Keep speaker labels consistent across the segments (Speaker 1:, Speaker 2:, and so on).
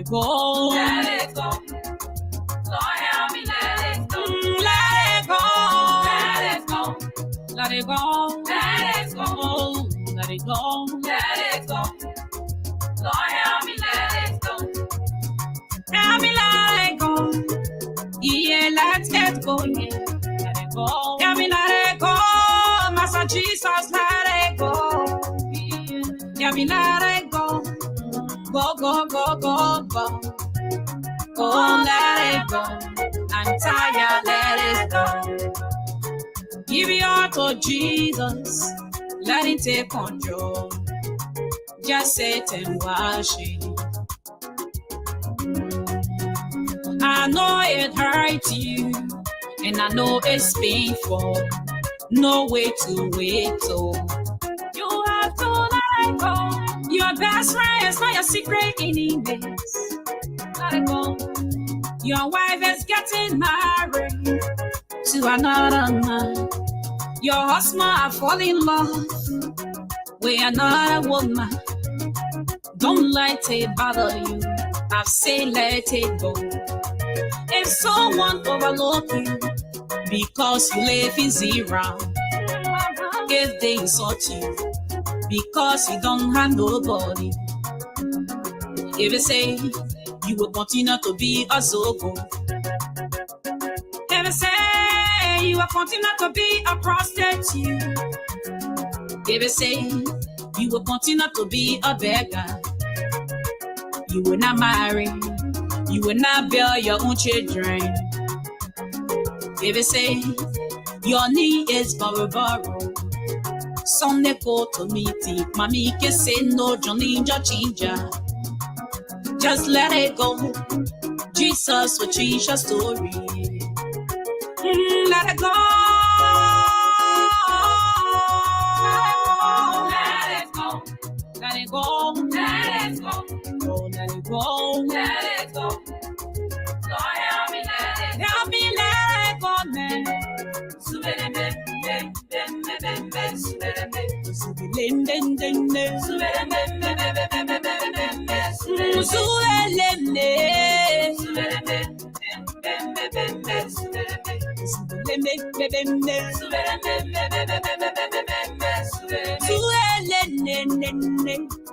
Speaker 1: it go.
Speaker 2: Let it go. Lord, help me let it go.
Speaker 1: Let it go.
Speaker 2: Let it go.
Speaker 1: Let it go.
Speaker 2: Let it go.
Speaker 1: Let it go.
Speaker 2: Let it go. Lord, help me let it go.
Speaker 1: Help me let it go. Yeah, let's get going. Let it go. Help me let it go. Master Jesus, let it go. Help me let it go. Go, go, go, go, go. Oh, let it go. I'm tired, let it go. Give your heart to Jesus. Let him take control. Just sit and watch it. I know it hurts you, and I know it's painful. No way to wait, so you have to let it go. Your best friend is not your secret enemies. Let it go. Your wife is getting married to another man. Your husband are falling in love with another woman. Don't let it bother you. I say let it go. If someone overlook you because you live in zero, if they insult you because you don't have nobody, if they say you will continue to be a zogo, if they say you will continue to be a prostitute, if they say you will continue to be a beggar, you will not marry, you will not bear your own children. If they say your knee is borrow, Sunday go to meeting, mommy can say no, Johnny Ginger. Just let it go. Jesus will change your story. Let it go.
Speaker 2: Let it go.
Speaker 1: Let it go.
Speaker 2: Let it go.
Speaker 1: Oh, let it go.
Speaker 2: Let it go. Lord, help me let it go.
Speaker 1: Help me let it go, man.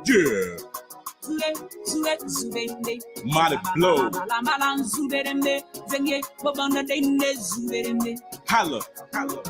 Speaker 3: Yeah. Mighty blow. Holla, holla.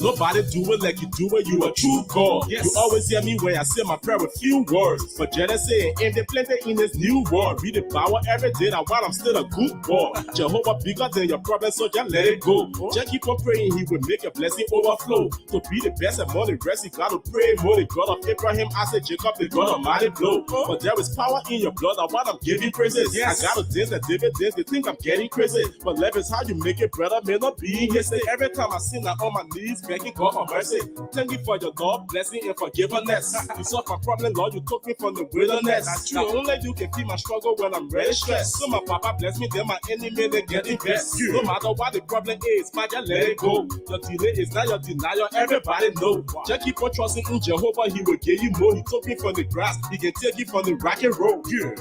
Speaker 3: Nobody do it like you do it, you a true God. Yes. You always hear me when I say my prayer with few words. But Genesis and they plenty in this new world. Read the power every day, now while I'm still a good boy. Jehovah bigger than your problem, so just let it go. Just keep on praying, he will make your blessing overflow. To be the best and more the rest, you gotta pray more. The God of Abraham, Isaac, Jacob, the God of mighty blow. But there is power in your blood, now while I'm giving praises. Yes. I gotta dance that David dance, they think I'm getting crazy. But love is how you make it, brother, may not be yesterday. Every time I sin, I'm on my knees, begging God for mercy. Thank you for your Lord, blessing and forgiveness. You solved my problem, Lord, you took me from the wilderness. Now only you can feel my struggle when I'm really stressed. So my papa bless me, then my enemy, they getting best. No matter what the problem is, man, just let it go. Your delay is not your denial, everybody know. Just keep on trusting in Jehovah, he will give you more. He took me from the grass, he can take you from the rock and roll. Yeah.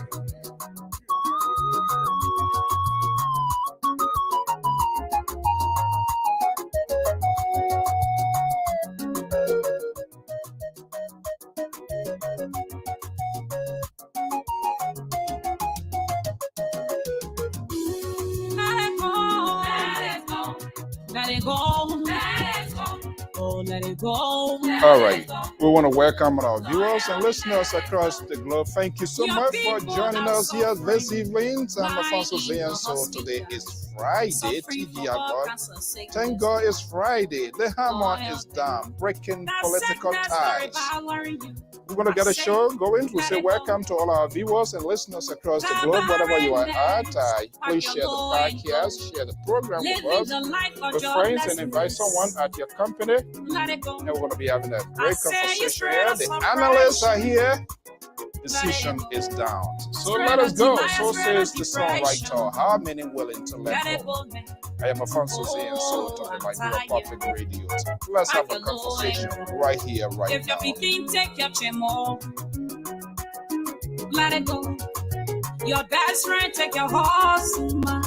Speaker 1: Let it go. Let it go. Oh, let it go.
Speaker 4: All right. We want to welcome our viewers and listeners across the globe. Thank you so much for joining us here this evening. I'm Alfonso Zayan. So today is Friday, TG God. Thank God it's Friday. The hammer is down, breaking political ties. We're going to get a show going. We say welcome to all our viewers and listeners across the globe, wherever you are at. Please share the podcast, share the program with us, with friends, and invite someone at your company. And we're going to be having a great conversation here. The analysts are here. The session is down. So let us go. So says the songwriter. How many willing to let go? I am Alfonso Z, and so talking about your public radio. Let's have a conversation right here, right now.
Speaker 1: If you're take your chemo. Let it go. Your best friend take your horse, man.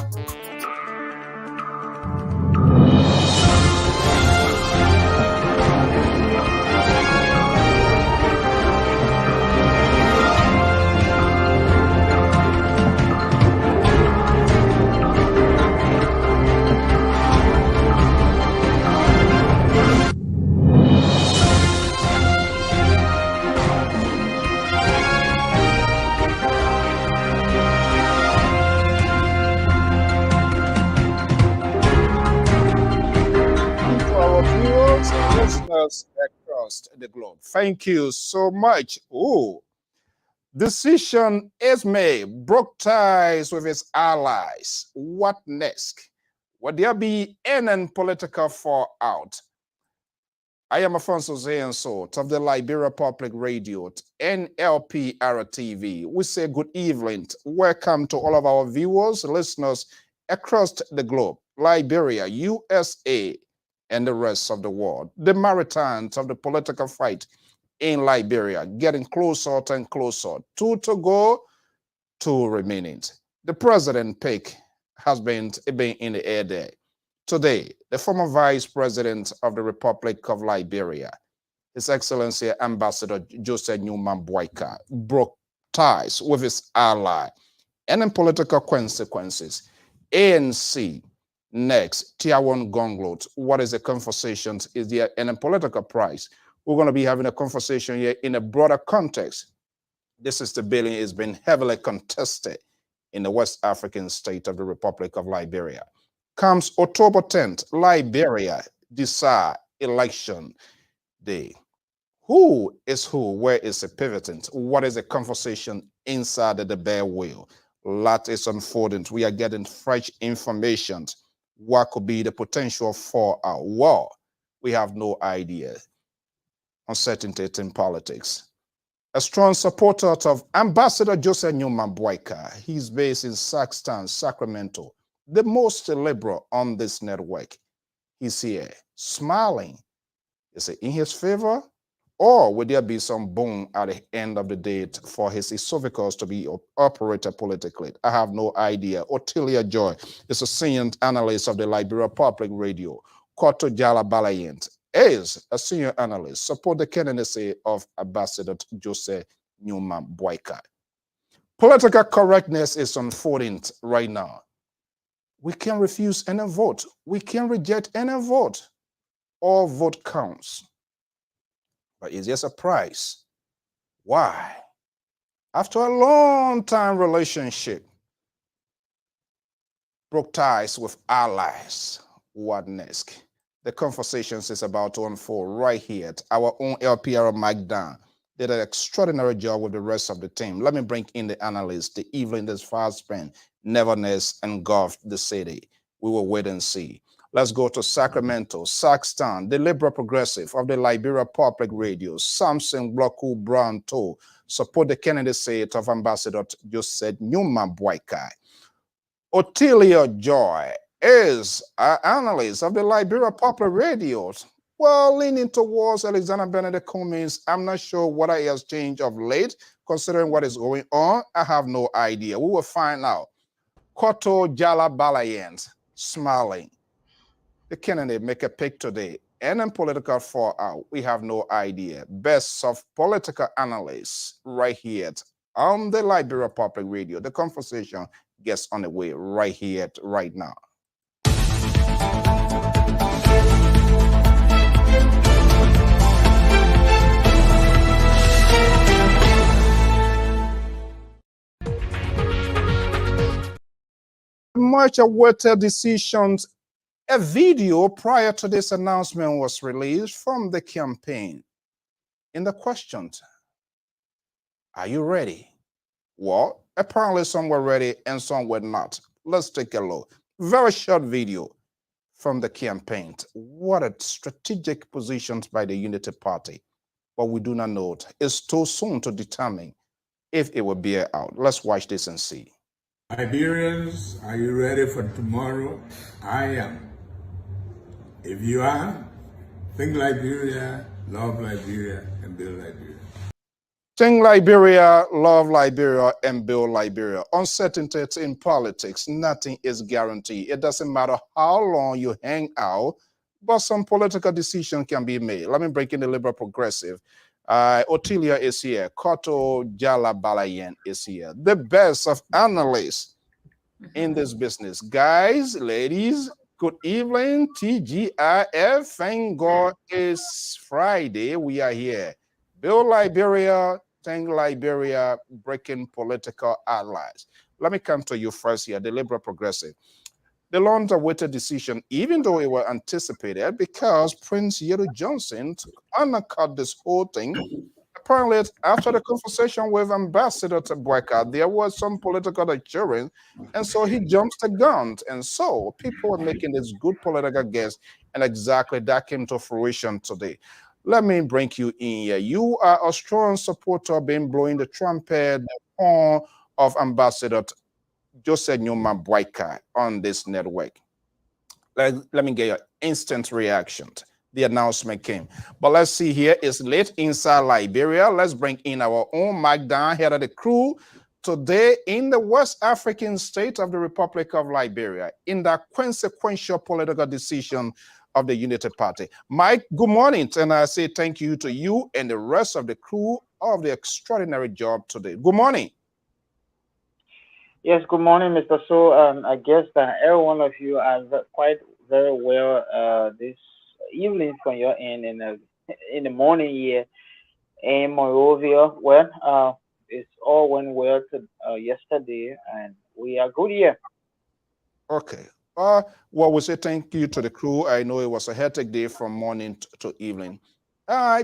Speaker 4: Viewers and listeners across the globe, thank you so much. Oh, decision is made. Broke ties with his allies. What next? Will there be any political fallout? I am Afonso Zensot of the Liberia Public Radio and LPR-TV. We say good evening. Welcome to all of our viewers, listeners across the globe, Liberia, USA, and the rest of the world. The marathons of the political fight in Liberia getting closer and closer. 2 to go, 2 remaining. The president pick has been in the air there. Today, the former vice president of the Republic of Liberia, His Excellency Ambassador Joseph Newman Boyka, broke ties with his ally, and in political consequences, ANC. Next, Tier 1 Gonglot. What is the conversation? Is there any political price? We're going to be having a conversation here in a broader context. This is the billing has been heavily contested in the West African state of the Republic of Liberia. Comes October 10th, Liberia decide election day. Who is who? Where is the pivoting? What is the conversation inside of the bear wheel? Lot is unfolding. We are getting fresh information. What could be the potential for a war? We have no idea. Uncertainty in politics. A strong supporter of Ambassador Joseph Newman Boyka. He's based in Saxton, Sacramento, the most liberal on this network. He's here, smiling. Is it in his favor? Or will there be some boom at the end of the day for his esophagus to be operated politically? I have no idea. Otilia Joy is a senior analyst of the Liberia Public Radio. Koto Jala Balayent is a senior analyst. Support the candidacy of Ambassador Joseph Newman Boyka. Political correctness is unfolding right now. We can refuse any vote. We can reject any vote. All vote counts. But is there a price? Why? After a long time relationship, broke ties with allies. What next? The conversations is about to unfold right here at our own LPR Mike Dan. Did an extraordinary job with the rest of the team. Let me bring in the analysts. The evening this fast spent, neverness engulfed the city. We will wait and see. Let's go to Sacramento, Saxton, the liberal progressive of the Liberia Public Radio, Samson Bloku Brown To support the candidacy of Ambassador Joseph Newman Boyka. Otilia Joy is an analyst of the Liberia Public Radio. Well, leaning towards Alexander Benedict Cummings. I'm not sure what he has changed of late, considering what is going on. I have no idea. We will find out. Koto Jala Balayent, smiling. The candidate make a pick today. And in political fallout, we have no idea. Best of political analysts right here on the Liberia Public Radio. The conversation gets on the way right here, right now. Much awaited decisions. A video prior to this announcement was released from the campaign. In the questions, are you ready? Well, apparently some were ready and some were not. Let's take a look. Very short video from the campaign. What a strategic positions by the Unity Party. But we do not know it. It's too soon to determine if it will bear out. Let's watch this and see.
Speaker 5: Liberians, are you ready for tomorrow? I am. If you are, think Liberia, love Liberia, and build Liberia.
Speaker 4: Think Liberia, love Liberia, and build Liberia. Uncertainty in politics, nothing is guaranteed. It doesn't matter how long you hang out, but some political decision can be made. Let me break in the liberal progressive. Otilia is here. Koto Jalabalayan is here. The best of analysts in this business. Guys, ladies, good evening. TGIF. Thank God it's Friday. We are here. Build Liberia, thank Liberia, breaking political allies. Let me come to you first here, the Liberal Progressive. The long-awaited decision, even though it was anticipated, because Prince Yeru Johnson undercut this whole thing. Apparently, after the conversation with Ambassador Tabweka, there was some political assurance, and so he jumps the gun. And so people were making this good political guess, and exactly that came to fruition today. Let me bring you in here. You are a strong supporter being blowing the trumpet, the horn of Ambassador Joseph Nyuma Bweka on this network. Let me get your instant reaction. The announcement came. But let's see here. It's late inside Liberia. Let's bring in our own Mike Down, head of the crew, today in the West African state of the Republic of Liberia, in that consequential political decision of the Unity Party. Mike, good morning. And I say thank you to you and the rest of the crew of the extraordinary job today. Good morning.
Speaker 6: Yes, good morning, Mr. So. I guess that every one of you are quite very well this evening from your end in the morning here in Monrovia. Well, it's all went well yesterday, and we are good here.
Speaker 4: Okay. Well, we say thank you to the crew. I know it was a hectic day from morning to evening.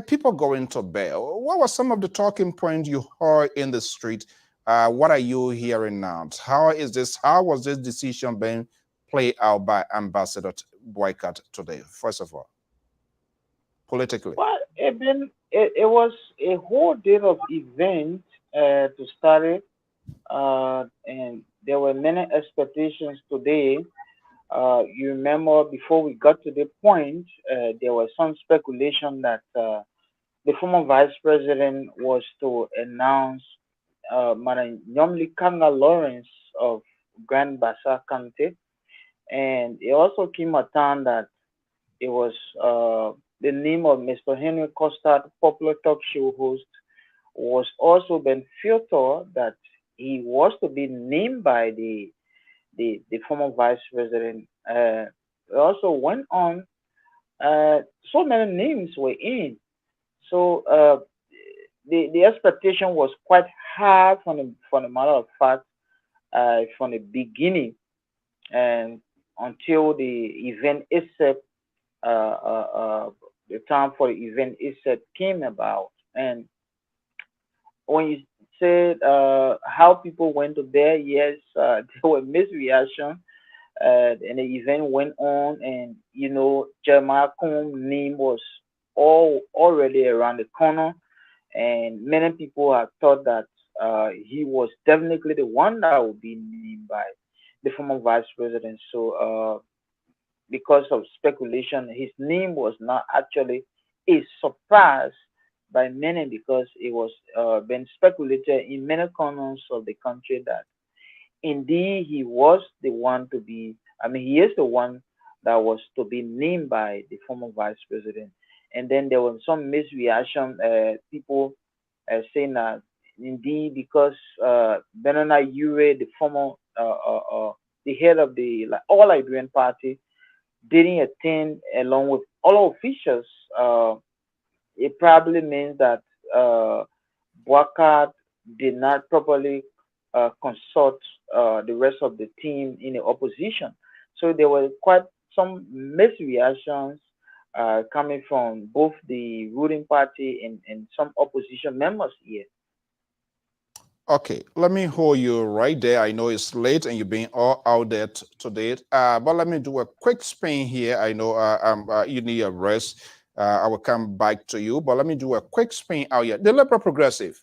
Speaker 4: People going to bed. What were some of the talking points you heard in the street? What are you hearing now? How was this decision being played out by Ambassador Boycott today? First of all, politically.
Speaker 6: Well, it was a whole day of event to start it, and there were many expectations today. You remember before we got to the point, there was some speculation that the former vice president was to announce Madam Nyomli Kanga Lawrence of Grand Bassa County, and it also came a time that it was the name of Mr. Henry Costa, popular talk show host, was also been filtered that he was to be named by the former vice president. It also went on. So many names were in. So the expectation was quite high from the matter of fact from the beginning, and until the event itself, the time for the event itself came about. And when you said how people went to bed, yes, there were mixed reaction. And the event went on, and Jeremiah Combs' name was already around the corner, and many people had thought that he was definitely the one that would be named by the former vice president. So, because of speculation, his name was not actually a surprise by many, because it was been speculated in many corners of the country that indeed he was the one to be. I mean, he is the one that was to be named by the former vice president. And then there was some misreaction. People saying that indeed, because Benana Ure, the former, the head of the All Liberian Party, didn't attend along with all officials, it probably means that Boakat did not properly consult the rest of the team in the opposition. So there were quite some misreactions coming from both the ruling party and some opposition members here.
Speaker 4: Okay, let me hold you right there. I know it's late and you've been all out there today, but let me do a quick spin here. I know you need a rest. I will come back to you, but let me do a quick spin out here. The Liberal Progressive.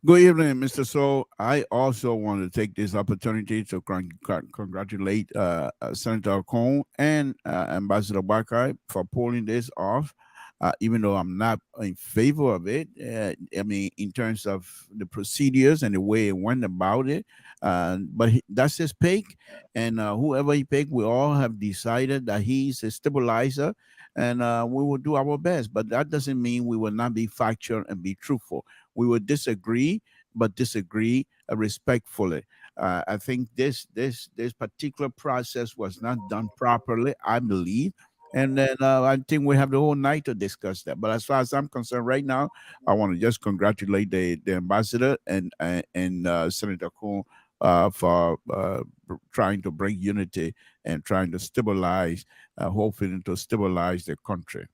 Speaker 5: Good evening, Mr. So. I also want to take this opportunity to congratulate Senator Combs and Ambassador Bakai for pulling this off.
Speaker 7: even though I'm not in favor of it. I mean, in terms of the procedures and the way it went about it. But that's his pick, and whoever he picked, we all have decided that he's a stabilizer, and we will do our best. But that doesn't mean we will not be factual and be truthful. We will disagree, but disagree respectfully. I think this particular process was not done properly, I believe. And then I think we have the whole night to discuss that. But as far as I'm concerned, right now, I want to just congratulate the ambassador and Senator Kuhn for trying to bring unity and trying to stabilize, hoping to stabilize the country.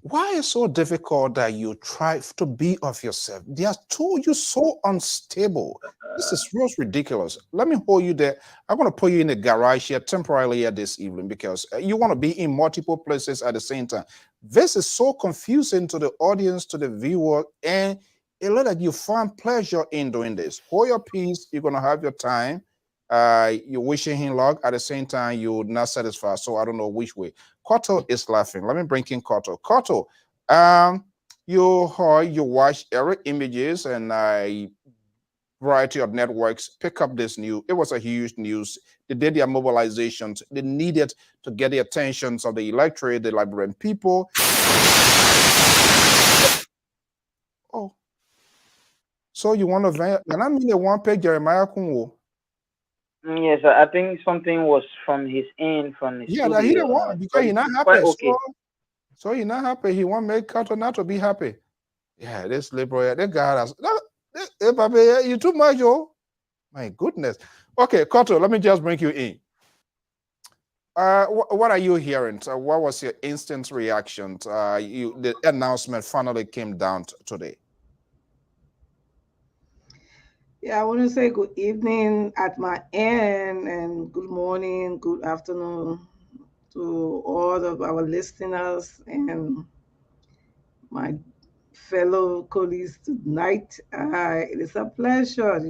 Speaker 4: Why is so difficult that you try to be of yourself? They are told you so unstable. This is real ridiculous. Let me hold you there. I'm going to put you in the garage here temporarily here this evening because you want to be in multiple places at the same time. This is so confusing to the audience, to the viewer, and it looks like you find pleasure in doing this. Hold your peace. You're going to have your time. You're wishing him luck. At the same time, you're not satisfied. So I don't know which way. Koto is laughing. Let me bring in Koto. Koto, you watch every images and variety of networks pick up this news. It was a huge news. They did their mobilizations. They needed to get the attentions of the electorate, the Liberian people. Oh, so you want to? And I mean, they want to pay Jeremiah Kunwo.
Speaker 6: Yes, I think something was from his end, from his studio.
Speaker 4: He didn't want because he's not happy. Okay. So he's not happy. He want make Carter not to be happy. Yeah, this liberal, that guy has. You too much, oh. My goodness. Okay, Carter, let me just bring you in. What are you hearing? What was your instant reaction? The announcement finally came down today.
Speaker 8: Yeah, I want to say good evening at my end and good morning, good afternoon to all of our listeners and my fellow colleagues tonight. It is a pleasure,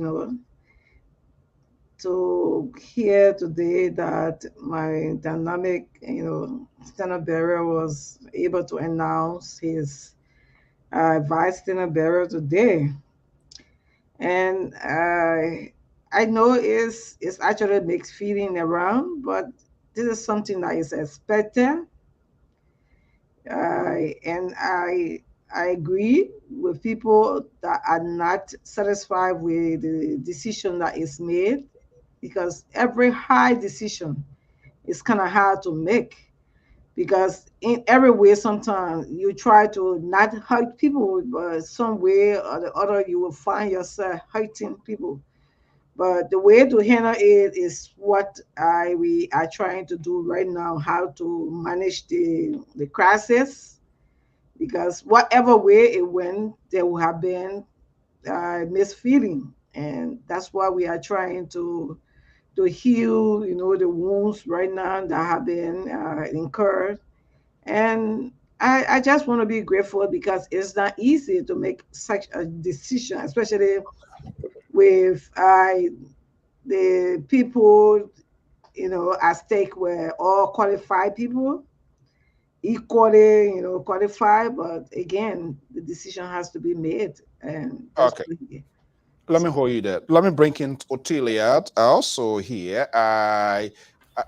Speaker 8: to hear today that my dynamic, standard bearer was able to announce his vice standard bearer today. And I know it's actually a mixed feeling around, but this is something that is expected. And I agree with people that are not satisfied with the decision that is made, because every high decision is kind of hard to make. Because in every way, sometimes you try to not hurt people, but some way or the other, you will find yourself hurting people. But the way to handle it is what we are trying to do right now, how to manage the crisis. Because whatever way it went, there will have been misfeeling. And that's why we are trying to heal, the wounds right now that have been incurred. And I just want to be grateful because it's not easy to make such a decision, especially with the people, at stake were all qualified people, equally, qualified. But again, the decision has to be made. And
Speaker 4: okay. Let me hold you there. Let me bring in Otilia also here.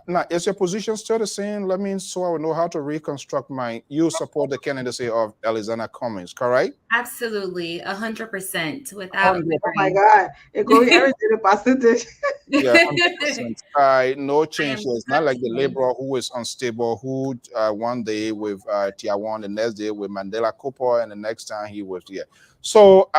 Speaker 4: Now, is your position still the same? Let me, so I will know how to reconstruct you support the candidacy of Alexander Cummings, correct?
Speaker 2: Absolutely, 100%. Without
Speaker 8: oh my God, it goes everything the percentage.
Speaker 4: Yeah, 100%. No change. It's not like the liberal who is unstable, who one day with Tiawan, the next day with Mandela Cooper, and the next time he was here. So,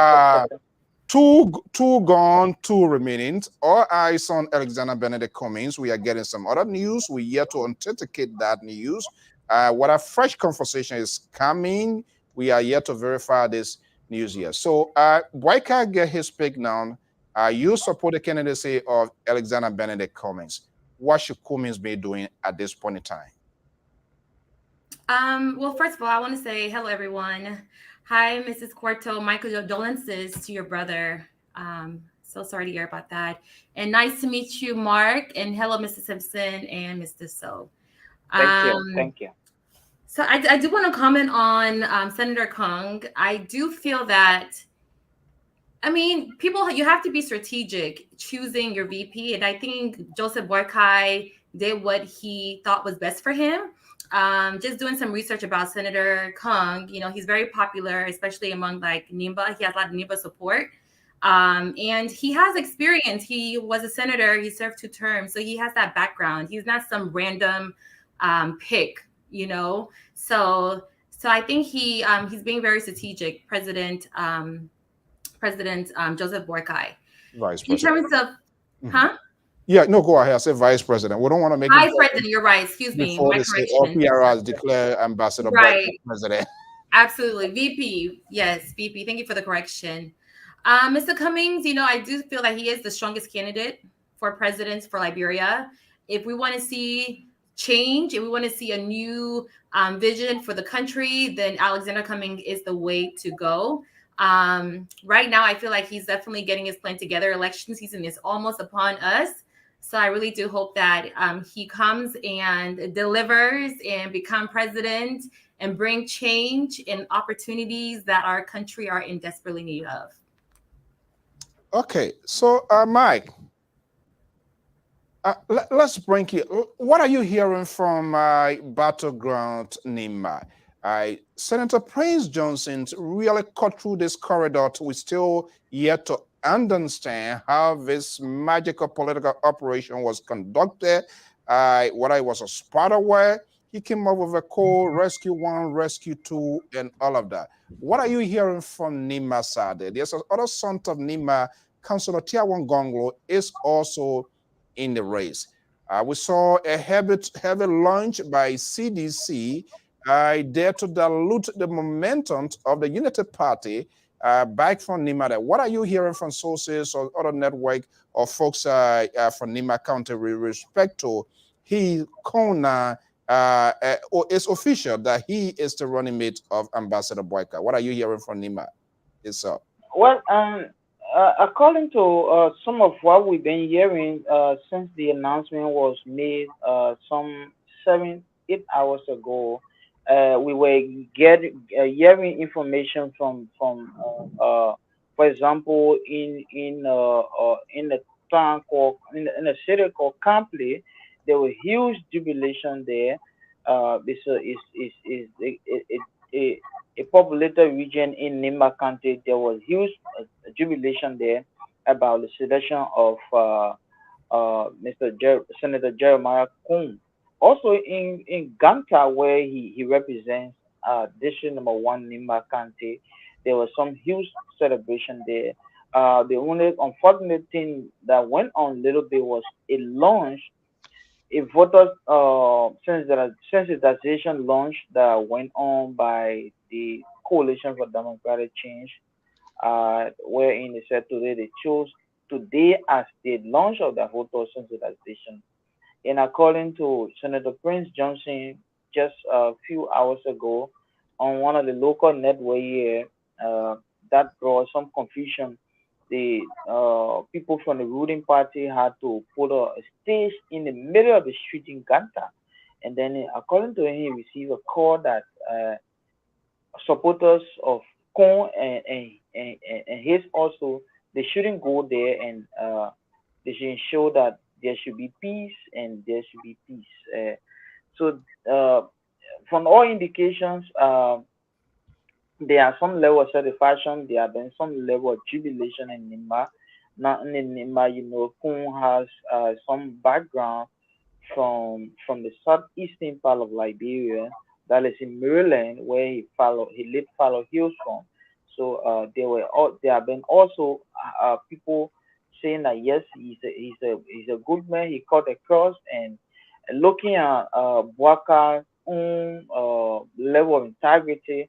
Speaker 4: two gone, two remaining. All eyes on Alexander Benedict Cummings. We are getting some other news. We yet to authenticate that news. What a fresh conversation is coming. We are yet to verify this news here. So why can't get his pick now? You support the candidacy of Alexander Benedict Cummings. What should Cummings be doing at this point in time?
Speaker 2: Well, first of all, I want to say hello, everyone. Hi, Mrs. Quarto. Michael, your condolences to your brother. So sorry to hear about that. And nice to meet you, Mark. And hello, Mr. Simpson and Mr. So.
Speaker 6: Thank you.
Speaker 2: So I do want to comment on Senator Kong. I do feel that, I mean, you have to be strategic choosing your VP. And I think Joseph Boakai did what he thought was best for him. Just doing some research about Senator Kong, he's very popular, especially among like NIMBA. He has a lot of NIMBA support. And he has experience. He was a senator. He served 2 terms. So he has that background. He's not some random pick, So I think he's being very strategic, President Joseph Boakai.
Speaker 4: Vice
Speaker 2: In
Speaker 4: President.
Speaker 2: terms of,
Speaker 4: Yeah, no, go ahead. I said Vice President. We don't want to make
Speaker 2: Vice President, you're right. Excuse me.
Speaker 4: before
Speaker 2: My
Speaker 4: they say
Speaker 2: correction.
Speaker 4: LPR has declared Ambassador
Speaker 2: Right.
Speaker 4: Black President.
Speaker 2: Absolutely. VP. Yes, VP. Thank you for the correction. Mr. Cummings, I do feel that he is the strongest candidate for president for Liberia. If we want to see change, if we want to see a new vision for the country, then Alexander Cummings is the way to go. Right now, I feel like he's definitely getting his plan together. Election season is almost upon us. So I really do hope that he comes and delivers and become president and bring change and opportunities that our country are in desperately need of.
Speaker 4: Okay, so Mike, let's bring you. What are you hearing from Battleground Nima? Senator Prince Johnson really cut through this corridor. We still yet to understand how this magical political operation was conducted. Whether it was a spotter where he came up with a call, Rescue 1, Rescue 2, and all of that. What are you hearing from Nima Sade? There's another son of Nima, Councillor Tiawan Gonglo, is also in the race. We saw a heavy launch by CDC there to dilute the momentum of the Unity Party back from Nima. What are you hearing from sources or other network or folks from Nima County with respect to Kona? It's official that he is the running mate of Ambassador Boakai. What are you hearing from Nima itself?
Speaker 6: Well, according to some of what we've been hearing since the announcement was made some 7-8 hours ago, we were hearing information from for example, in the town called in a city called Campley, there was huge jubilation there. This is a populated region in Nima County. There was huge jubilation there about the selection of Senator Jeremiah Coon. Also in Ganta, where he represents District Number 1 Nima County, there was some huge celebration there. The only unfortunate thing that went on a little bit was a launch, a voter sensitization launch that went on by the Coalition for Democratic Change, wherein they said today they chose today as the launch of the voter sensitization. And according to Senator Prince Johnson, just a few hours ago, on one of the local network here, that brought some confusion. The people from the ruling party had to put a stage in the middle of the street in Ganta. And then, according to him, he received a call that supporters of Kong and his also, they shouldn't go there, and they should ensure that there should be peace and there should be peace. So from all indications, there are some level of satisfaction. There have been some level of jubilation in Nima. Not in Nima, Kung has some background from the southeastern part of Liberia, that is in Maryland, where he lived Fallow Hills from. So there have been also people saying that yes, he's a good man. He cut across, and looking at Boakai's own level of integrity,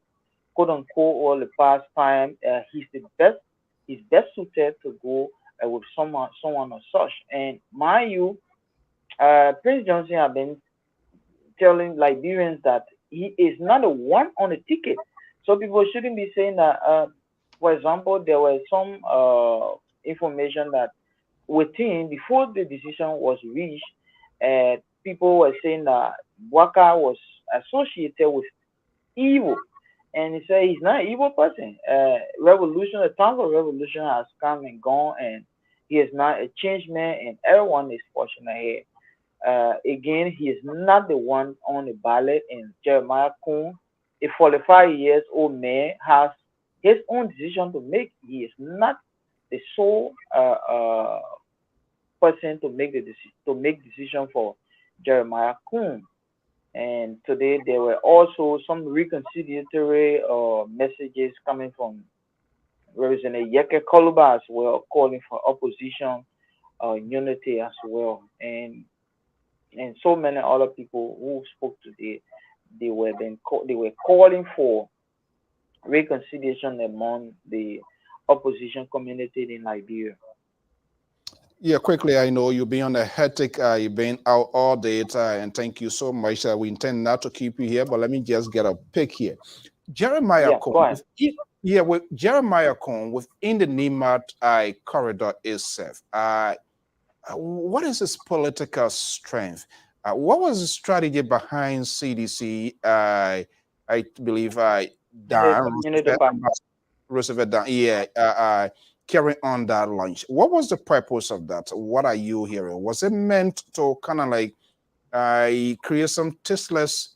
Speaker 6: quote unquote, all the past time, he's best suited to go with someone of such. And mind you, Prince Johnson have been telling Liberians that he is not the one on the ticket. So people shouldn't be saying that. For example, there was some information that within before the decision was reached, people were saying that Boakai was associated with evil. And he said he's not an evil person. Revolution, the time for revolution has come and gone, and he is not a changed man, and everyone is fortunate here. Again, he is not the one on the ballot, and Jeremiah Kuhn, a 45 years old man, has his own decision to make. He is not the sole person to make decision for Jeremiah Kuhn. And today there were also some reconciliatory messages coming from Representative Yeke Koluba as well, calling for opposition unity as well, and so many other people who spoke today. They were calling for reconciliation among the opposition community in Liberia.
Speaker 4: Yeah, quickly, I know you've been on a hectic, you've been out all day, and thank you so much. We intend not to keep you here, but let me just get a pick here. Jeremiah Cohn, with Jeremiah Cohn within the NIMAT corridor itself, what is his political strength? What was the strategy behind CDC? I believe Roosevelt Dan, carrying on that launch. What was the purpose of that? What are you hearing? Was it meant to kind of like create some tasteless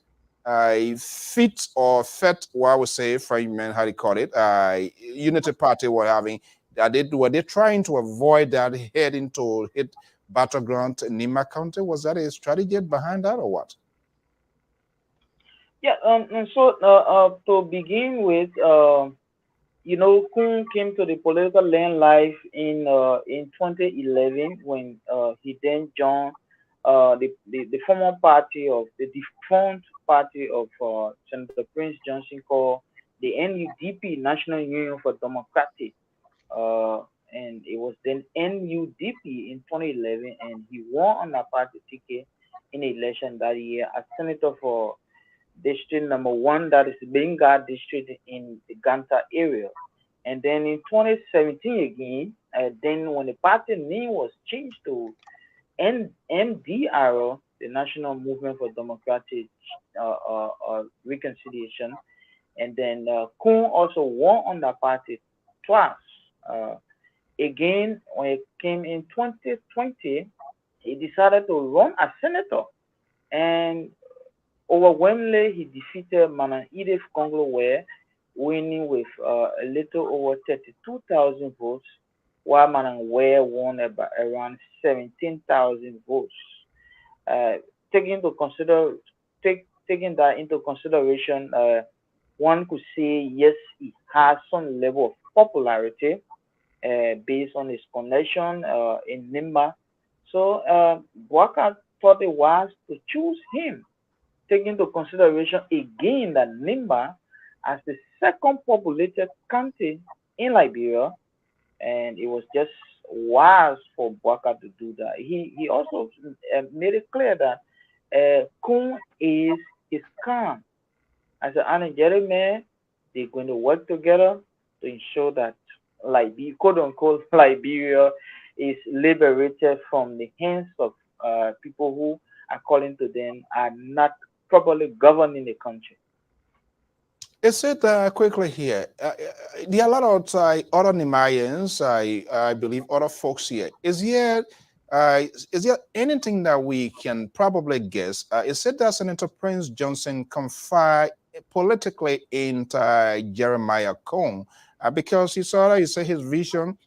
Speaker 4: fit or fet, what I would say, Frenchman, how they call it, unity party were having? Were they trying to avoid that heading to hit battleground Nima County? Was that a strategy behind that or what?
Speaker 6: Yeah, and so to begin with, Kun came to the political land life in 2011 when he then joined the former party of the defunct party of Senator Prince Johnson called the NUDP, National Union for Democratic, and it was then NUDP in 2011, and he won on that party ticket in the election that year as senator for district number 1, that is Benga district in the Ganta area. And then in 2017 again, then when the party name was changed to MDR, the National Movement for Democratic Reconciliation, and then Kun also won on that party twice. Again, when it came in 2020, he decided to run as senator, and overwhelmingly, he defeated Manan Edith Konglowe, winning with a little over 32,000 votes, while Manan Ware won about around 17,000 votes. Taking that into consideration, one could say yes, he has some level of popularity based on his connection in Nimba. So Walker thought it was to choose him, taking into consideration again that Nimba as the second populated county in Liberia, and it was just wise for Bwaka to do that. He also made it clear that Kun is his calm. As an energetic man, they're going to work together to ensure that Liberia, quote unquote, Liberia is liberated from the hands of people who, according to them, are not properly governing the country.
Speaker 4: Is it quickly here? There are a lot of other Nimayans, I believe, other folks here. Is there anything that we can probably guess? Is it that Senator Prince Johnson confide politically into Jeremiah Cohn because he said his vision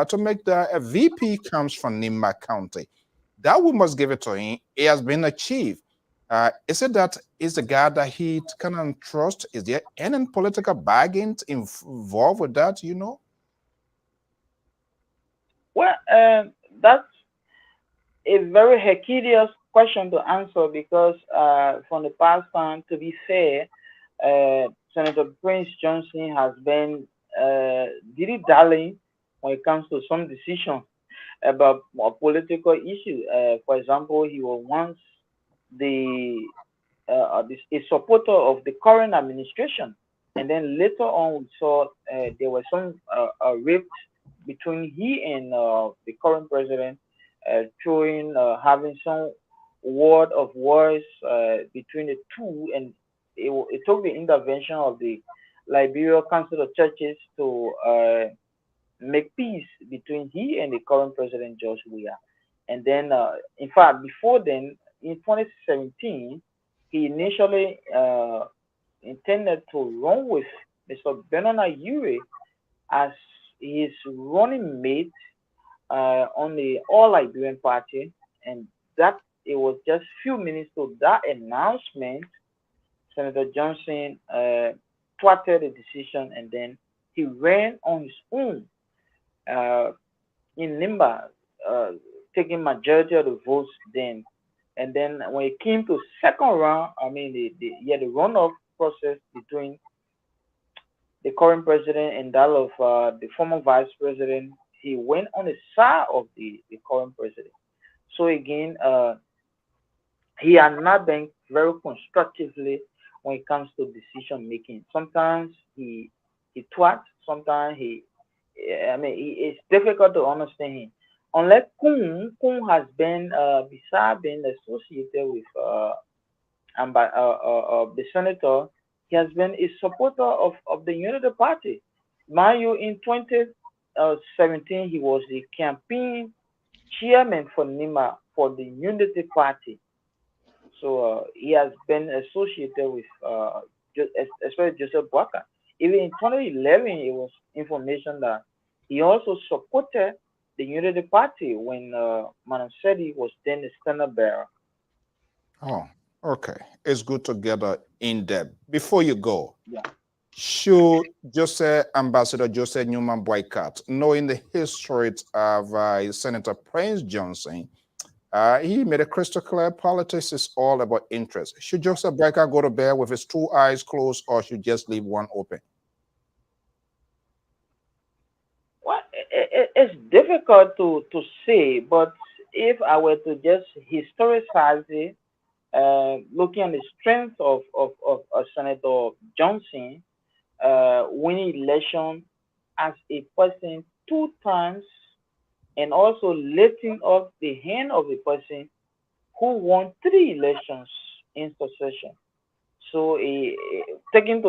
Speaker 4: to make a VP comes from Nimba County? That we must give it to him. It has been achieved. Is it that is the guy that he cannot trust? Is there any political bargains involved with that, you know?
Speaker 6: Well, that's a very herculean question to answer because from the past time, to be fair, Senator Prince Johnson has been dilly-dallying when it comes to some decisions about a political issue. For example, he was once a supporter of the current administration, and then later on we saw there was some rift between he and the current president, having some word of words between the two, and it took the intervention of the Liberia Council of Churches to make peace between he and the current president George Weah. And then, in fact, before then, in 2017, he initially intended to run with Mr. Bernard Yure as his running mate on the All Liberian Party, and that it was just few minutes to that announcement, Senator Johnson thwarted the decision, and then he ran on his own in Nimba, taking majority of the votes then. And then when it came to second round, I mean the runoff process between the current president and that of the former vice president, he went on the side of the current president. So again, he had not been very constructively when it comes to decision making. Sometimes he twats, sometimes it's difficult to understand him. Unless Kun has been beside being associated with the senator, he has been a supporter of the Unity Party. Mind you, in 2017, he was the campaign chairman for Nima for the Unity Party. So he has been associated with, especially Joseph Boakai. Even in 2011, it was information that he also supported the Unity Party when Madam Sedi was then the standard bearer.
Speaker 4: Oh, okay. It's good to get in depth. Before you go,
Speaker 6: yeah,
Speaker 4: should Ambassador Joseph Newman boycott, knowing the history of Senator Prince Johnson? He made it crystal clear politics is all about interest. Should Joseph Boycott go to bed with his two eyes closed, or should just leave one open?
Speaker 6: Well, it's difficult to say, but if I were to just historicize it, looking at the strength of Senator Johnson winning election as a person 2 times, and also lifting up the hand of a person who won 3 elections in succession. So, taking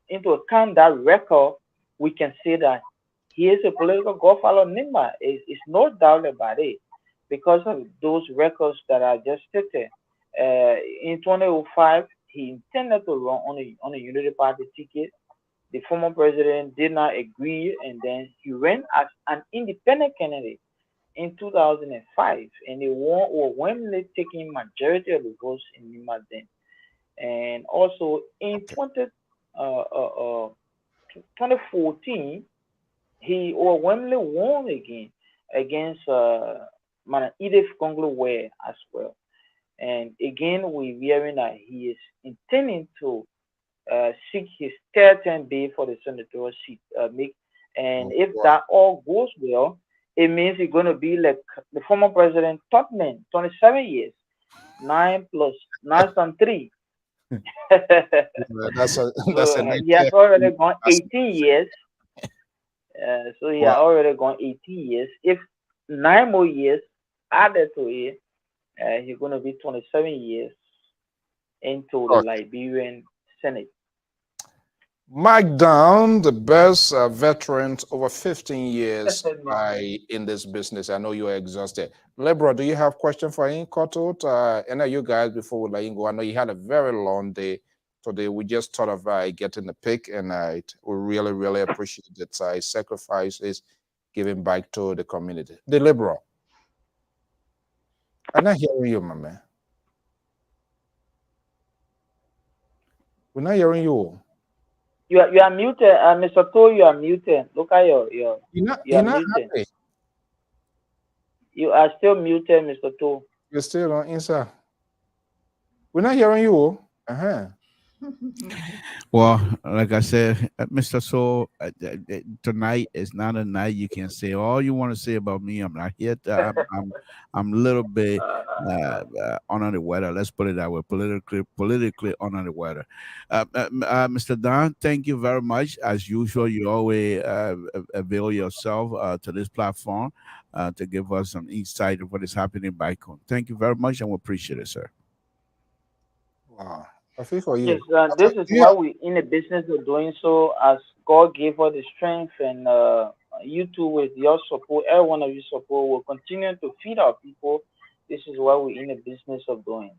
Speaker 6: into account that record, we can say that he is a political godfather of Nimba. It's no doubt about it, because of those records that I just stated. In 2005, he intended to run on a Unity Party ticket. The former president did not agree, and then he ran as an independent candidate in 2005, and he won overwhelmingly, taking majority of the votes in Nimba then. And also in 2014, he overwhelmingly won again against Madam Edith Konglo as well. And again, we're hearing that he is intending to seek his third term bid for the senatorial seat. And if that all goes well, it means he's going to be like the former president Tubman, 27 years, 9 plus 9 and 3.
Speaker 4: So
Speaker 6: he has already gone 18 years. So he has already gone 18 years. If 9 more years added to it, he's going to be 27 years into the Liberian Senate.
Speaker 4: Mark down the best veterans over 15 years in this business. I know you are exhausted. Lebra, do you have question for him, Kotot? Any of you guys before we let you go? I know you had a very long day today. We just thought of getting the pick, and we really, really appreciate it. Sacrifices giving back to the community. The Liberal. I'm not hearing you, my man. We're not hearing you.
Speaker 6: You are muted, Mr. To. You are muted. Look at your.
Speaker 4: You're not
Speaker 6: muted.
Speaker 4: Happy.
Speaker 6: You are still muted, Mr. To.
Speaker 4: You're still on inside. We're not hearing you.
Speaker 7: Well, like I said, Mr. Soul, tonight is not a night you can say all you want to say about me. I'm not here. I'm a little bit under the weather. Let's put it that way. Politically under the weather. Mr. Don, thank you very much. As usual, you always avail yourself to this platform to give us some insight of what is happening back home. Thank you very much, and we appreciate it, sir.
Speaker 4: Wow. I feel for you.
Speaker 6: Yes, this is
Speaker 4: Yeah.
Speaker 6: why we in the business of doing so. As God gave us the strength, and you too, with your support, every one of you support, will continue to feed our people. This is what we're in the business of doing.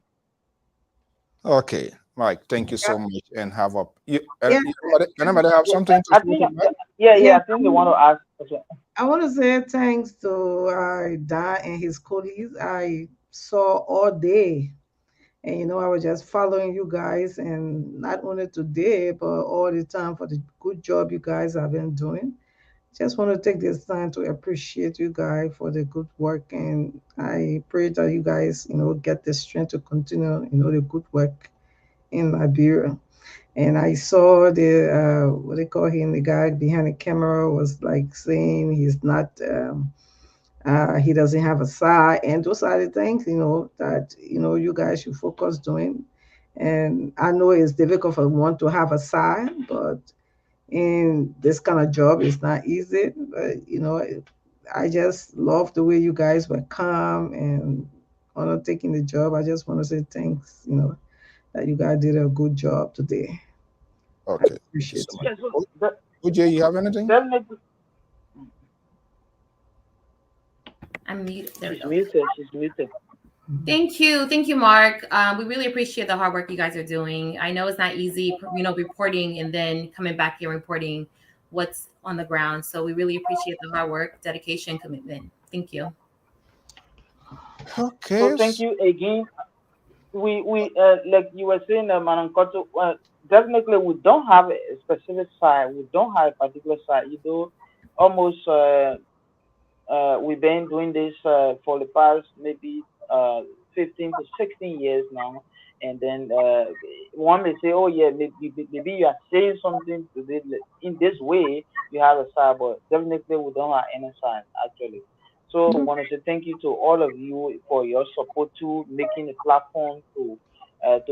Speaker 4: Okay, Mike. Thank you so much, and have a you.
Speaker 8: Yeah,
Speaker 4: Anybody have
Speaker 6: Yeah,
Speaker 4: something to
Speaker 6: I
Speaker 4: say
Speaker 6: think,
Speaker 4: to Mike?
Speaker 6: yeah,
Speaker 8: yeah.
Speaker 6: I think they want to ask. Okay.
Speaker 8: I want to say thanks to Dan and his colleagues. I saw all day, and I was just following you guys, and not only today, but all the time for the good job you guys have been doing. Just want to take this time to appreciate you guys for the good work, and I pray that you guys, get the strength to continue, the good work in Liberia. And I saw the what they call him, the guy behind the camera was like saying he's not, he doesn't have a side, and those are the things that you guys should focus doing. And I know it's difficult for one to have a side, but in this kind of job, it's not easy. But I just love the way you guys were calm and on taking the job. I just want to say thanks. That you guys did a good job today. I
Speaker 4: Okay, thank you
Speaker 8: appreciate
Speaker 4: so
Speaker 8: you.
Speaker 4: much.
Speaker 6: Yeah, so that,
Speaker 4: OJ, you have anything?
Speaker 6: definitely,
Speaker 2: I'm muted. There we
Speaker 6: she's
Speaker 2: go.
Speaker 6: muted. She's muted.
Speaker 2: Thank you, Mark. We really appreciate the hard work you guys are doing. I know it's not easy, reporting and then coming back here and reporting what's on the ground. So we really appreciate the hard work, dedication, commitment. Thank you.
Speaker 4: Okay.
Speaker 6: So thank you again. We like you were saying, Manankoto. Definitely, we don't have a specific side. We don't have a particular side. Almost we've been doing this for the past maybe 15 to 16 years now. And then one may say, oh, yeah, maybe you are saying something in this way, you have a side, but definitely we don't have any side, actually. So I want to say thank you to all of you for your support to making the platform to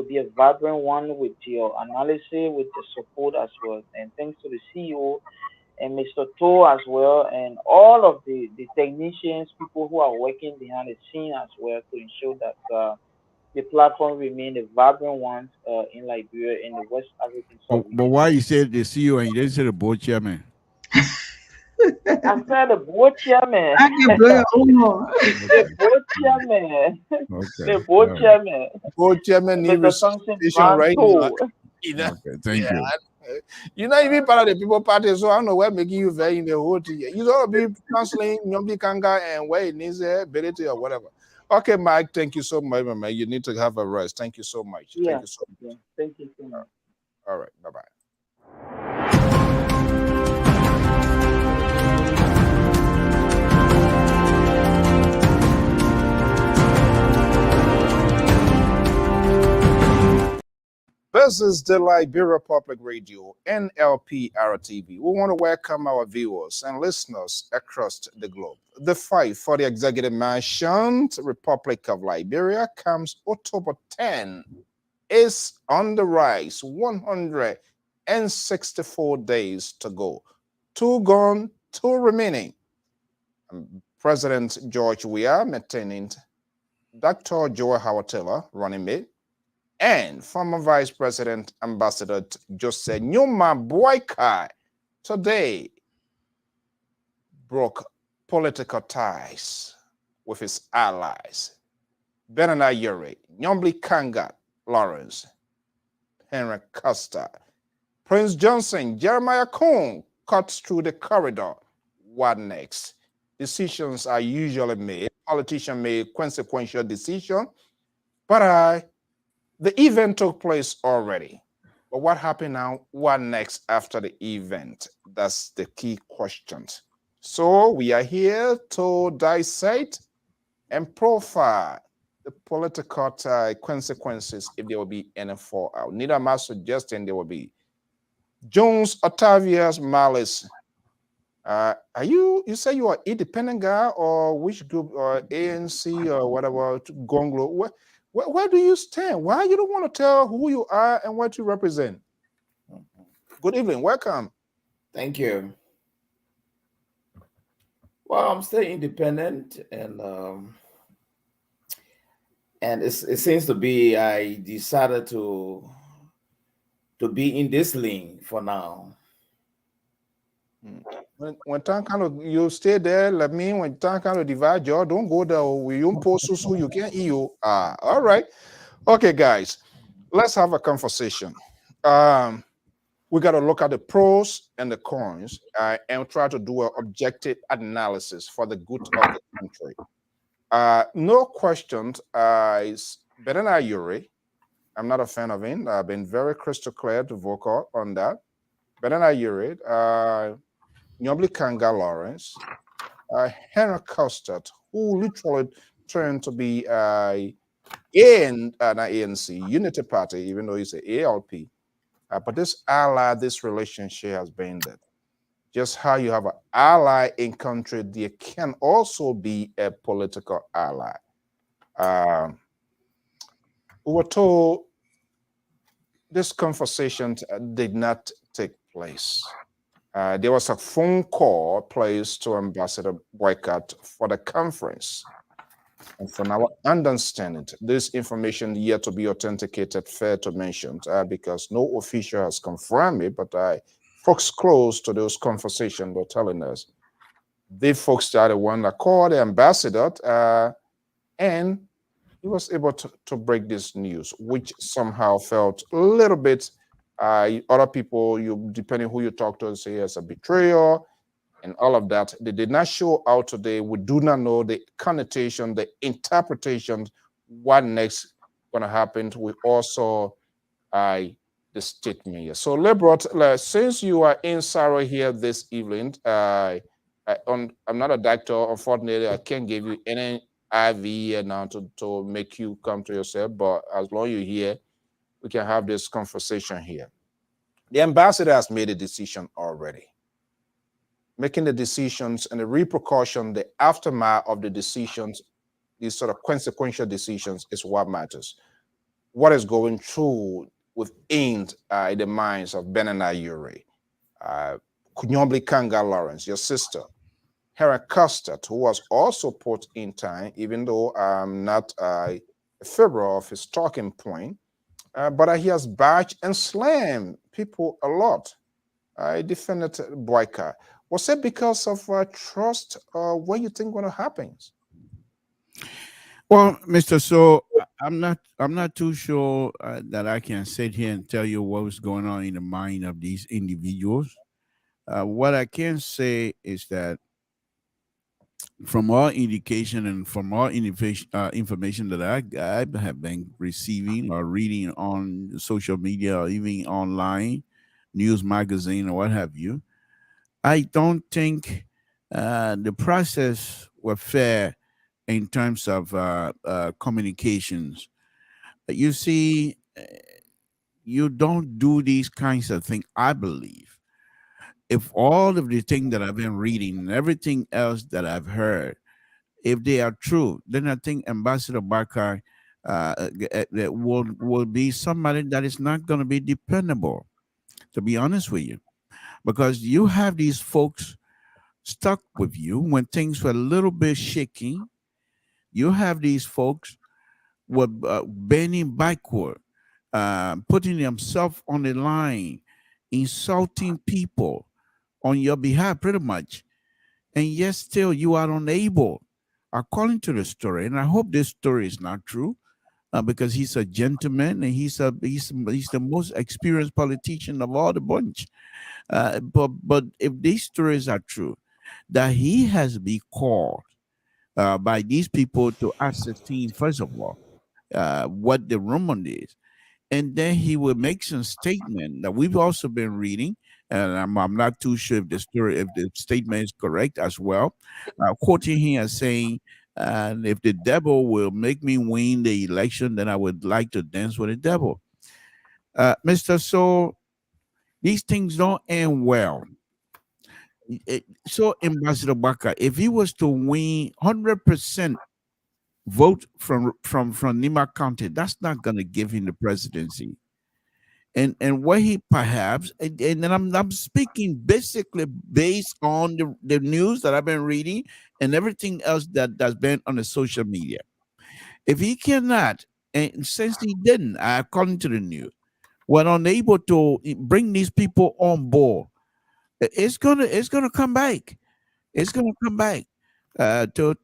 Speaker 6: be a vibrant one with your analysis, with your support as well. And thanks to the CEO and Mr. To as well, and all of the technicians, people who are working behind the scene as well to ensure that the platform remain a vibrant one in Liberia in the West African
Speaker 7: But
Speaker 6: sub-region.
Speaker 7: why you said the CEO and you didn't say the board chairman?
Speaker 6: I said the board chairman,
Speaker 8: I can blow your own horn.
Speaker 6: the board chairman,
Speaker 7: Okay.
Speaker 6: the board
Speaker 7: All right.
Speaker 6: chairman,
Speaker 4: Board chairman need
Speaker 6: Mr. Thompson
Speaker 4: resuscitation
Speaker 6: Van
Speaker 4: right now.
Speaker 6: To.
Speaker 7: Okay. Thank you.
Speaker 4: You're not even part of the people party, so I don't know where making you very in the whole thing. You don't be counseling Nyombi Kanga and where it needs ability or whatever. Okay, Mike, thank you so much, man. You need to have a rest. Thank you so much.
Speaker 6: Yeah,
Speaker 4: Thank you so much.
Speaker 6: yeah. Thank you so much.
Speaker 4: All right, bye-bye. This is the Liberia Public Radio, LPR-TV. We want to welcome our viewers and listeners across the globe. The fight for the executive mansion, Republic of Liberia, comes October 10, is on the rise. 164 days to go. 2 gone, 2 remaining. President George Weah maintaining Dr. Joe Howard Taylor running mate, and former Vice President Ambassador Jose Nyuma Boykai today broke political ties with his allies. Benana Yuri, Nyombli Kanga Lawrence, Henry Costa, Prince Johnson, Jeremiah Kung cuts through the corridor. What next? Decisions are usually made. Politicians make consequential decisions, but the event took place already. But what happened now? What next after the event? That's the key question. So we are here to dissect and profile the political consequences if there will be any fallout. Neither am I suggesting there will be. Jones Octavius Malice. Are you say you are independent guy or which group or ANC or whatever Gonglo? Where do you stand? Why you don't want to tell who you are and what you represent? Good evening, welcome.
Speaker 9: Thank you. Well, I'm still independent, and it seems to be I decided to be in this lane for now.
Speaker 4: When time kind of you stay there, like me, when time kind of divide you, don't go there. We don't post so you can't eat you. All right. Okay, guys, let's have a conversation. We got to look at the pros and the cons and try to do an objective analysis for the good of the country. No questions. Is Benana Yuri. I'm not a fan of him. I've been very crystal clear to vocal on that. Benana Yuri, Nyobli Kanga Lawrence, Henry Costard, who literally turned to be not ANC, Unity Party, even though he's an ALP. But this ally, this relationship has been that. Just how you have an ally in country, there can also be a political ally. We were told this conversation did not take place. There was a phone call placed to Ambassador Boycott for the conference. And from our understanding, this information yet to be authenticated, fair to mention, because no official has confirmed it, but folks close to those conversations were telling us. They folks are the one that called the ambassador, and he was able to break this news, which somehow felt a little bit, other people, you depending who you talk to, say it's a betrayal, and all of that. They did not show out today. We do not know the connotation, the interpretation, what next going to happen. We also the statement here. So, Lebron, since you are in Sarah here this evening, I'm not a doctor. Unfortunately, I can't give you any IV now to make you come to yourself. But as long as you're here, we can have this conversation here. The ambassador has made a decision already. Making the decisions and the repercussion, the aftermath of the decisions, these sort of consequential decisions is what matters. What is going through within the minds of Benana Yuri, Kunyobli Kanga Lawrence, your sister, Hera Custard, who was also put in time, even though I'm not a favor of his talking point, but he has badged and slammed people a lot. I defended Boycott. Was it because of trust? What you think going to happen?
Speaker 7: Well, Mr. So I'm not too sure that I can sit here and tell you what was going on in the mind of these individuals. What I can say is that from all indication and from all information that I have been receiving or reading on social media or even online, news magazine or what have you, I don't think the process was fair in terms of communications. You see, you don't do these kinds of things, I believe. If all of the things that I've been reading and everything else that I've heard, if they are true, then I think Ambassador Barker will be somebody that is not going to be dependable, to be honest with you. Because you have these folks stuck with you when things were a little bit shaky. You have these folks were bending backward, putting themselves on the line, insulting people on your behalf, pretty much. And yet still you are unable, according to the story, and I hope this story is not true, because he's a gentleman and he's the most experienced politician of all the bunch. But if these stories are true, that he has been called by these people to ascertain, first of all, what the rumor is, and then he will make some statement that we've also been reading, and I'm not too sure if the statement is correct as well, quoting him as saying And if the devil will make me win the election, then I would like to dance with the devil. Mr. So, these things don't end well. So, Ambassador Baka, if he was to win 100% vote from Nima County, that's not going to give him the presidency. And what he perhaps, and then I'm speaking basically based on the news that I've been reading and everything else that's been on the social media. If he cannot, and since he didn't, according to the news, were unable to bring these people on board, it's gonna come back. It's gonna come back to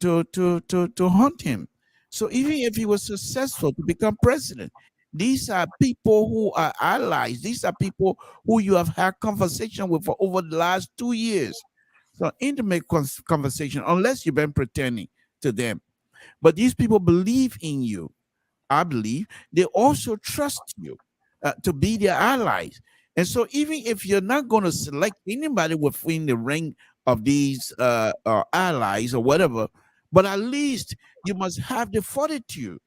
Speaker 7: haunt him. So even if he was successful to become president, these are people who are allies. These are people who you have had conversation with for over the last 2 years. So intimate conversation, unless you've been pretending to them. But these people believe in you. I believe they also trust you to be their allies. And so, even if you're not going to select anybody within the ring of these allies or whatever, but at least you must have the fortitude,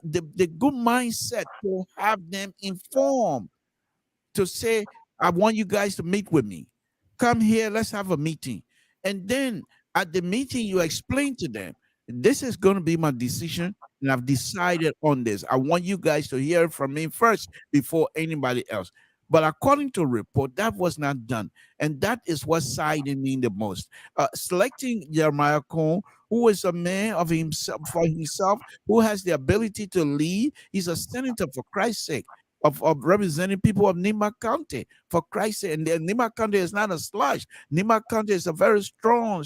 Speaker 7: the good mindset to have them informed to say, I want you guys to meet with me. Come here, let's have a meeting. And then at the meeting, you explain to them, this is going to be my decision, and I've decided on this. I want you guys to hear from me first before anybody else. But according to report, that was not done. And that is what sided me the most. Selecting Jeremiah Cone, who is a man of himself for himself, who has the ability to lead. He's a senator for Christ's sake of representing people of Nima County for Christ's sake. And Nima County is not a slush. Nima County is a very strong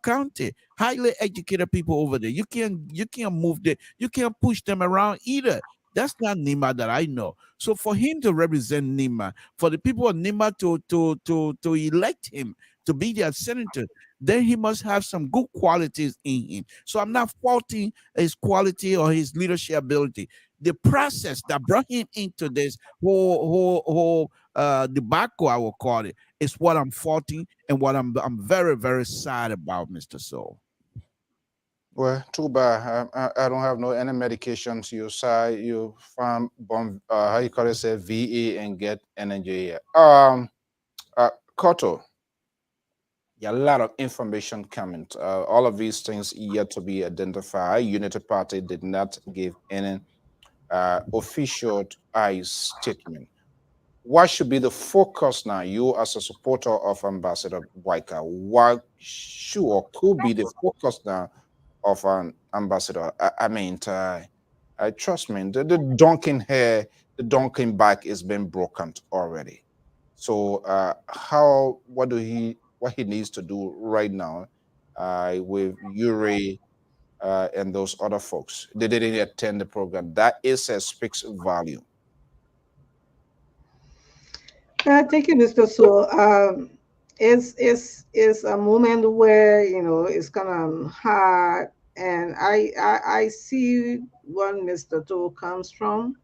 Speaker 7: county, highly educated people over there. You can't move them, you can't push them around either. That's not Nima that I know. So for him to represent Nima, for the people of Nima to elect him to be their senator, then he must have some good qualities in him. So I'm not faulting his quality or his leadership ability. The process that brought him into this whole debacle, I will call it, is what I'm faulting and what I'm very, very sad about, Mr. Soul.
Speaker 4: Well, too bad. I don't have no any medications. You say you find bomb, how you call it, say VA and get energy. Koto, yeah, a lot of information coming. All of these things yet to be identified. Unity Party did not give any official statement. What should be the focus now? You as a supporter of Ambassador Waika, what should or could be the focus now of an ambassador? I mean, I trust me, the donkey hair, the donkey back is been broken already. So what he needs to do right now with Yuri and those other folks. They didn't attend the program. That is a speaks volume.
Speaker 8: Thank you, Mr. So. It's a moment where it's kind of hard, and I see where Mr. To comes from,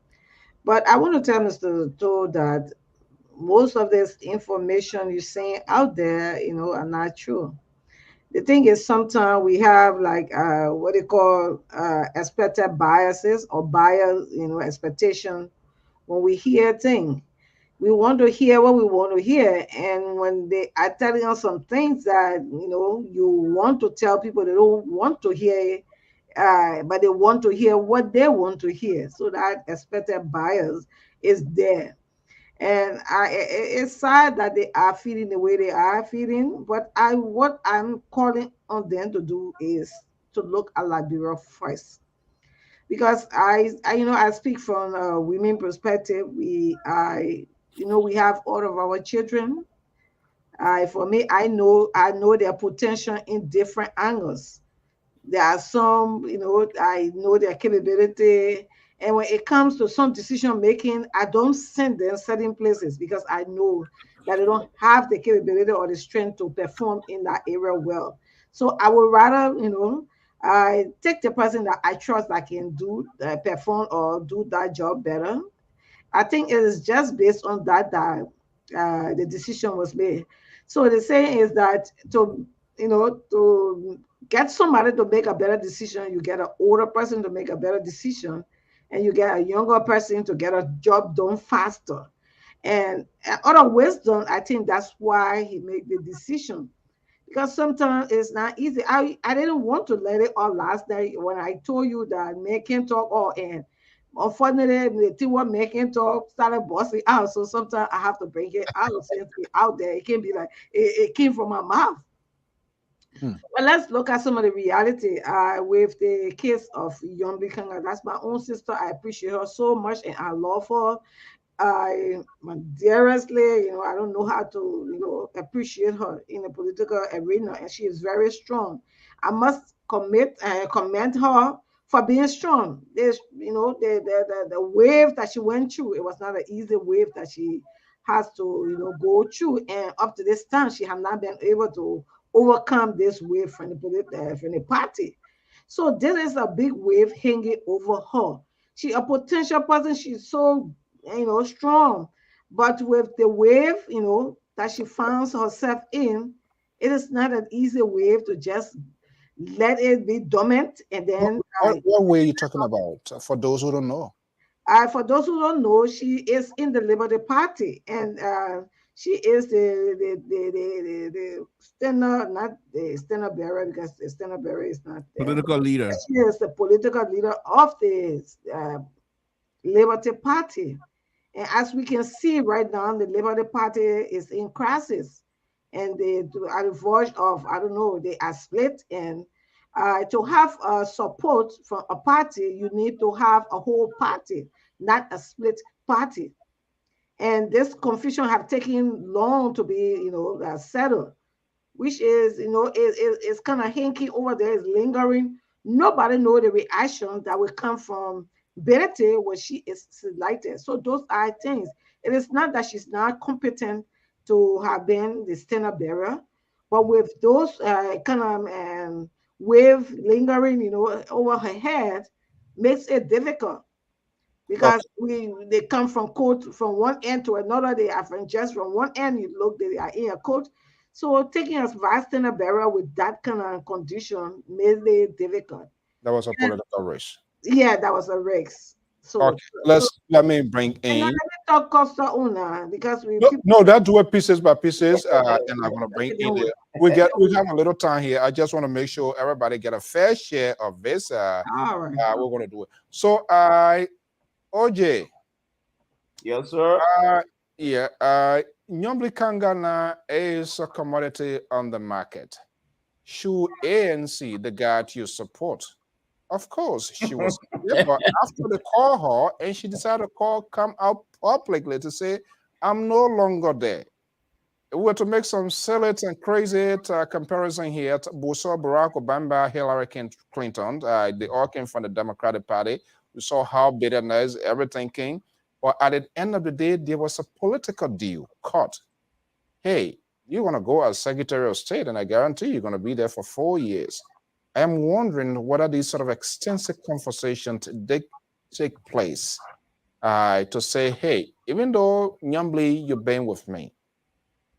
Speaker 8: but I want to tell Mr. To that most of this information you're saying out there, are not true. The thing is, sometimes we have like what they call expected biases or bias, expectation when we hear things. We want to hear what we want to hear, and when they are telling us some things that you want to tell people, they don't want to hear, but they want to hear what they want to hear. So that expected bias is there. And it's sad that they are feeling the way they are feeling. But what I'm calling on them to do is to look at Liberia first, because I speak from a women perspective. We have all of our children. For me, I know their potential in different angles. There are some, I know their capability. And when it comes to some decision making, I don't send them certain places because I know that they don't have the capability or the strength to perform in that area well. So I would rather, I take the person that I trust that can perform or do that job better. I think it is just based on that the decision was made. So the saying is that to get somebody to make a better decision. You get an older person to make a better decision, and you get a younger person to get a job done faster. And out of wisdom, I think that's why he made the decision. Because sometimes it's not easy. I didn't want to let it all last night when I told you that men can talk all in. Unfortunately, the thing what making talk started busting out. So sometimes I have to bring it out since it's out there. It can't be like it came from my mouth. But let's look at some of the reality with the case of Yombi Kanga. That's my own sister. I appreciate her so much and I love her. My dearestly, I don't know how to, appreciate her in the political arena, and she is very strong. I must commend her for being strong. There's, the wave that she went through, it was not an easy wave that she has to, go through, and up to this time, she has not been able to overcome this wave from from the party. So this is a big wave hanging over her. She a potential person. She's so strong, but with the wave, that she finds herself in, it is not an easy wave to just let it be dormant and then.
Speaker 4: What way are you talking about? For those who don't know.
Speaker 8: For those who don't know, she is in the Liberty Party, and she is the standard, not the standard bearer, because the standard bearer is not
Speaker 7: political leader.
Speaker 8: She is the political leader of the Liberty Party. And as we can see right now, the Liberty Party is in crisis, and they at the verge of, I don't know, they are split. And to have support from a party, you need to have a whole party, not a split party. And this confusion have taken long to be, settled, which is, is kind of hinky over there, is lingering. Nobody know the reaction that will come from Betty when she is selected. So those are things. It is not that she's not competent to have been the standard bearer, but with those kind of wave lingering, over her head, makes it difficult. Because they come from court from one end to another. They are from just from one end. You look, they are in a court. So taking a vice standard bearer with that kind of condition made it difficult.
Speaker 4: That was a political race.
Speaker 8: Yeah, that was a race. So
Speaker 4: okay, let me bring in.
Speaker 8: Let me talk Costa Una because
Speaker 4: that's do it pieces by pieces, and I'm gonna bring in. We have a little time here. I just want to make sure everybody get a fair share of this.
Speaker 8: All right.
Speaker 4: We're gonna do it. So OJ.
Speaker 9: Yes, sir.
Speaker 4: Nyambli Kangana is a commodity on the market. Should ANC, the guy you support? Of course, she was there, but after they call her and she decided to come out publicly to say, I'm no longer there. If we were to make some silly and crazy comparison here, Bush, Barack Obama, Hillary Clinton, they all came from the Democratic Party. We saw how bitterness, everything came. But at the end of the day, there was a political deal cut. Hey, you're going to go as Secretary of State, and I guarantee you're going to be there for 4 years. I am wondering whether these sort of extensive conversations take place to say, hey, even though Nyambli, you've been with me,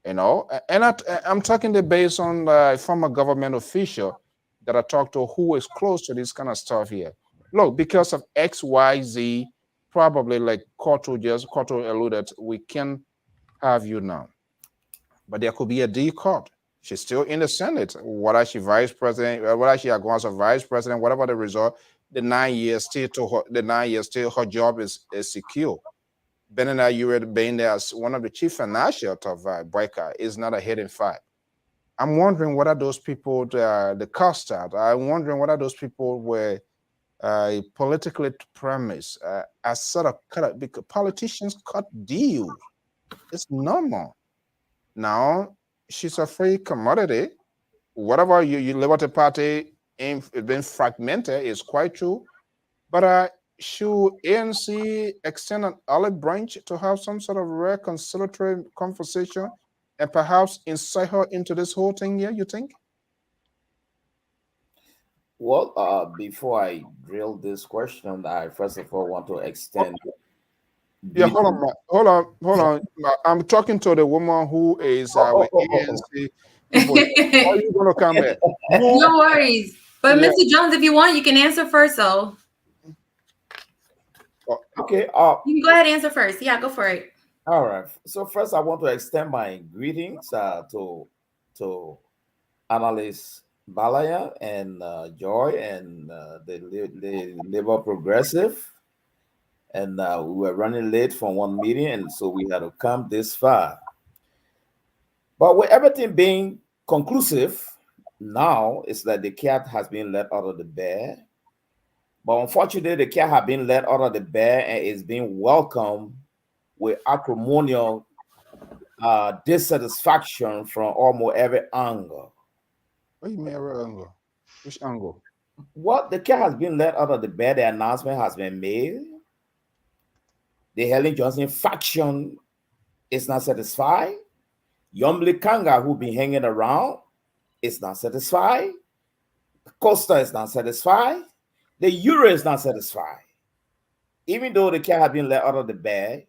Speaker 4: and I'm talking based on a former government official that I talked to who is close to this kind of stuff here. Look, because of X, Y, Z, probably like Koto alluded, we can have you now. But there could be a D cut. She's still in the Senate. Whether she vice president, whether she goes as vice president, whatever the result, the 9 years still her job is secure. Benina Ured being there as one of the chief financial of Boyka is not a hidden fact. I'm wondering whether those people, the cost out, I'm wondering whether those people were politically premised as sort of cut, because politicians cut deals. It's normal. Now, she's a free commodity. Whatever you Liberty Party been fragmented is quite true. But should ANC extend an olive branch to have some sort of reconciliatory conversation and perhaps incite her into this whole thing here, you think?
Speaker 9: Well, before I drill this question, I first of all want to extend.
Speaker 4: Yeah, hold on. I'm talking to the woman who is with ANC. People, are you gonna come in?
Speaker 2: No worries. But
Speaker 4: Yeah.
Speaker 2: Mr. Jones, if you want, you can answer first. So
Speaker 9: Okay.
Speaker 2: you can go ahead and answer first. Yeah, go for it.
Speaker 9: All right. So first, I want to extend my greetings to analyst Balaya and Joy and the Labor Progressive. And we were running late from one meeting, and so we had to come this far. But with everything being conclusive, now it's that the cat has been let out of the bag. But unfortunately, the cat has been let out of the bag and is being welcomed with acrimonious dissatisfaction from almost every angle.
Speaker 4: What do you mean every angle? Which angle?
Speaker 9: What the cat has been let out of the bed, the announcement has been made. The Helen Johnson faction is not satisfied. Yomli Kanga, who been hanging around, is not satisfied. Costa is not satisfied. The Euro is not satisfied. Even though the cat has been let out of the bed,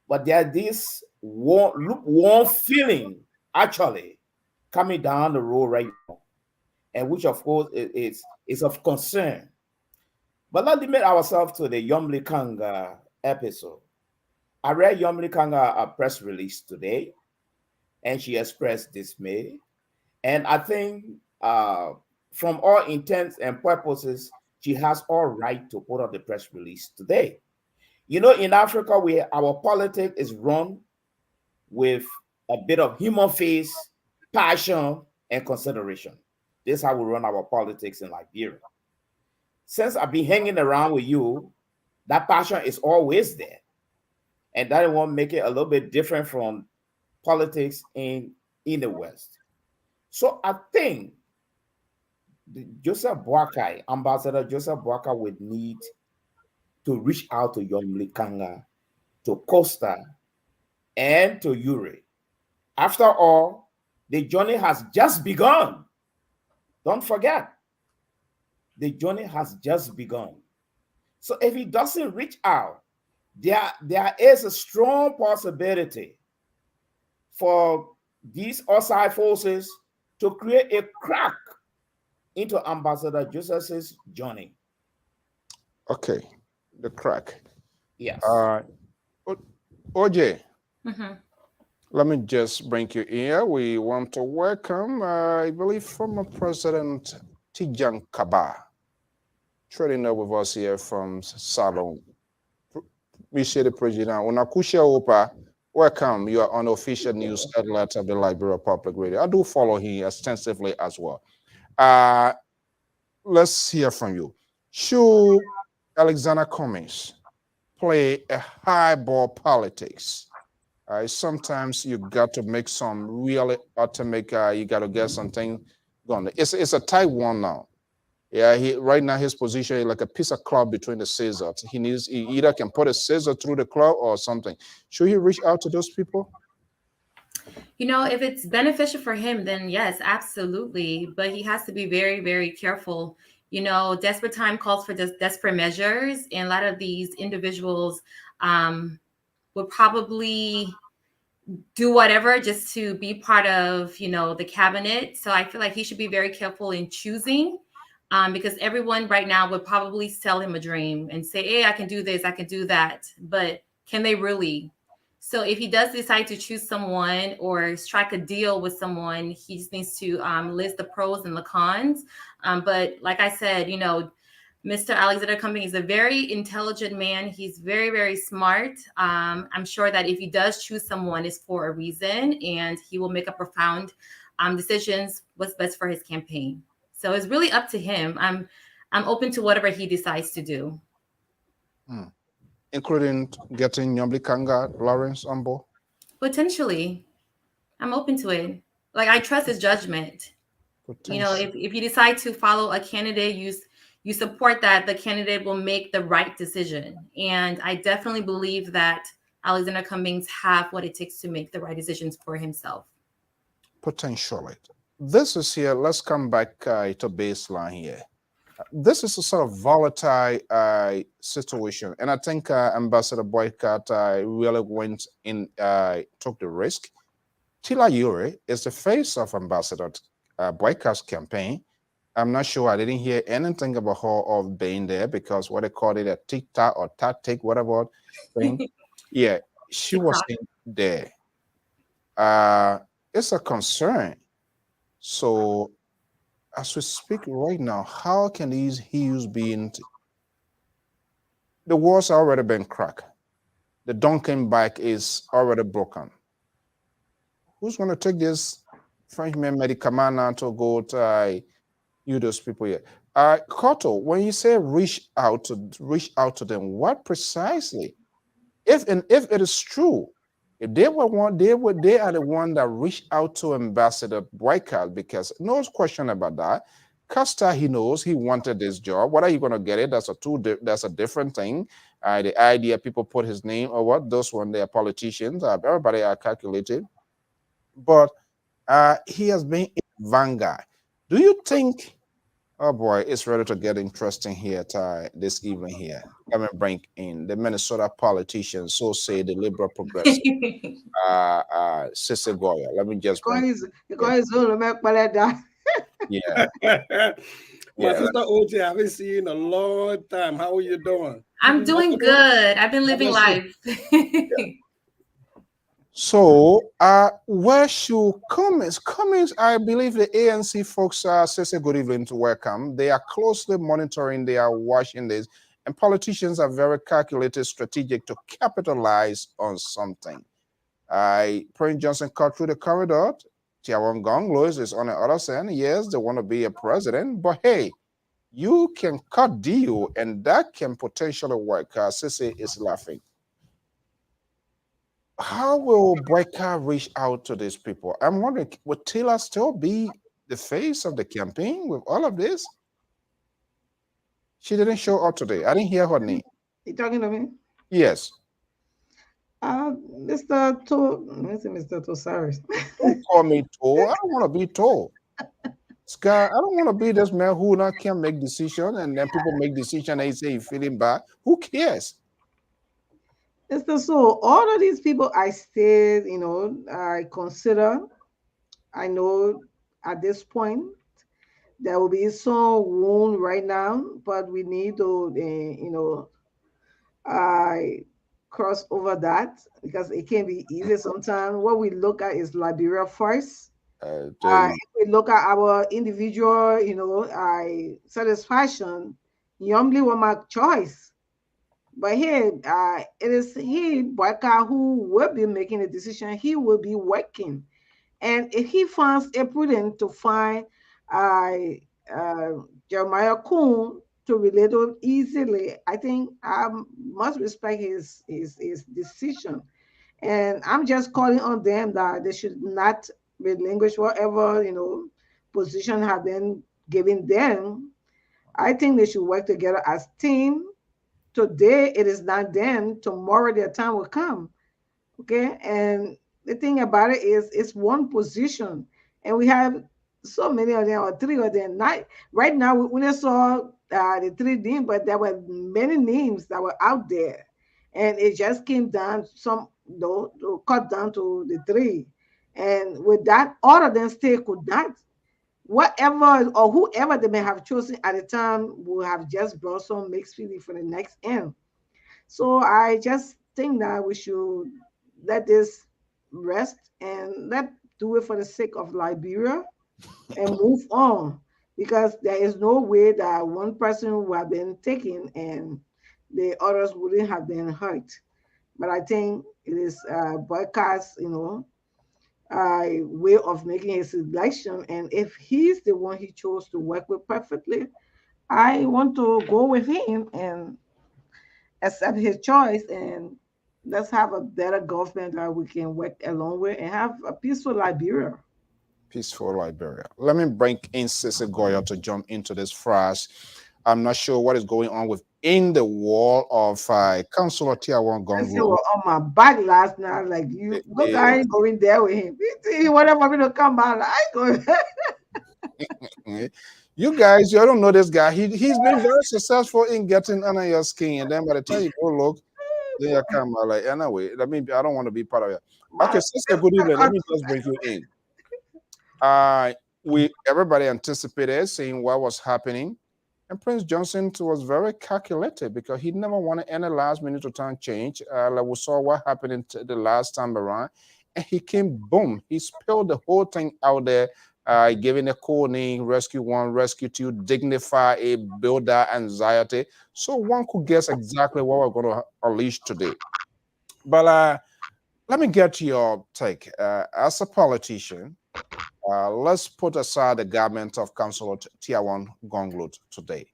Speaker 9: but there is this lukewarm feeling actually coming down the road right now, and which of course is of concern. But let's limit ourselves to the Yomli Kanga episode. I read Yomli Kanga a press release today, and she expressed dismay. And I think from all intents and purposes, she has all right to put out the press release today. You know, in Africa, our politics is run with a bit of human face, passion, and consideration. This is how we run our politics in Liberia. Since I've been hanging around with you, that passion is always there. And that will make it a little bit different from politics in the West. So I think Ambassador Joseph Boakai would need to reach out to Yomli Kanga, to Costa, and to Yuri. After all, the journey has just begun. Don't forget, the journey has just begun. So if he doesn't reach out, there is a strong possibility for these outside forces to create a crack into Ambassador Joseph's journey.
Speaker 4: Okay, the crack.
Speaker 9: Yes.
Speaker 4: OJ,
Speaker 2: Mm-hmm.
Speaker 4: let me just bring you here. We want to welcome, I believe, former President Tijan Kaba, trading up with us here from Salon. Monsieur the President, Unakusha Opa, welcome. You are on official news outlet of the Liberia Public Radio. I do follow him extensively as well. Let's hear from you. Should Alexander Cummings play a highball politics? Sometimes you got to make some really ultimate. You got to get something going. It's a tight one now. Yeah, right now his position is like a piece of cloth between the scissors. He either can put a scissor through the cloth or something. Should he reach out to those people?
Speaker 2: You know, if it's beneficial for him, then yes, absolutely. But he has to be very, very careful. You know, desperate time calls for desperate measures. And a lot of these individuals would probably do whatever just to be part of, you know, the cabinet. So I feel like he should be very careful in choosing because everyone right now would probably sell him a dream and say, hey, I can do this, I can do that. But can they really? So if he does decide to choose someone or strike a deal with someone, he just needs to list the pros and the cons. But like I said, you know, Mr. Alexander Cummings is a very intelligent man. He's very, very smart. I'm sure that if he does choose someone, it's for a reason, and he will make a profound decisions what's best for his campaign. So it's really up to him. I'm open to whatever he decides to do.
Speaker 4: Including getting Yomli Kanga, Lawrence on board?
Speaker 2: Potentially. I'm open to it. Like, I trust his judgment. You know, if you decide to follow a candidate, you support that the candidate will make the right decision. And I definitely believe that Alexander Cummings have what it takes to make the right decisions for himself.
Speaker 4: Potentially. This is here. Let's come back to baseline here. This is a sort of volatile situation. And I think Ambassador Boycott really went in, took the risk Tila Yuri is the face of Ambassador Boyka's campaign. I'm not sure. I didn't hear anything about her of being there because what they call it a TikTok or tactic, whatever thing. Yeah, she wasn't there. It's a concern. So as we speak right now, how can these heels be in? The walls already been cracked. The Duncan back is already broken. Who's going to take this Frenchman medicament now to go to you those people here? Cotto, when you say reach out to them, what precisely? If it is true, if they were one, they are the one that reached out to Ambassador Boycott, because no question about that. Costa, he knows he wanted this job. Whether you're gonna get it, that's a different thing. The idea people put his name or what, those one they are politicians. Everybody are calculated, but he has been in vanguard. Do you think? Oh boy, it's ready to get interesting here, Ty, this evening here. Let me bring in the Minnesota politicians, so say the liberal progressive, Sissy Goya. Let me just bring
Speaker 10: yeah. My sister OJ, I haven't seen you in a long time. How are you doing?
Speaker 2: I'm doing good. I've been living life.
Speaker 4: So, where should Cummings, I believe the ANC folks say good evening to welcome. They are closely monitoring, they are watching this, and politicians are very calculated, strategic to capitalize on something. Prince Johnson cut through the corridor. Tiawan Gong Louis is on the other side. Yes, they want to be a president, but hey, you can cut deal, and that can potentially work. Sissy is laughing. How will Boyka reach out to these people? I'm wondering, would Tila still be the face of the campaign with all of this? She didn't show up today. I didn't hear her name.
Speaker 8: You talking to me?
Speaker 4: Yes.
Speaker 8: Mr. Tosaris.
Speaker 4: Don't call me Toll. I don't want to be Toll. Sky, I don't want to be this man who not can make decisions, and then people make decisions and they say you're feeling bad. Who cares?
Speaker 8: So all of these people I stayed, I consider, I know at this point there will be some wound right now, but we need to, I cross over that because it can be easy sometimes. What we look at is Liberia first. If we look at our individual, satisfaction, Yomli was my choice. But here, it is he, Boyka, who will be making a decision. He will be working. And if he finds it prudent to find Jeremiah Kuhn to relate to easily, I think I must respect his decision. And I'm just calling on them that they should not relinquish whatever, position have been given them. I think they should work together as team. Today it is not them. Tomorrow their time will come. Okay, and the thing about it is, it's one position, and we have so many of them, or three of them. Not right now. We only saw the three names, but there were many names that were out there, and it just came down cut down to the three, and with that, all of them still could not. Whatever or whoever they may have chosen at the time will have just brought some mixed feeling for the next end. So I just think that we should let this rest and do it for the sake of Liberia and move on, because there is no way that one person would have been taken and the others wouldn't have been hurt. But I think it is Boyka's, way of making his selection, and if he's the one he chose to work with perfectly, I want to go with him and accept his choice, and let's have a better government that we can work along with and have a peaceful Liberia.
Speaker 4: Peaceful Liberia. Let me bring in Sissy Goya to jump into this first. I'm not sure what is going on within the wall of Councilor Tiawan Gongo.
Speaker 8: On my back last night, like I ain't going there with him. He wanted for me to come out. I ain't going.
Speaker 4: You guys, you don't know this guy. He's been very successful in getting under your skin, and then by the time you go look, then you come out like, anyway. I don't want to be part of it. Okay, sister, good evening. Let me just bring you in. Everybody anticipated seeing what was happening, and Prince Johnson was very calculated because he never wanted any last minute return change. Like we saw what happened the last time around, and he came boom. He spilled the whole thing out there, giving a cool name, Rescue 1, Rescue 2, dignify a builder anxiety. So one could guess exactly what we're going to unleash today. But let me get to your take. As a politician, let's put aside the government of Councillor Tiawan Gonglut today.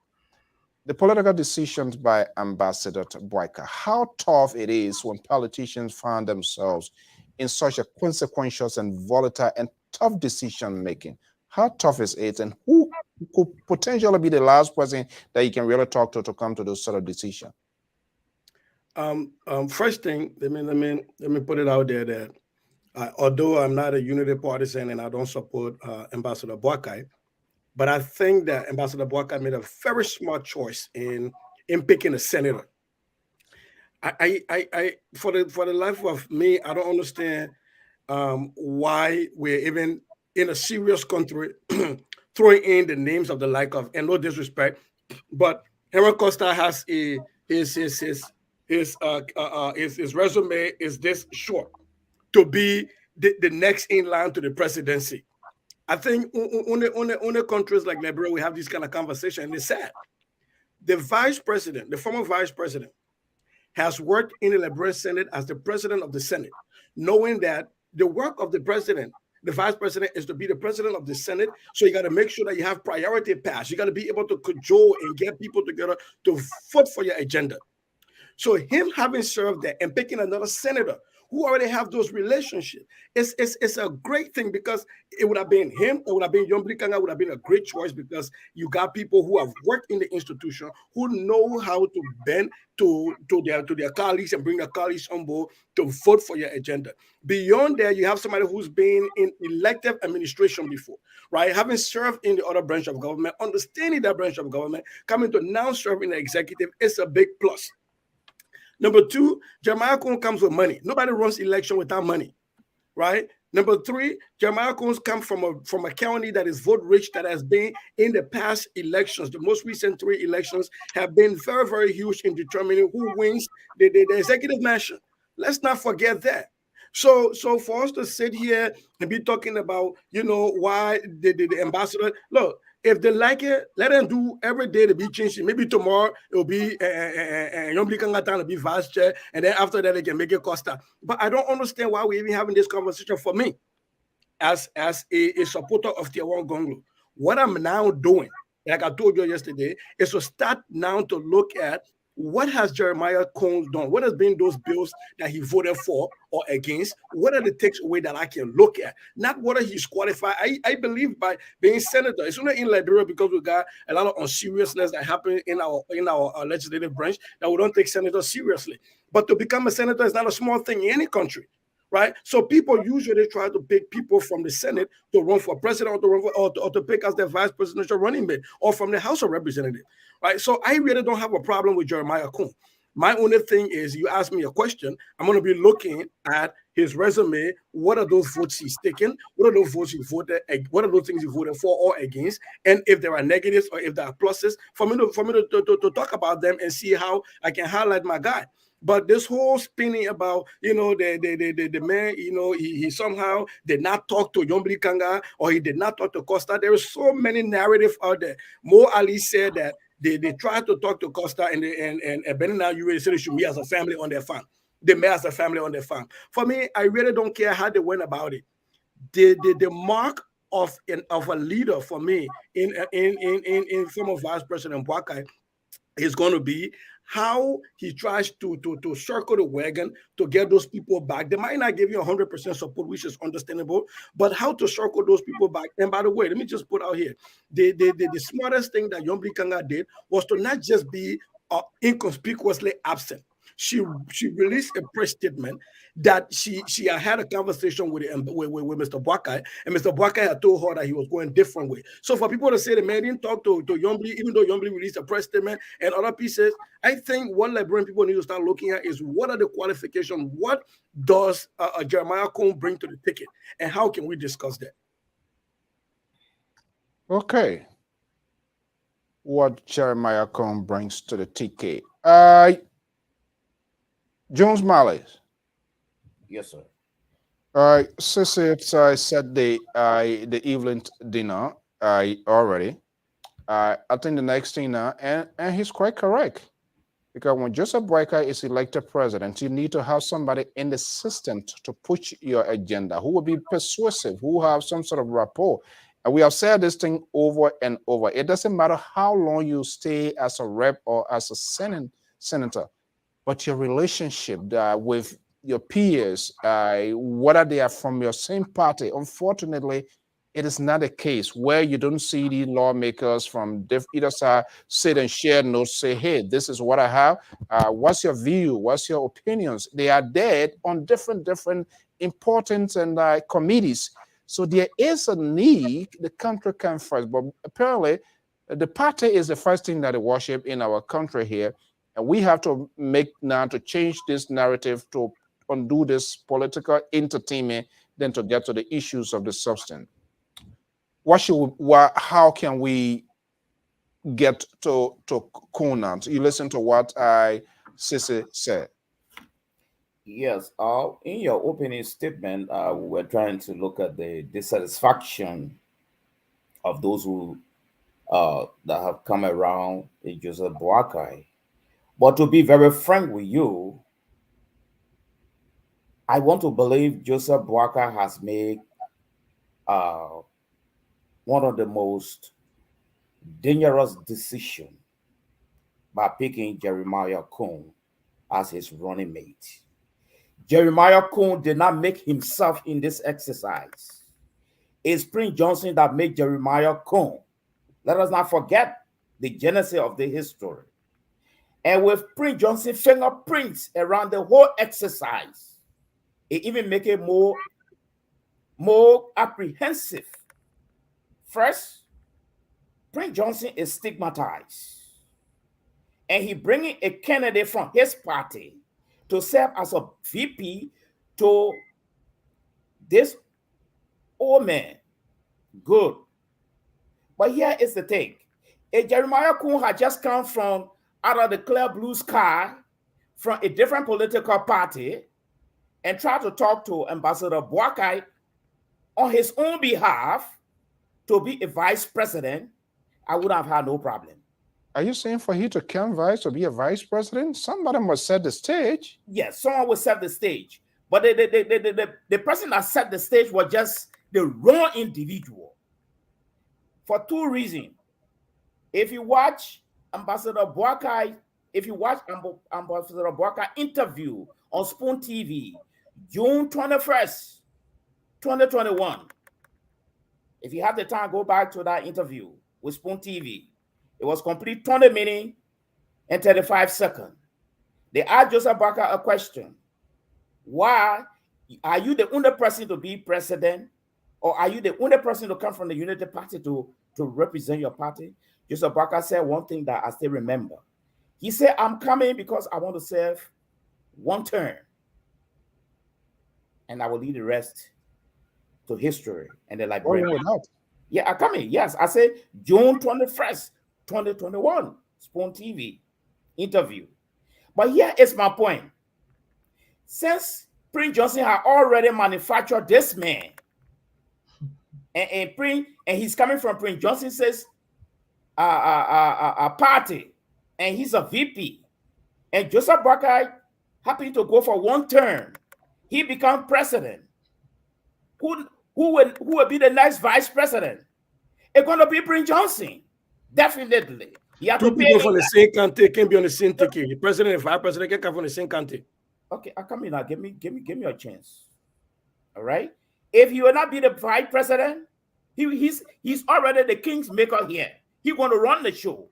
Speaker 4: The political decisions by Ambassador Boyka, how tough it is when politicians find themselves in such a consequential and volatile and tough decision making. How tough is it, and who could potentially be the last person that you can really talk to come to those sort of decisions?
Speaker 10: First thing, let me put it out there that although I'm not a unity partisan and I don't support Ambassador Boakai, but I think that Ambassador Boakai made a very smart choice in picking a senator. I for the life of me, I don't understand why we're even in a serious country throwing in the names of the like of, and no disrespect, but Henry Costa has his resume is this short to be the next in line to the presidency. I think only countries like Liberia, we have this kind of conversation, and it's sad. The vice president, the former vice president, has worked in the Liberian Senate as the president of the Senate, knowing that the work of the president, the vice president, is to be the president of the Senate. So you got to make sure that you have priority pass. You got to be able to cajole and get people together to vote for your agenda. So him having served there and picking another senator who already have those relationships, it's a great thing, because it would have been him, it would have been Yombli Kanga, would have been a great choice, because you got people who have worked in the institution, who know how to bend to their colleagues and bring their colleagues on board to vote for your agenda. Beyond that, you have somebody who's been in elective administration before, right? Having served in the other branch of government, understanding that branch of government, coming to now serve in the executive is a big plus. Number two, Jeremiah Coons comes with money. Nobody runs election without money, right? Number three, Jeremiah Coons comes from a county that is vote rich, that has been in the past elections. The most recent 3 elections have been very, very huge in determining who wins the executive mansion. Let's not forget that. So for us to sit here and be talking about, why the ambassador, look, if they like it, let them do every day to be changing. Maybe tomorrow it will be Yombli Kangatan to be vice chair, and then after that they can make it Costa. But I don't understand why we're even having this conversation. For me, as a supporter of Tiawan Gonglu, what I'm now doing, like I told you yesterday, is to start now to look at what has Jeremiah Coons done? What has been those bills that he voted for or against? What are the takeaways that I can look at? Not whether he's qualified. I believe by being senator, it's only in Liberia because we got a lot of unseriousness that happen in our legislative branch that we don't take senators seriously. But to become a senator is not a small thing in any country, right? So people usually try to pick people from the Senate to run for president, or to run for, or to pick as their vice presidential running mate, or from the House of Representatives, right? So I really don't have a problem with Jeremiah Coons. My only thing is, you ask me a question, I'm going to be looking at his resume. What are those votes he's taken? What are those votes he voted? What are those things he voted for or against? And if there are negatives or if there are pluses, for me to talk about them and see how I can highlight my guy. But this whole spinning about, the man, he somehow did not talk to Yombli Kanga, or he did not talk to Costa. There is so many narratives out there. Mo Ali said that they tried to talk to Costa, and Benina, you really said they should meet as a family on their farm. They met as a family on their farm. For me, I really don't care how they went about it. The mark of a leader for me in former Vice President Boakai is going to be how he tries to circle the wagon to get those people back. They might not give you 100% support, which is understandable, but how to circle those people back. And by the way, let me just put out here, the smartest thing that Yombli Kanga did was to not just be inconspicuously absent. she released a press statement that she had a conversation with Mr. Boakai, and Mr. Boakai had told her that he was going a different way. So for people to say the man didn't talk to Yombly, even though Yombly released a press statement and other pieces, I think what Liberian people need to start looking at is what are the qualifications, what does Jeremiah Cone bring to the ticket, and how can we discuss that?
Speaker 4: Okay. What Jeremiah Cone brings to the ticket. Jones Malice.
Speaker 9: Yes, sir.
Speaker 4: Since I said the evening dinner already, I think the next thing now, and he's quite correct, because when Joseph Boakai is elected president, you need to have somebody in the system to push your agenda, who will be persuasive, who have some sort of rapport. And we have said this thing over and over. It doesn't matter how long you stay as a rep or as a senator, but your relationship with your peers, whether they are from your same party, unfortunately, it is not the case where you don't see the lawmakers from either side sit and share notes, say, hey, this is what I have. What's your view? What's your opinions? They are there on different important and committees. So there is a need the country can first, but apparently the party is the first thing that they worship in our country here. And we have to make now to change this narrative to undo this political entertainment than to get to the issues of the substance. How can we get to Conan? You listen to what Sissy said.
Speaker 9: Yes, in your opening statement, we were trying to look at the dissatisfaction of those who that have come around Joseph Boakai. But to be very frank with you, I want to believe Joseph Boakai has made one of the most dangerous decisions by picking Jeremiah Cone as his running mate. Jeremiah Cone did not make himself in this exercise. It's Prince Johnson that made Jeremiah Cone. Let us not forget the genesis of the history. And with Prince Johnson's fingerprints around the whole exercise, it even make it more apprehensive. First, Prince Johnson is stigmatized, and he bringing a candidate from his party to serve as a VP to this old man. Good. But here is the thing. If Jeremiah Cone had just come from out of the clear blue sky from a different political party and tried to talk to Ambassador Boakai on his own behalf to be a vice president, I would have had no problem.
Speaker 4: Are you saying for he to canvass to be a vice president, somebody must set the stage?
Speaker 9: Yes, someone will set the stage. But the person that set the stage was just the wrong individual. For two reasons. If you watch Ambassador Boakai interview on Spoon TV, June 21st, 2021. If you have the time, go back to that interview with Spoon TV. It was complete 20 minutes and 35 seconds. They asked Joseph Boakai a question. Why are you the only person to be president, or are you the only person to come from the Unity Party to represent your party? Joseph Boakai said one thing that I still remember. He said, I'm coming because I want to serve one term, and I will leave the rest to history and the library. Yeah, I'm coming. Yes, I said June 21st, 2021, Spoon TV interview. But here is my point. Since Prince Johnson had already manufactured this man, and he's coming from Prince Johnson's party, and he's a VP, and Joseph Boakai happened to go for one term, he become president. Who will be the next vice president? It's going to be Prince Johnson, definitely. You have
Speaker 10: Two
Speaker 9: to
Speaker 10: people from the same country can be on the same ticket. The president and vice president can come from the same country.
Speaker 9: Okay, I come in now. Give me a chance. All right. If he will not be the vice president, he's already the king's maker here. He's going to run the show.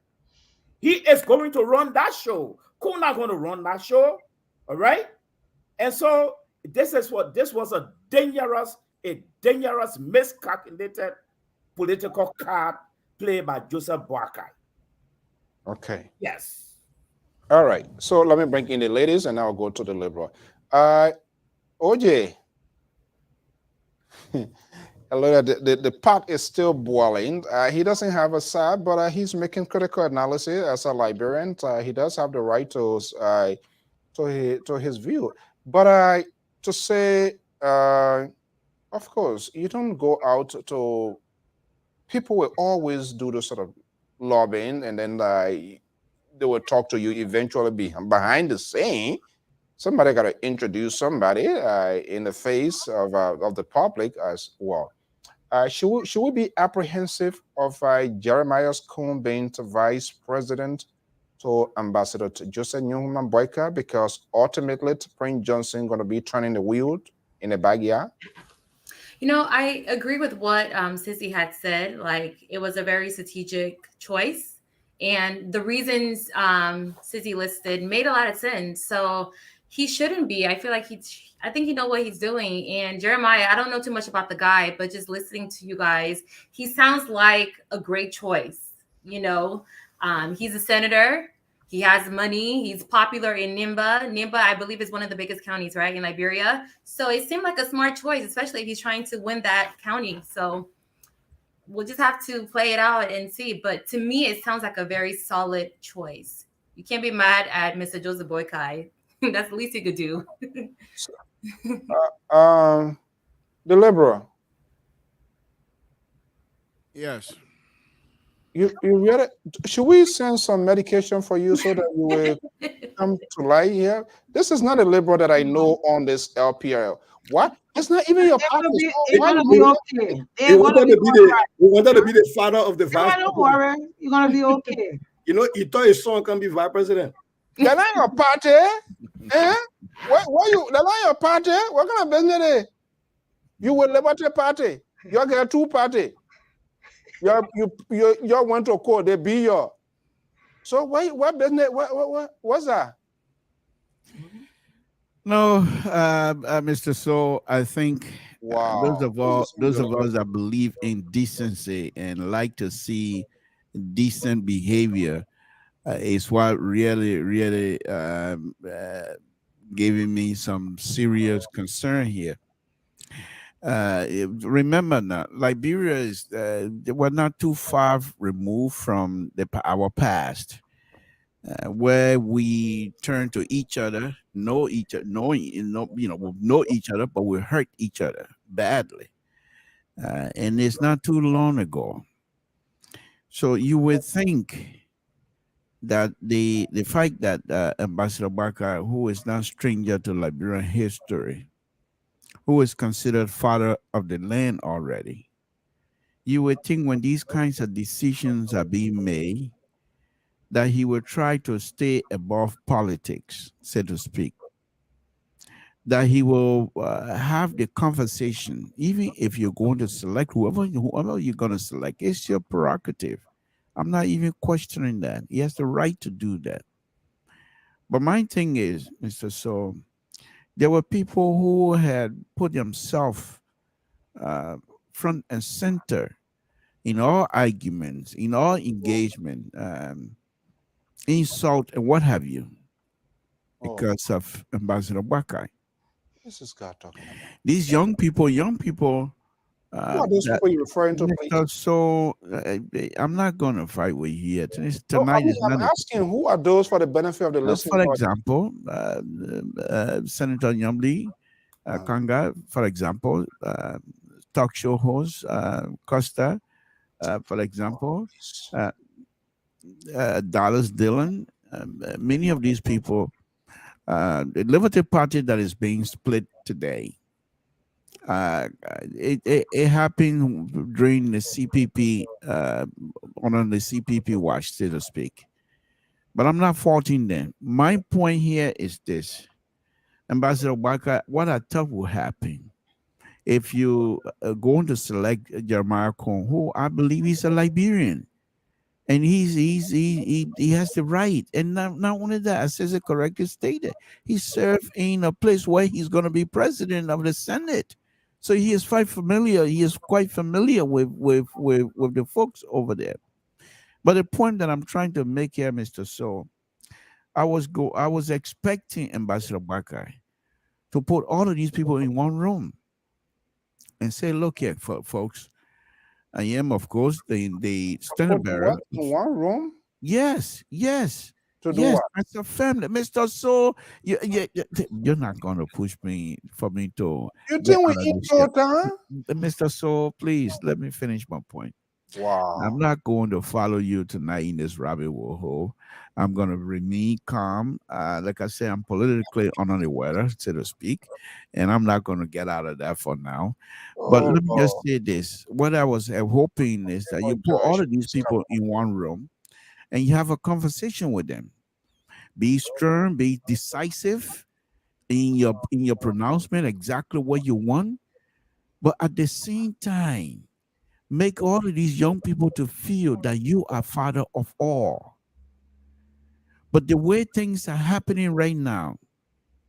Speaker 9: He is going to run that show. Who's not going to run that show? All right. And so this was a dangerous miscalculated political card played by Joseph Boakai.
Speaker 4: Okay.
Speaker 9: Yes.
Speaker 4: All right. So let me bring in the ladies and I'll go to the liberal. OJ. The pot is still boiling. He doesn't have a side, but he's making critical analysis as a Liberian. He does have the right to his view. But to say, of course, you don't go out to. People will always do the sort of lobbying, and then they will talk to you eventually behind the scene. Somebody got to introduce somebody in the face of the public as well. Should we be apprehensive of Jeremiah's Coon being the vice president to Ambassador Joseph Newman Boyka, because ultimately Prince Johnson going to be turning the wheel in the backyard?
Speaker 2: You know, I agree with what Sissy had said. Like, it was a very strategic choice, and the reasons Sissy listed made a lot of sense. So he shouldn't be. I feel like I think he knows what he's doing. And Jeremiah, I don't know too much about the guy, but just listening to you guys, he sounds like a great choice. You know, he's a senator. He has money. He's popular in Nimba. Nimba, I believe, is one of the biggest counties, right, in Liberia. So it seemed like a smart choice, especially if he's trying to win that county. So we'll just have to play it out and see. But to me, it sounds like a very solid choice. You can't be mad at Mr. Joseph Boykai. That's the least you could do.
Speaker 4: The liberal.
Speaker 7: Yes.
Speaker 4: You really, should we send some medication for you so that you will come to light here? This is not a liberal that I know on this LPR. What? It's not even your party.
Speaker 8: It's gonna be okay.
Speaker 10: He wanted to be the father of the vice
Speaker 8: president. Don't worry, you're gonna be okay.
Speaker 10: You know, he thought his son can be vice president.
Speaker 4: That ain't your party, eh? What you? That ain't your party. What kind of business is it? You will Liberty Party. You get two party. You went to court. They be your. So what business? What's that?
Speaker 7: No, Mr. So I think those of us that believe in decency and like to see decent behavior is what really giving me some serious concern here. Remember now, Liberia is we're not too far removed from our past, where we turn to each other, know each other, we know each other, but we hurt each other badly, and it's not too long ago. So you would think that the fact that Ambassador Barker, who is not stranger to Liberian history, who is considered father of the land already, you would think when these kinds of decisions are being made, that he will try to stay above politics, so to speak. That he will have the conversation, even if you're going to select whoever you're going to select, it's your prerogative. I'm not even questioning that. He has the right to do that. But my thing is, Mr. So, there were people who had put themselves front and center in all arguments, in all engagement, insult and what have you, because of Ambassador Bakai.
Speaker 4: This is God talking about.
Speaker 7: These young people.
Speaker 4: Who are those people you're referring to?
Speaker 7: So I'm not going to fight with you yet. Tonight
Speaker 4: I'm asking, who are those for the benefit of the listeners?
Speaker 7: For example, Senator Nyamli Kanga, for example, talk show host Costa, for example, Dallas Dillon. Many of these people, the Liberty Party that is being split today, it happened during the CPP, on the CPP watch, so to speak. But I'm not faulting them. My point here is this. Ambassador Barker, what I thought would happen if you are going to select Jeremiah Cohn, who I believe is a Liberian. and he has the right. And not only that, as it correctly stated, he served in a place where he's going to be president of the Senate. So he is quite familiar. He is quite familiar with the folks over there. But the point that I'm trying to make here, Mr. So, I was expecting Ambassador Barkai to put all of these people in one room and say, look here, folks, I am, of course, the standard bearer.
Speaker 4: What, in one room?
Speaker 7: Yes.
Speaker 4: To do
Speaker 7: Yes,
Speaker 4: what?
Speaker 7: as a family, Mr. So, you're not going to push me for me to
Speaker 4: You
Speaker 7: get
Speaker 4: think we
Speaker 7: out of
Speaker 4: eat
Speaker 7: this shit.
Speaker 4: huh?
Speaker 7: Mr. So, please let me finish my point.
Speaker 4: Wow.
Speaker 7: I'm not going to follow you tonight in this rabbit hole. I'm going to remain calm. Like I said, I'm politically unaware, so to speak, and I'm not going to get out of that for now. But let me just say this. What I was hoping is that you put all of these people in one room and you have a conversation with them. Be stern, be decisive in your pronouncement, exactly what you want. But at the same time, make all of these young people to feel that you are father of all. But the way things are happening right now,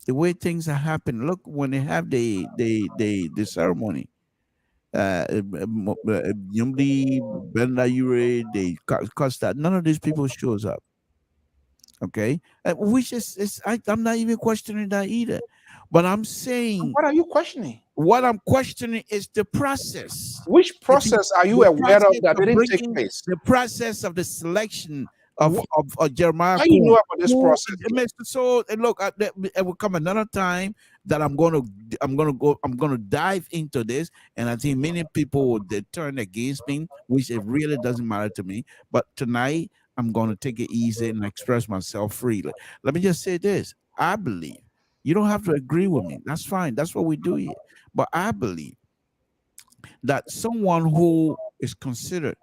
Speaker 7: the way things are happening, look, when they have the ceremony, Yumdi, Benda Yure, they Costa, none of these people shows up. Okay, which is I'm not even questioning that either, but I'm saying
Speaker 4: What are you questioning?
Speaker 7: what I'm questioning is the process.
Speaker 4: Which process are you
Speaker 7: The
Speaker 4: aware of
Speaker 7: process
Speaker 4: that didn't take
Speaker 7: bringing
Speaker 4: place?
Speaker 7: the process of the selection of Jeremiah
Speaker 4: How you know
Speaker 7: Coon.
Speaker 4: about this process?
Speaker 7: Mr. So look, it will come another time that I'm gonna dive into this, and I think many people will turn against me, which it really doesn't matter to me. But tonight I'm gonna take it easy and express myself freely. Let me just say this: I believe you don't have to agree with me. That's fine. That's what we do here. But I believe that someone who is considered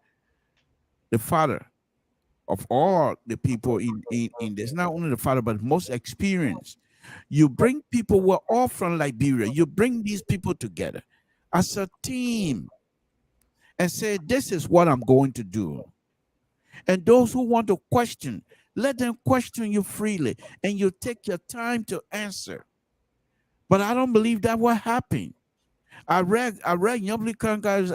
Speaker 7: the father of all the people in this, not only the father, but most experienced. You bring people who are all from Liberia, you bring these people together as a team and say, this is what I'm going to do. And those who want to question, let them question you freely and you take your time to answer. But I don't believe that will happen. I read Yumli Kanga's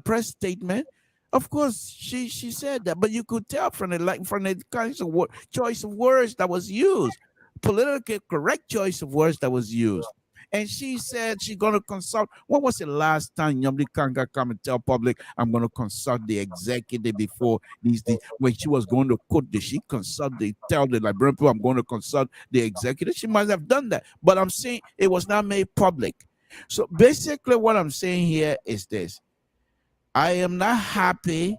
Speaker 7: press statement. Of course, she said that, but you could tell from the kinds of choice of words that was used, politically correct choice of words that was used. And she said she's going to consult. When was the last time Yumli Kanga come and tell public, I'm going to consult the executive before when she was going to quote, did she tell the Liberian people, I'm going to consult the executive? She must have done that. But I'm saying it was not made public. So basically what I'm saying here is this. I am not happy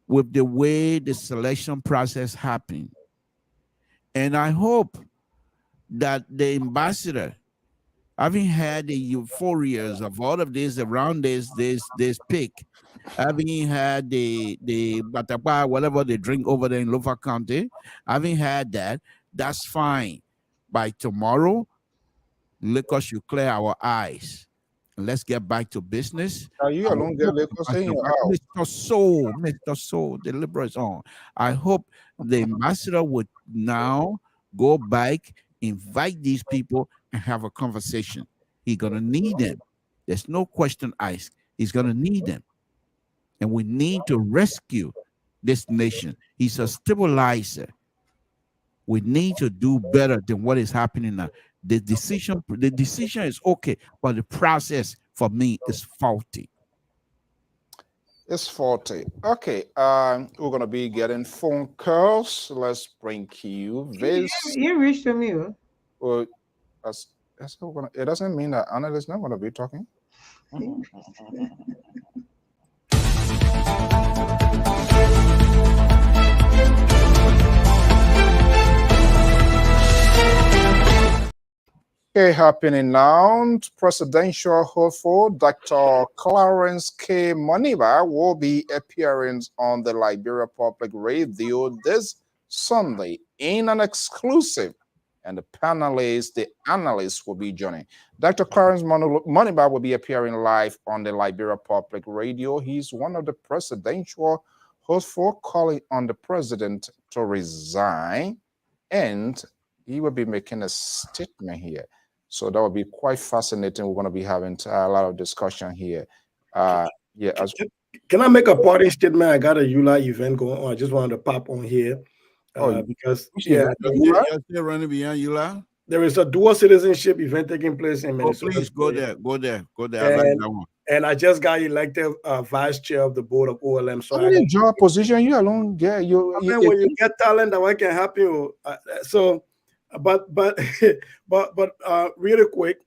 Speaker 7: with the way the selection process happened. And I hope that the ambassador, having had the euphorias of all of this around this pick, having had the batapa, whatever they drink over there in Lofa County, having had that, that's fine. By tomorrow, liquor should clear our eyes. Let's get back to business.
Speaker 4: Are you alone get liquor in your house?
Speaker 7: Mr. Soul, the liberal is on. I hope the ambassador would now go back, invite these people, and have a conversation. He's gonna need them. There's no question asked. He's gonna need them. And we need to rescue this nation. He's a stabilizer. We need to do better than what is happening now. The decision is okay, but the process for me is faulty.
Speaker 4: It's 40. Okay, we're gonna be getting phone calls. Let's bring you this.
Speaker 8: You reached to me.
Speaker 4: Well, it doesn't mean that Anna is not gonna be talking. Okay, happening now. Presidential hopeful Dr. Clarence K. Moniba will be appearing on the Liberia Public Radio this Sunday in an exclusive, and the panelists, the analysts will be joining. Dr. Clarence Moniba will be appearing live on the Liberia Public Radio. He's one of the presidential host for calling on the president to resign, and he will be making a statement here. So that will be quite fascinating. We're going to be having a lot of discussion here. Yeah.
Speaker 10: Can I make a parting statement? I got a EULA event going on. I just wanted to pop on here because
Speaker 7: you're still running behind EULA.
Speaker 10: There is a dual citizenship event taking place in Minnesota.
Speaker 7: Please go there. I like that one.
Speaker 10: And I just got elected vice chair of the board of OLM. So
Speaker 4: I didn't job position. You alone get you.
Speaker 10: When you get talent, that one can help you. But really quick,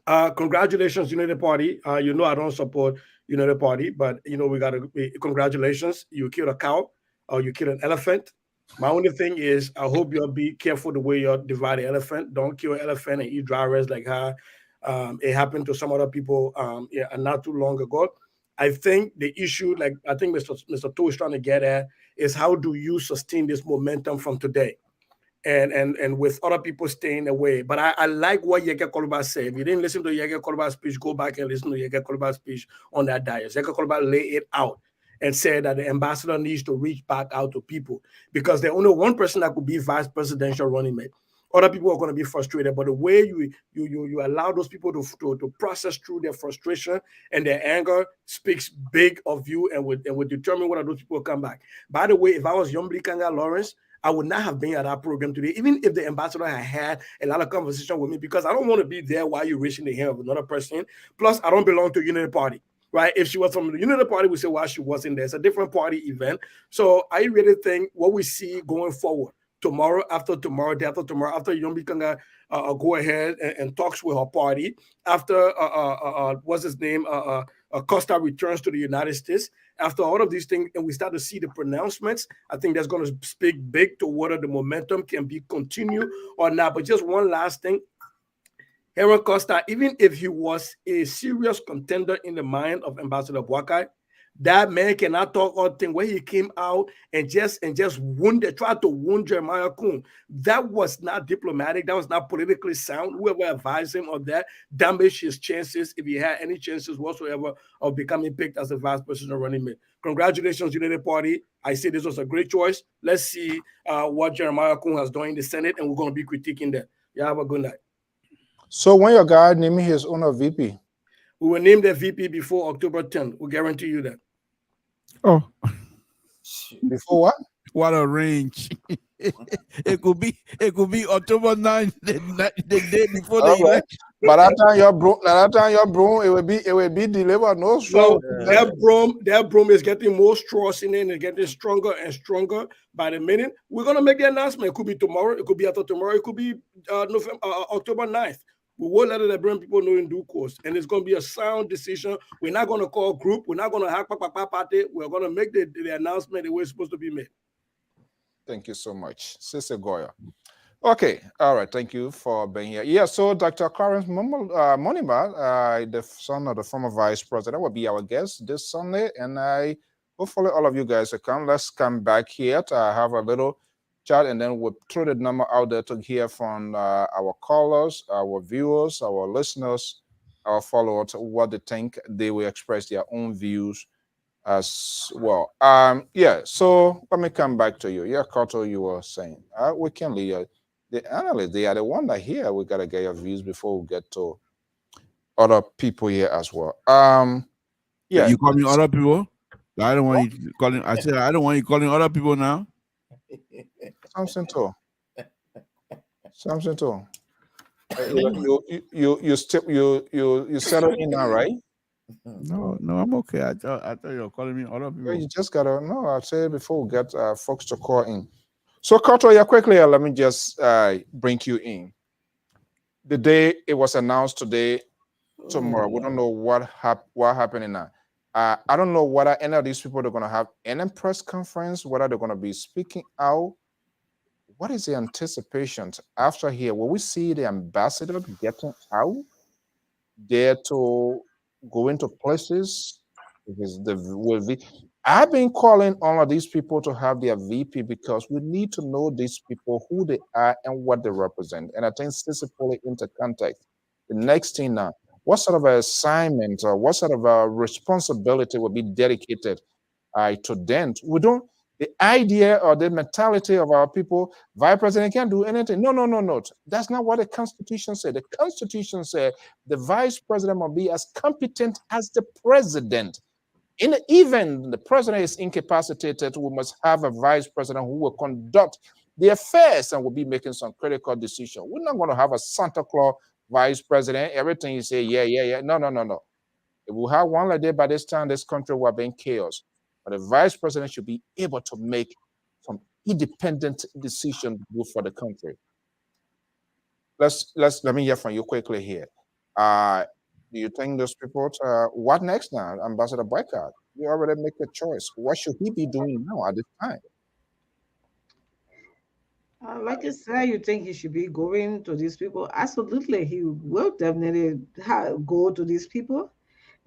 Speaker 10: congratulations, Unity Party. I don't support Unity Party, but we gotta congratulations. You killed a cow, or you killed an elephant. My only thing is, I hope you'll be careful the way you divide the elephant. Don't kill an elephant and eat dry rest like how it happened to some other people not too long ago. I think the issue, like I think Mr. To is trying to get at, is how do you sustain this momentum from today? And with other people staying away. But I like what Yeke Koluba said. If you didn't listen to Yeke Koluba's speech, go back and listen to Yeke Koluba's speech on that diet. Yeke Koluba laid it out and said that the ambassador needs to reach back out to people because there's only one person that could be vice presidential running mate. Other people are going to be frustrated, but the way you allow those people to process through their frustration and their anger speaks big of you and would determine whether those people will come back. By the way, if I was Yombli Kanga Lawrence, I would not have been at that program today, even if the ambassador had a lot of conversation with me, because I don't want to be there while you're reaching the hand of another person. Plus, I don't belong to Unity Party. Right? If she was from the Unity Party, we say, well, she wasn't there. It's a different party event. So I really think what we see going forward, tomorrow, after tomorrow, day after tomorrow, after Yombi Kanga go ahead and talks with her party, after what's his name, Costa returns to the United States, after all of these things, and we start to see the pronouncements, I think that's going to speak big to whether the momentum can be continued or not. But just one last thing. Aaron Costa, even if he was a serious contender in the mind of Ambassador Boakai, that man cannot talk all thing where he came out and just tried to wound Jeremiah Kuhn. That was not diplomatic. That was not politically sound. Whoever advised him of that damaged his chances, if he had any chances whatsoever, of becoming picked as a vice president running mate. Congratulations, United Party. I say this was a great choice. Let's see what Jeremiah Kuhn has done in the Senate, and we're going to be critiquing that. Yeah, have a good night.
Speaker 4: So when your guy naming his own a VP?
Speaker 10: We will name the VP before October 10th. We guarantee you that.
Speaker 7: Oh.
Speaker 4: Before what?
Speaker 7: What a range. It could be October 9th, the day before the election.
Speaker 4: By that time your broom, it will be delivered. No,
Speaker 10: so that broom is getting more straws in it and it's getting stronger and stronger by the minute. We're gonna make the announcement. It could be tomorrow, it could be after tomorrow, it could be October 9th. We will let the bring people know in due course, and it's going to be a sound decision. We're not going to call group. We're not going to hack party. We're going to make the announcement the way it's supposed to be made.
Speaker 4: Thank you so much, Sister Goya. Okay, all right. Thank you for being here. Yeah. So Dr. Clarence Monima, the son of the former vice president, will be our guest this Sunday, and hopefully all of you guys will come. Let's come back here to have a little chat, and then we'll throw the number out there to hear from our callers, our viewers, our listeners, our followers, what they think. They will express their own views as well. Yeah, so let me come back to you. Yeah, Kato, you were saying we can leave the analysts. They are the one that here. We gotta get your views before we get to other people here as well. Yeah,
Speaker 7: you calling other people? I don't want you calling. I said I don't want you calling other people now.
Speaker 4: Something too. You settled in now, right?
Speaker 7: No, I'm okay. I thought you were calling me other people.
Speaker 4: You just gotta no. I'll say before we get folks to call in. So, Kato, yeah, quickly, let me just bring you in. The day it was announced today, tomorrow, we don't know what happened in that. I don't know whether any of these people are going to have any press conference, whether they're going to be speaking out. What is the anticipation after here? Will we see the ambassador getting out there to go into places? I've been calling all of these people to have their VP because we need to know these people, who they are and what they represent. And I think this is fully into context. The next thing now, what sort of assignment or what sort of a responsibility will be dedicated to dent. We don't. The idea or the mentality of our people, vice president can't do anything. No. That's not what the Constitution said. The Constitution said the vice president must be as competent as the president. In the event the president is incapacitated, we must have a vice president who will conduct the affairs and will be making some critical decisions. We're not going to have a Santa Claus vice president. Everything you say, yeah. No. If we have one like that, by this time, this country will be in chaos. But the vice president should be able to make some independent decision for the country. Let me hear from you quickly here. Do you think those people, what next now? Ambassador Boycott, you already make a choice. What should he be doing now at this time?
Speaker 8: Like I said, you think he should be going to these people? Absolutely, he will definitely go to these people.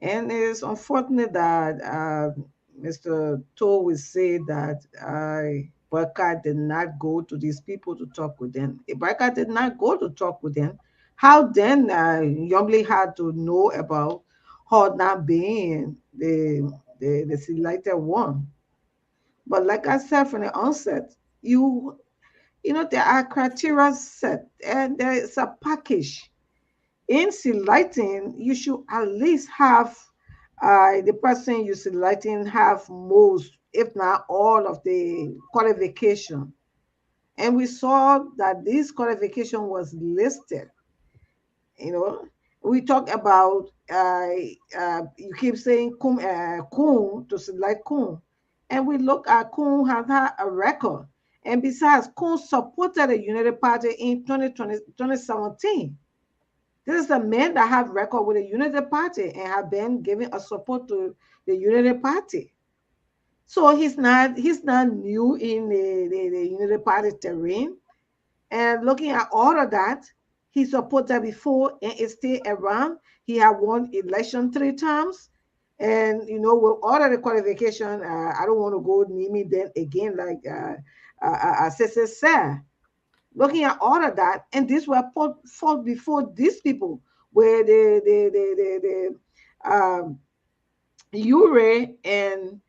Speaker 8: And it's unfortunate that Mr. Toll will say that Boycott did not go to these people to talk with them. If Boycott did not go to talk with them, how then Youngly had to know about her not being the selected one? But like I said from the onset, you know, there are criteria set and there is a package. In selecting, you should at least have the person you're selecting have most, if not all, of the qualification. And we saw that this qualification was listed. You know, we talk about you keep saying Kun to select Kun, and we look at Kun has had a record. And besides, Kun supported the United Party in 2017. This is a man that have record with the United Party and have been giving a support to the United Party. So he's not new in the United Party terrain. And looking at all of that, he supported before and is still around. He had won election 3 times. And, you know, with all of the qualification, I don't want to go name it then again, like Cecil said. Looking at all of that, and these were fought before these people, where the Ure and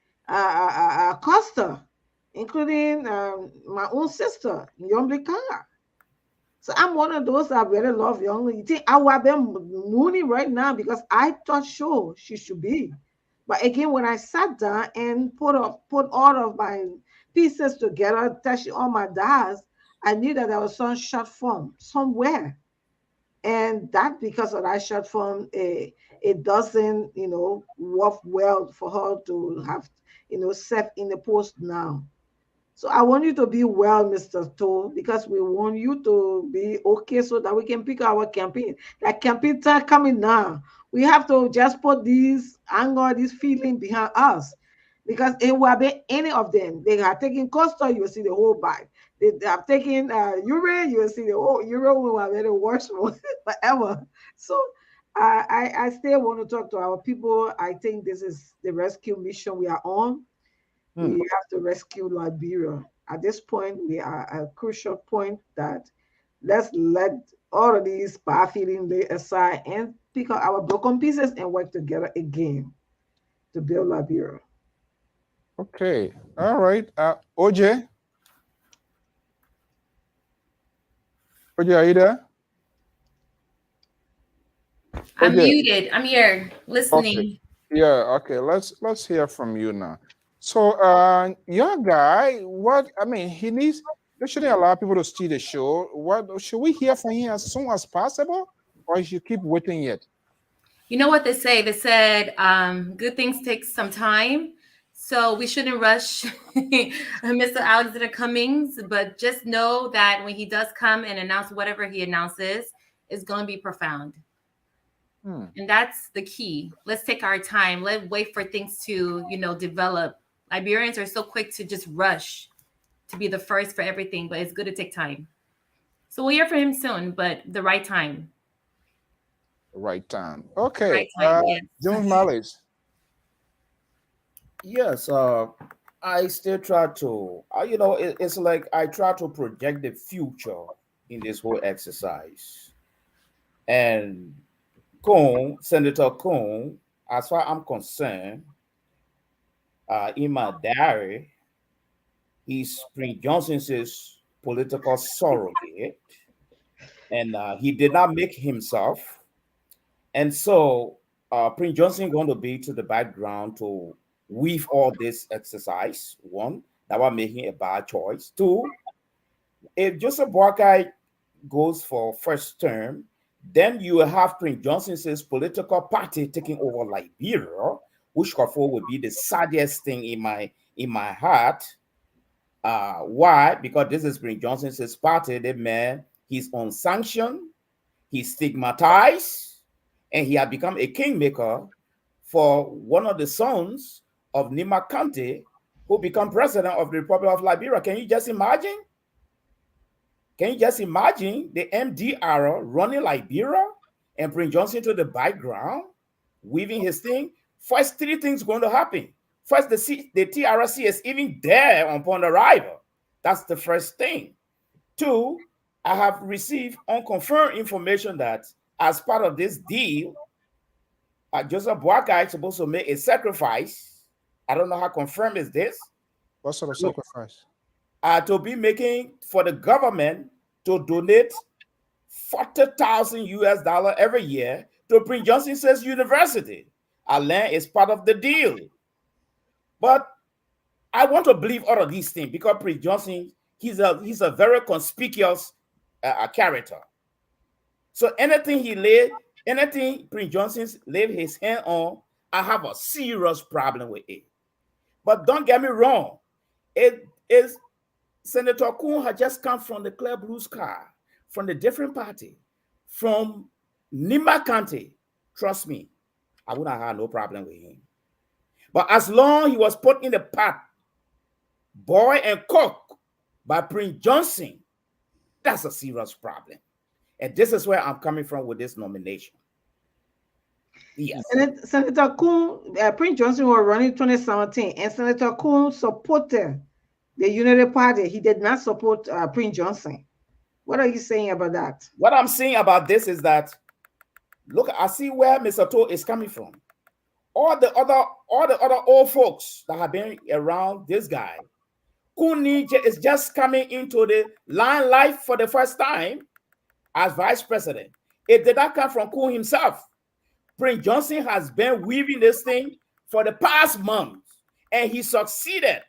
Speaker 8: Costa, including my own sister, Yombli Kanga. So I'm one of those that really love Young. You think I would have been mooning right now because I thought sure she should be. But again, when I sat down and put all of my pieces together, touching all my dots, I knew that there was some short form somewhere. And that because of that short form, it doesn't, you know, work well for her to have, you know, set in the post now. So I want you to be well, Mr. Toll, because we want you to be okay so that we can pick our campaign. That campaign time coming now. We have to just put these anger, this feeling behind us. Because it will be any of them. They are taking Costa, you will see the whole bag. They have taken Ure, you will see the whole Ure will have very worse forever. So I still want to talk to our people. I think this is the rescue mission we are on. We have to rescue Liberia. At this point, we are at a crucial point that let's let all of these bad feelings lay aside and pick up our broken pieces and work together again to build Liberia.
Speaker 4: Okay. All right. OJ? OJ, are you there?
Speaker 2: I'm muted. I'm here listening.
Speaker 4: Okay. Yeah, okay. Let's hear from you now. So your guy, they shouldn't allow people to steal the show. What should we hear from him as soon as possible? Or you should keep waiting yet?
Speaker 2: You know what they say? They said good things take some time. So we shouldn't rush Mr. Alexander Cummings, but just know that when he does come and announce whatever he announces, it's going to be profound. And that's the key. Let's take our time. Let's wait for things to, you know, develop. Liberians are so quick to just rush to be the first for everything, but it's good to take time. So we'll hear from him soon, but the right time.
Speaker 4: Right time. Okay.
Speaker 2: Right time, yes.
Speaker 4: Jones Malice.
Speaker 9: Yes, I still try to, you know, it's like I try to project the future in this whole exercise. And Senator Kuhn, as far as I'm concerned, in my diary, he's Prince Johnson's political surrogate, and he did not make himself. And so Prince Johnson going to be to the background to weave all this exercise. One, that was making a bad choice. Two, if Joseph Boakai goes for first term, then you will have Prince Johnson's political party taking over Liberia, which would be the saddest thing in my heart. Why? Because this is Prince Johnson's party. The man, he's unsanctioned, he's stigmatized, and he had become a kingmaker for one of the sons of Nima Kante, who become president of the Republic of Liberia. Can you just imagine? Can you just imagine the MDR running Liberia and Prince Johnson to the background, weaving his thing? First, three things going to happen. First, the TRC is even there upon arrival. That's the first thing. Two, I have received unconfirmed information that as part of this deal, Joseph Boakai is supposed to make a sacrifice. I don't know how confirmed is this.
Speaker 4: What sort of sacrifice?
Speaker 9: To be making for the government to donate $40,000 every year to Prince Johnson's university. Alain is part of the deal. But I want to believe all of these things because Prince Johnson, he's a very conspicuous character. So anything Prince Johnson laid his hand on, I have a serious problem with it. But don't get me wrong, it is Senator Kuhn had just come from the Clear Blue Sky, from the different party, from Nima Kante. Trust me, I would not have no problem with him. But as long he was put in the pot, boy and cook by Prince Johnson, that's a serious problem. And this is where I'm coming from with this nomination. Yes.
Speaker 8: Senator Kuhn, Prince Johnson was running 2017, and Senator Kuhn supported the Unity Party. He did not support Prince Johnson. What are you saying about that?
Speaker 9: What I'm saying about this is that, look, I see where Mr. To is coming from. All the other old folks that have been around this guy, Kuni is just coming into the limelight for the first time as vice president. It did not come from Kuhn himself. Prince Johnson has been weaving this thing for the past month, and he succeeded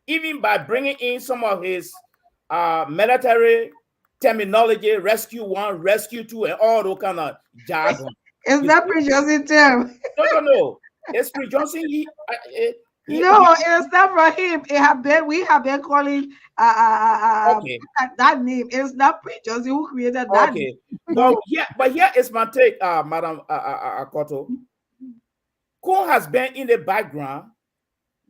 Speaker 9: even by bringing in some of his military terminology, rescue 1, rescue 2, and all those kind of jargon.
Speaker 8: Is that Prince Johnson term?
Speaker 9: No. It's Prince Johnson.
Speaker 8: No, it's not for him. We have been calling
Speaker 9: okay.
Speaker 8: that name. It's not Prince Johnson who created that.
Speaker 9: Okay. But here is my take, Madam Akoto. Kuhn has been in the background.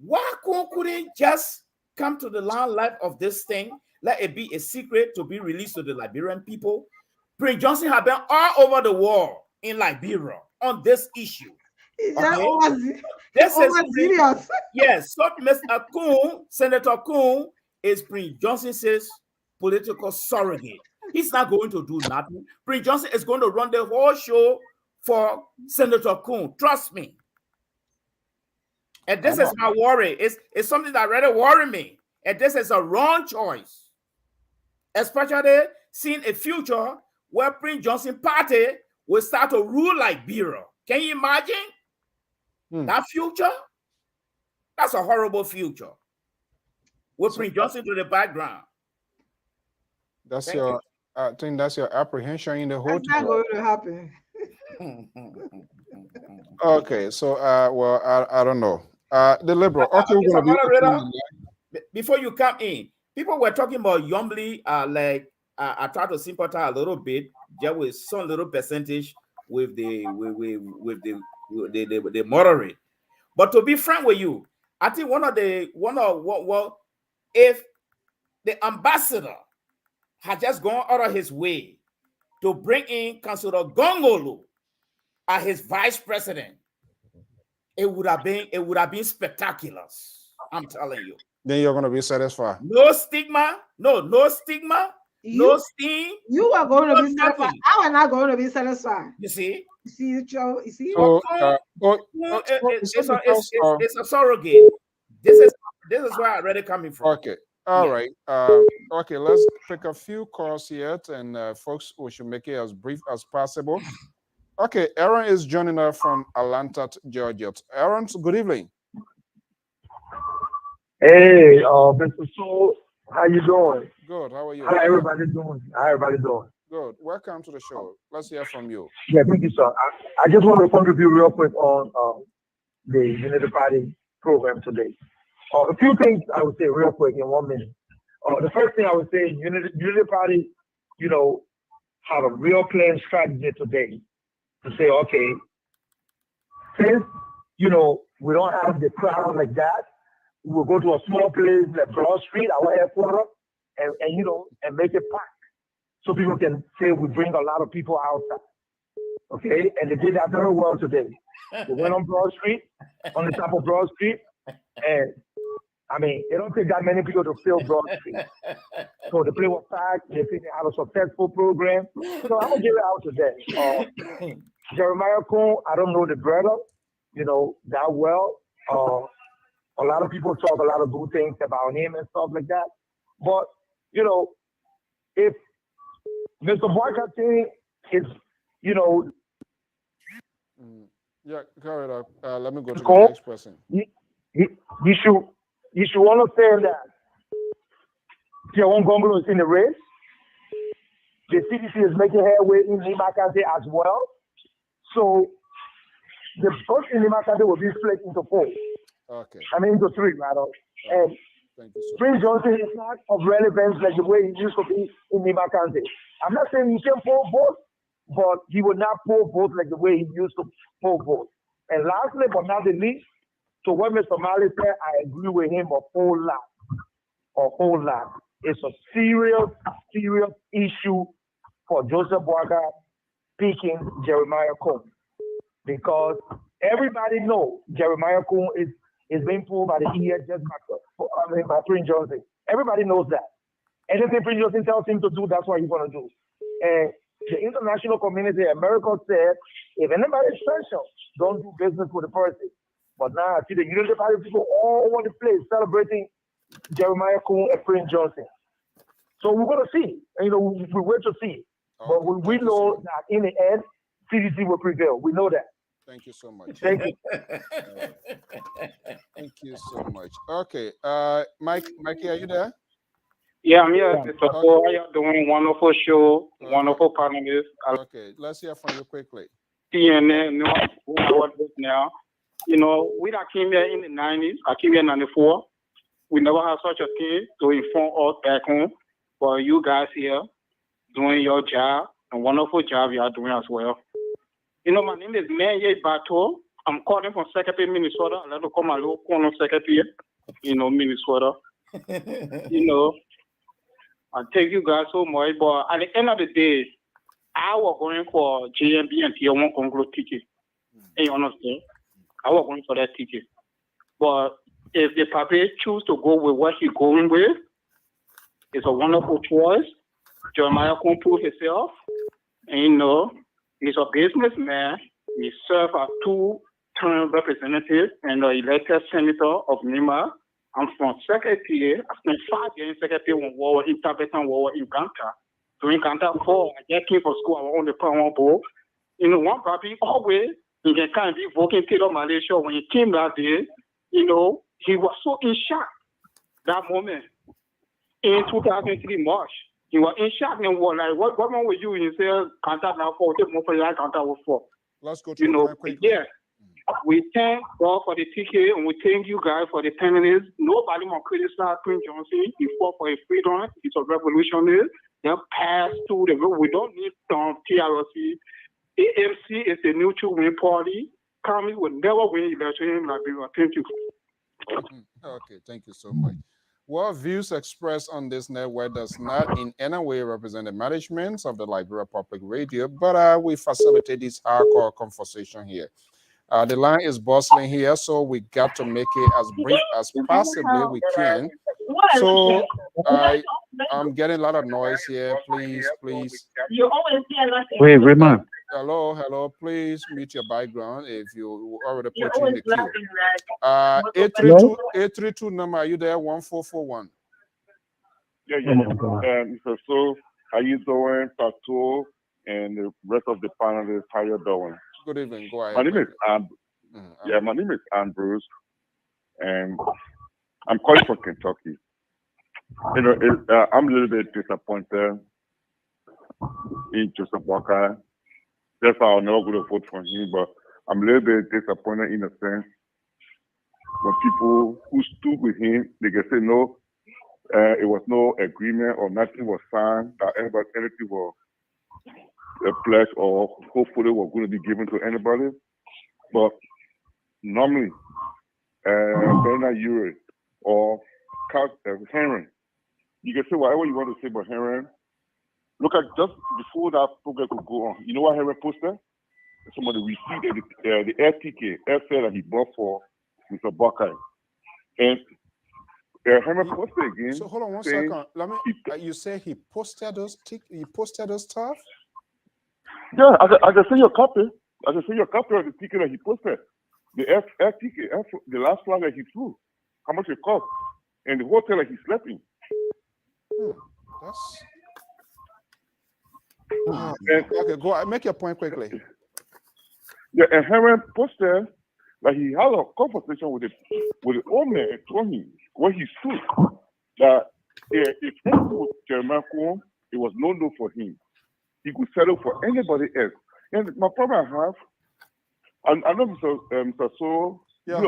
Speaker 9: Why Kuhn couldn't just come to the limelight of this thing? Let it be a secret to be released to the Liberian people. Prince Johnson has been all over the world in Liberia on this issue. Okay? This is serious. Yes, so Mr. Kuhn, Senator Kuhn, is Prince Johnson's political surrogate. He's not going to do nothing. Prince Johnson is going to run the whole show for Senator Kuhn. Trust me. And this is my worry. It's something that really worries me. And this is a wrong choice. Especially seeing a future where Prince Johnson party will start to rule Liberia. Can you imagine that future? That's a horrible future. With Prince Johnson to the background.
Speaker 4: I think that's your apprehension in the whole
Speaker 8: thing. That's not going to happen.
Speaker 4: Okay, so well, I don't know. The Liberal. Okay, we're gonna
Speaker 9: before you come in, people were talking about Yombly. I try to sympathize a little bit, just with some little percentage with the moderate. But to be frank with you, I think if the ambassador had just gone out of his way to bring in Councilor Gongolo as his vice president, it would have been spectacular. I'm telling you.
Speaker 4: Then you're gonna be satisfied.
Speaker 9: No stigma, no stigma, no steam.
Speaker 8: You are going to be satisfied. I am not going to be satisfied.
Speaker 9: You see?
Speaker 8: You see, Joe? You see?
Speaker 9: So, it's a surrogate. This is where I'm really coming from.
Speaker 4: Okay. All right. Okay, let's pick a few calls here, and folks, we should make it as brief as possible. Okay, Aaron is joining us from Atlanta, Georgia. Aaron, good evening.
Speaker 11: Hey, Mr. Soul, how you doing?
Speaker 4: Good. How are you?
Speaker 11: How everybody doing? How everybody doing?
Speaker 4: Good. Welcome to the show. Let's hear from you.
Speaker 11: Yeah, thank you, sir. I just want to contribute real quick on the Unity Party program today. A few things I would say real quick in 1 minute. The first thing I would say, Unity Party, you know, have a real plain strategy today to say, okay, since, you know, we don't have the crowd like that, we'll go to a small place like Broad Street, our headquarters, and you know, and make it packed. So people can say we bring a lot of people outside. Okay? And they did that very well today. They went on Broad Street, on the top of Broad Street, and I mean, it don't take that many people to fill Broad Street. So the place was packed. They think they have a successful program. So I'm gonna give it out today. Jeremiah Cohn, I don't know the brother, you know, that well. A lot of people talk a lot of good things about him and stuff like that. But, you know, if Mr. Barker thing is, you know.
Speaker 4: Yeah, carry it up. Let me go to the next person.
Speaker 11: You should understand that Tiawan Gongolo is in the race. The CDC is making headway in Lima County as well. So the vote in Lima County will be split into 4.
Speaker 4: Okay.
Speaker 11: I mean into 3, rather. And Prince Johnson is not of relevance like the way he used to be in Lima County. I'm not saying he can poll votes, but he would not poll votes like the way he used to poll votes. And lastly, but not the least, to what Mr. Malley said, I agree with him a whole lot. It's a serious issue for Joseph Boakai picking Jeremiah Cohn, because everybody knows Jeremiah Cohn is being pulled by the ear just by Prince Johnson. Everybody knows that. Anything Prince Johnson tells him to do, that's what he's going to do. And the international community, America said, if anybody's special, don't do business with the person. But now I see the Unity Party people all over the place celebrating Jeremiah Cohn and Prince Johnson. So we're going to see. And, you know, we wait to see. But we know that in the end, CDC will prevail. We know that.
Speaker 4: Thank you so much.
Speaker 11: Thank you.
Speaker 4: Thank you so much. Okay. Mikey, are you there?
Speaker 12: Yeah, I'm here. Mr. Paul, how you doing? Wonderful show, wonderful panelists.
Speaker 4: Okay, let's hear from you quickly.
Speaker 12: CNN, now. You know, we that came here in the 90s, I came here in 94. We never had such a thing to inform us back home. But you guys here doing your job, a wonderful job you are doing as well. You know, my name is Manye Bato. I'm calling from Secretary, Minnesota. I like to call my little corner secretary, you know, Minnesota. You know, I thank you guys so much. But at the end of the day, I was going for JMB and Tier 1 Conglo ticket. And you understand? I was going for that ticket. But if the public choose to go with what he's going with, it's a wonderful choice. Jeremiah can prove himself. And you know, he's a businessman. He served as 2-term representative and the elected senator of Nima. I'm from Secretary. I spent 5 years in Secretary when war in Tabetan war in Ganta. During Ganta 4, I just came from school. I was on the power board. You know, one probably always he can kind of be voting Taylor Malaysia. When he came that day, you know, he was so in shock that moment. In 2003 March, he was in shock and was like, what wrong with you? He said, Ganta now 4, take more for your Ganta was 4.
Speaker 4: Let's go to
Speaker 12: you know, yeah. We thank God for the ticket and we thank you guys for the panelists. Nobody will criticize Prince Johnson. He fought for his freedom. He's a revolutionary. They passed through the road. We don't need TRC. AMC is the neutral win party. Kami will never win election in Liberia. Thank you.
Speaker 4: Okay, thank you so much. Well, views expressed on this network does not in any way represent the management of the Liberia Public Radio, but we facilitate this hardcore conversation here. The line is bustling here, so we got to make it as brief as possibly we can. So I'm getting a lot of noise here. Please.
Speaker 13: Wait, Raymond.
Speaker 4: Hello. Please mute your background if you already put in the queue. 832 number. Are you there? 1441.
Speaker 13: Yeah. Mr. So, how you doing, Pato, and the rest of the panelists? How you doing?
Speaker 4: Good evening. Go ahead.
Speaker 13: My name is Ambrose, and I'm calling from Kentucky. You know, I'm a little bit disappointed in Joseph Walker. That's why I'm not going to vote for him, but I'm a little bit disappointed in a sense when people who stood with him, they can say no, it was no agreement or nothing was signed, that anything was a pledge or hopefully was going to be given to anybody. But normally, Bernard Urey or Henry, you can say whatever you want to say about Henry. Look at just before that program could go on. You know what Henry posted? Somebody received the air ticket, airfare that he bought for Mr. Buckeye. And Henry posted again.
Speaker 4: So hold on one second. Let me. You say he posted those stuff?
Speaker 13: Yeah, I can send you a copy. I can send you a copy of the ticket that he posted. The air ticket, the last flight that he flew. How much it cost, and the hotel that he slept in.
Speaker 4: Okay, go ahead. Make your point quickly.
Speaker 13: Yeah, and Henry posted that he had a conversation with the old man and told him where he stood. That if anything was Jeremiah Cohen, it was no for him. He could settle for anybody else. And my problem I have, I know Mr. So.
Speaker 4: Yeah,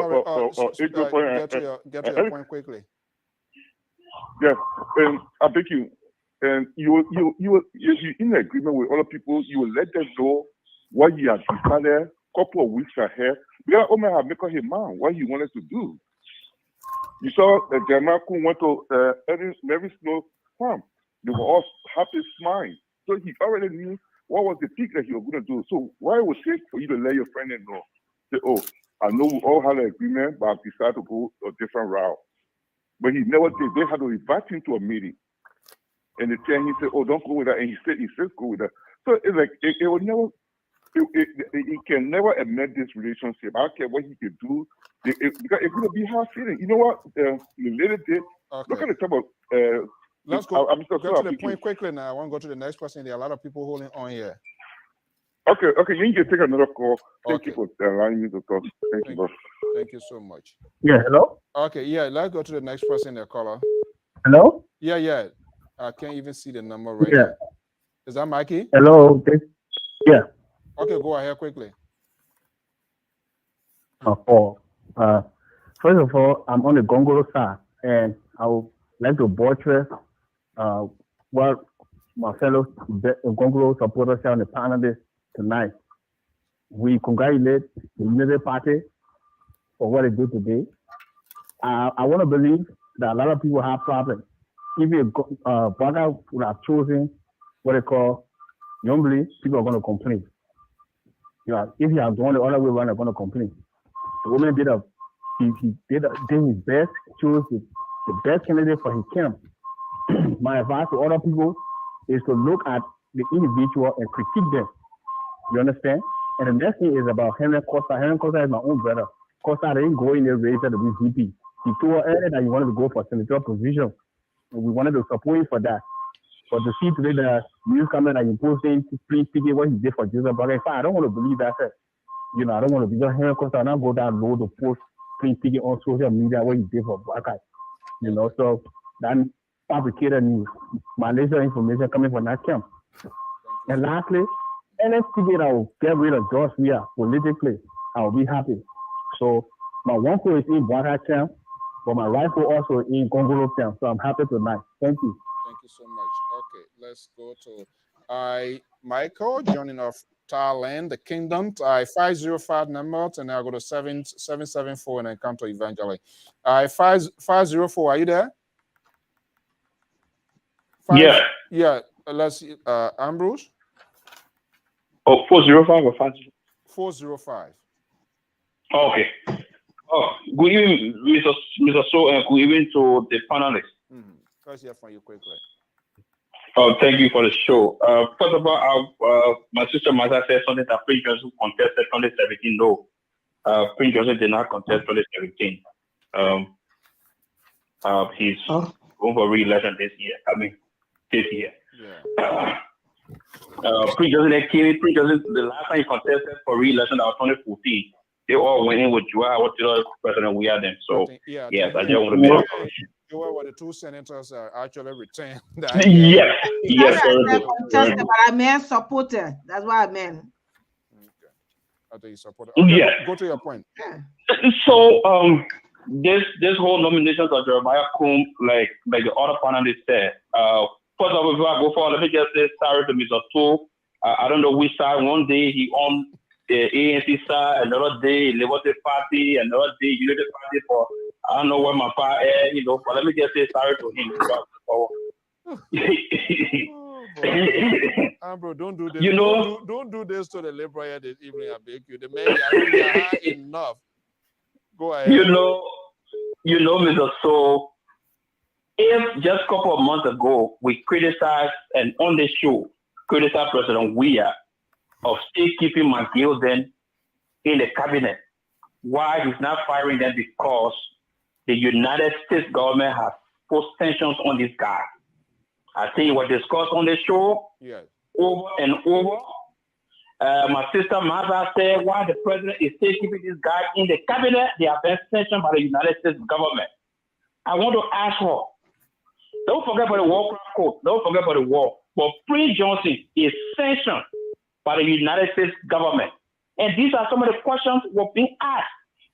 Speaker 4: get to your point quickly.
Speaker 13: Yeah, and I beg you, and you in agreement with other people, you will let them know what you have decided a couple of weeks ahead. Because Omer have made up his mind what he wanted to do. You saw that Jeremiah Cohen went to Mary Snow farm. They were all happy, smiling. So he already knew what was the peak that he was going to do. So why would it take for you to let your friend know? Say, oh, I know we all had an agreement, but I've decided to go a different route. But he never did. They had to invite him to a meeting. And they tell him, he said, oh, don't go with that. And he said go with that. So it's like, it will never, he can never amend this relationship. I don't care what he can do. Because it's going to be hard feeling. You know what? The lady did. Okay. Look at the type of.
Speaker 4: Let's go. Go to the point quickly now. I want to go to the next person. There are a lot of people holding on here.
Speaker 13: Okay. You can take another call. Thank you for allowing me to talk. Thank you, bro.
Speaker 4: Thank you so much.
Speaker 11: Yeah, hello?
Speaker 4: Okay, yeah, let's go to the next person there, caller.
Speaker 11: Hello?
Speaker 4: Yeah. I can't even see the number right now. Is that Mikey?
Speaker 11: Hello? Yeah.
Speaker 4: Okay, go ahead quickly.
Speaker 11: First of all, I'm on the Gongolo side, and I would like to buttress what my fellow Gongolo supporters say on the panelists tonight. We congratulate the Unity Party for what it did today. I want to believe that a lot of people have problems. If Baga would have chosen what they call Yombly, people are going to complain. If you have gone the other way around, they're going to complain. The woman did his best, chose the best candidate for his camp. My advice to other people is to look at the individual and critique them. You understand? And the next thing is about Henry Costa. Henry Costa is my own brother. Costa didn't go in there race to be VP. He told her earlier that he wanted to go for senator position. And we wanted to support him for that. But to see today the news coming that he posting free ticket what he did for Joseph Burger, I don't want to believe that. I don't want to be just Henry Costa and not go down low to post free ticket on social media what he did for Burger. So that fabricated news, Malaysia information coming from that camp. And lastly, any ticket that will get rid of George Weah politically, I will be happy. So my one vote is in Burger camp, but my right vote also in Gongolo camp. So I'm happy tonight. Thank you.
Speaker 4: Thank you so much. Okay, let's go to Michael joining of Thailand, the Kingdom. 505 number, and now go to 774 and then come to Evangeline. 504, are you there? Yeah. Let's see. Ambrose.
Speaker 14: 405 or 50?
Speaker 4: 405.
Speaker 14: Okay. Good evening, Mr. So, and good evening to the panelists.
Speaker 4: Let's hear from you quickly.
Speaker 14: Oh, thank you for the show. First of all, my sister Martha said something that Prince Johnson contested 2017. No, Prince Johnson did not contest 2017. He's going for re-election this year. This year.
Speaker 4: Yeah.
Speaker 14: Prince Johnson, the last time he contested for re-election, that was 2014. They all went in with Joao, President we had them. So, yes, I just want to make sure.
Speaker 4: You were the two senators actually retained.
Speaker 14: Yes, yes,
Speaker 8: contested, but I meant supported. That's what I meant.
Speaker 4: Okay. I think you supported. Okay,
Speaker 14: yeah.
Speaker 4: Go to your point.
Speaker 8: Yeah.
Speaker 14: So, this whole nominations of Jeremiah Combs, like the other panelists said, first of all, before I go forward, let me just say sorry to Mr. Tool. I don't know which side. One day he on the ANC side, another day Liberty Party, another day Unity Party for I don't know where my father is, but let me just say sorry to him.
Speaker 4: Bro, don't do this. Don't do this to the Liberia this evening. I beg you. The men are high enough. Go ahead.
Speaker 14: You know, Mr. So, if just a couple of months ago we criticized and on the show criticized President Weah of still keeping McGill then in the cabinet, why he's not firing them because the United States government has put sanctions on this guy. I think it was discussed on the show over and over. My sister Martha said why the president is still keeping this guy in the cabinet. They have been sanctioned by the United States government. I want to ask her, don't forget about the war code, don't forget about the war. But Prince Johnson is sanctioned by the United States government. And these are some of the questions we're being asked.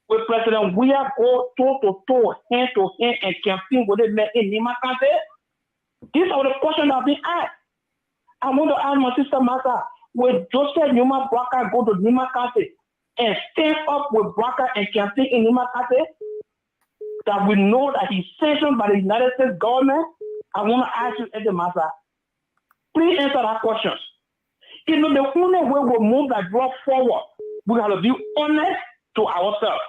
Speaker 14: Will President Weah go toe to toe, hand to hand, and campaign with the men in Nima County? These are the questions that are being asked. I want to ask my sister Martha, will Joseph Numa Braka go to Nima County and stand up with Braka and campaign in Nima County? That we know that he's sanctioned by the United States government? I want to ask you, Eddie Martha, please answer that question. The only way we move that drug forward, we have to be honest to ourselves.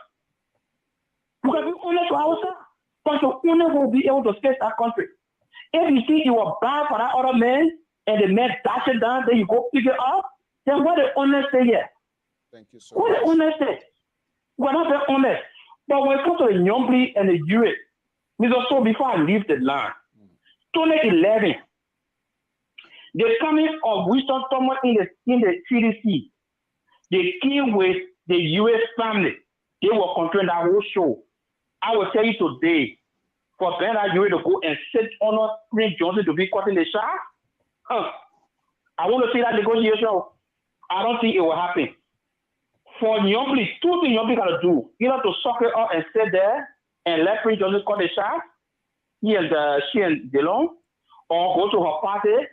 Speaker 14: We have to be honest to ourselves. Because the only way we'll be able to face that country. If you see you were bad for that other man, and the man dash it down, then you go pick it up, then what the honesty here?
Speaker 4: Thank you so
Speaker 14: much. What the honesty? We're not very honest. But when it comes to the Yombly and the US, Mr. So before I leave the land, 2011, the coming of Winston Thomas in the CDC, they came with the US family. They were controlling that whole show. I will tell you today, for Ben Ajuri to go and sit on Prince Johnson to be caught in the shot, I want to see that negotiation. I don't think it will happen. For Yombly, two things Yombly got to do. Either to suck it up and sit there and let Prince Johnson cut the shot, she and Delon, or go to her party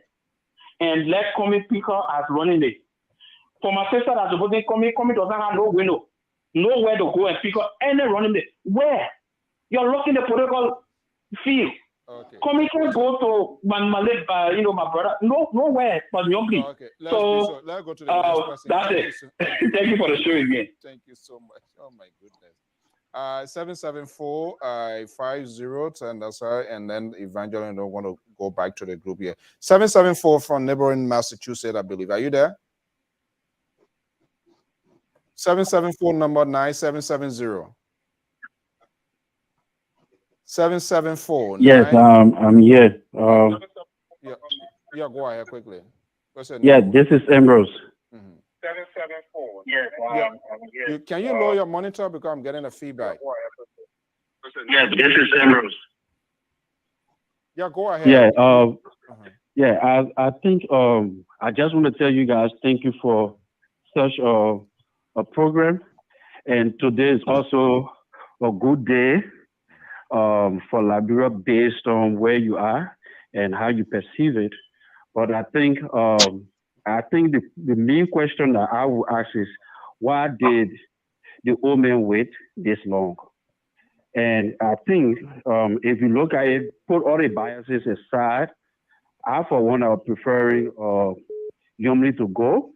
Speaker 14: and let Comey pick her as running it. For my sister that's supposed to Comey doesn't have no window, nowhere to go and pick up any running mate. Where? You're looking the political field.
Speaker 4: Okay.
Speaker 14: Comey can go to my brother. Nowhere but Yombly.
Speaker 4: Okay. Let's go to the next question.
Speaker 14: That's it. Thank you for the show again.
Speaker 4: Thank you so much. Oh my goodness. 774-50 and that's her, and then Evangeline don't want to go back to the group here. 774 from neighboring Massachusetts, I believe. Are you there? 774 number 9770. 774.
Speaker 15: Yes, I'm here.
Speaker 4: Yeah, go ahead quickly.
Speaker 15: Yeah, this is Ambrose.
Speaker 12: 774. Yes.
Speaker 4: Can you lower your monitor because I'm getting a feedback?
Speaker 15: Yeah, this is Ambrose.
Speaker 4: Yeah, go ahead.
Speaker 15: Yeah, I think I just want to tell you guys thank you for such a program, and today is also a good day for Liberia based on where you are and how you perceive it. But I think the main question that I will ask is, why did the old man wait this long? And I think if you look at it, put all the biases aside, I for one are preferring Yombly to go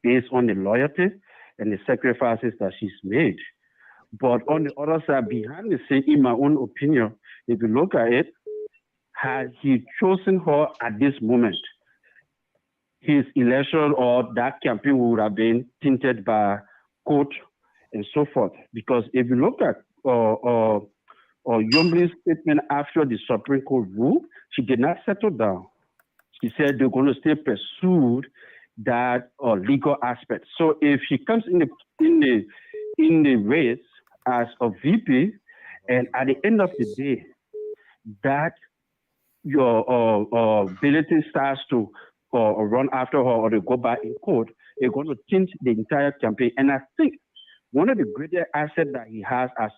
Speaker 15: based on the loyalty and the sacrifices that she's made. But on the other side, behind the scene, in my own opinion, if you look at it, had he chosen her at this moment, his election or that campaign would have been tainted by court and so forth. Because if you look at Yomble's statement after the Supreme Court ruled, she did not settle down. She said they're going to still pursue that legal aspect. So if she comes in the race as a VP, and at the end of the day, that your ability starts to run after her or to go back in court, they're going to change the entire campaign. And I think one of the greatest assets that he has as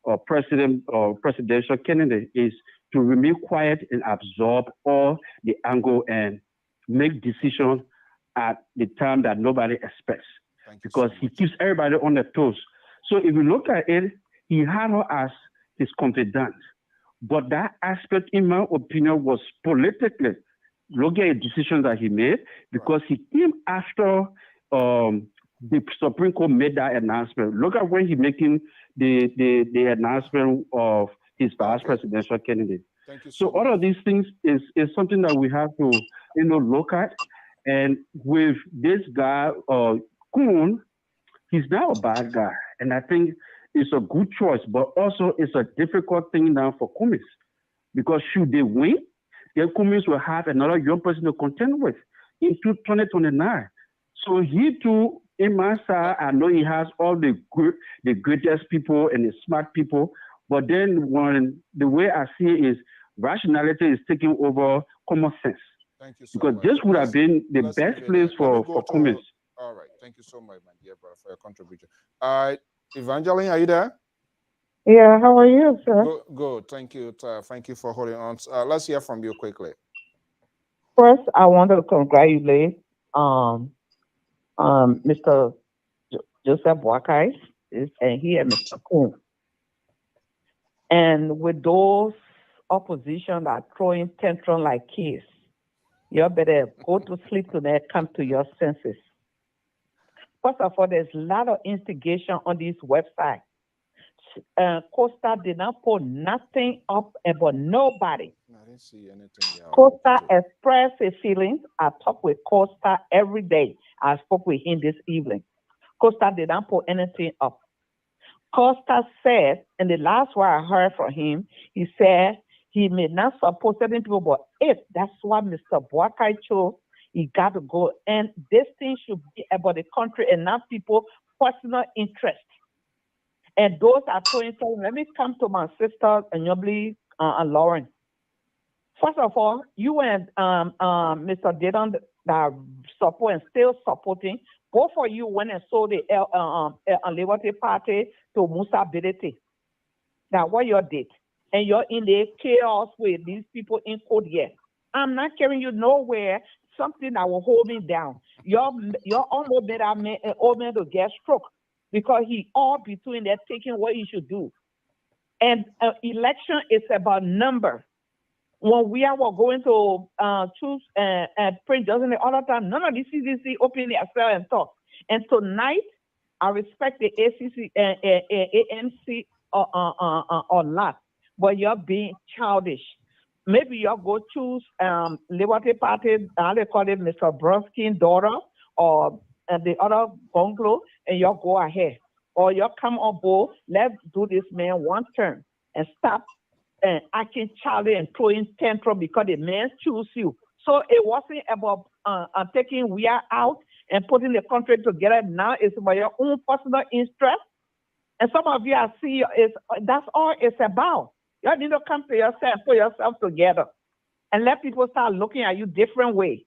Speaker 15: a president or presidential candidate is to remain quiet and absorb all the angle and make decisions at the time that nobody expects, because he keeps everybody on their toes. So if you look at it, he had her as his confidant. But that aspect, in my opinion, was politically, look at the decisions that he made, because he came after the Supreme Court made that announcement. Look at when he making the announcement of his vice presidential candidate. So all of these things is something that we have to, look at. And with this guy, Kuhn, he's not a bad guy. And I think it's a good choice, but also it's a difficult thing now for Cummings, because should they win, then Cummings will have another young person to contend with into 2029. So he too, in my side, I know he has all the greatest people and the smart people, but then when the way I see it is rationality is taking over common sense.
Speaker 4: Thank you so
Speaker 15: because
Speaker 4: much.
Speaker 15: this would have been the best place for Cummings.
Speaker 4: All right. Thank you so much, my dear brother, for your contribution. Evangeline, are you there?
Speaker 16: Yeah, how are you, sir?
Speaker 4: Good. Thank you. Thank you for holding on. Let's hear from you quickly.
Speaker 16: First, I want to congratulate Mr. Joseph Boakai and he and Mr. Kuhn. And with those opposition that are throwing tantrum like kids, you better go to sleep tonight, come to your senses. First of all, there's a lot of instigation on this website. Costa did not put nothing up about nobody.
Speaker 4: I didn't see anything.
Speaker 16: Costa expressed his feelings. I talk with Costa every day. I spoke with him this evening. Costa did not put anything up. Costa said, and the last word I heard from him, he said he may not support certain people, but if that's what Mr. Boakai chose, he got to go. And this thing should be about the country and not people's personal interest. And those are throwing. Let me come to my sister and Lauren. First of all, you and Mr. Dayton that support and still supporting, both of you went and sold the Liberty Party to Musa Bility. That's what you did. And you're in the chaos with these people in court here. I'm not carrying you nowhere, something that will hold me down. You're almost made an old man to get stroke because he all between there taking what he should do. And election is about number. When we are going to choose Prince Johnson all the time, none of the CDC open themselves and talk. And tonight, I respect the ACC, AMC or not, but you're being childish. Maybe you'll go choose Liberty Party, they call it Mr. Bronsky's daughter, or the other bungalow, and you'll go ahead. Or you'll come on board, let's do this man one term and stop acting childish and throwing tantrum because the man choose you. So it wasn't about taking we are out and putting the country together. Now it's about your own personal interest. And some of you I see that's all it's about. You need to come to yourself, put yourself together, and let people start looking at you different way.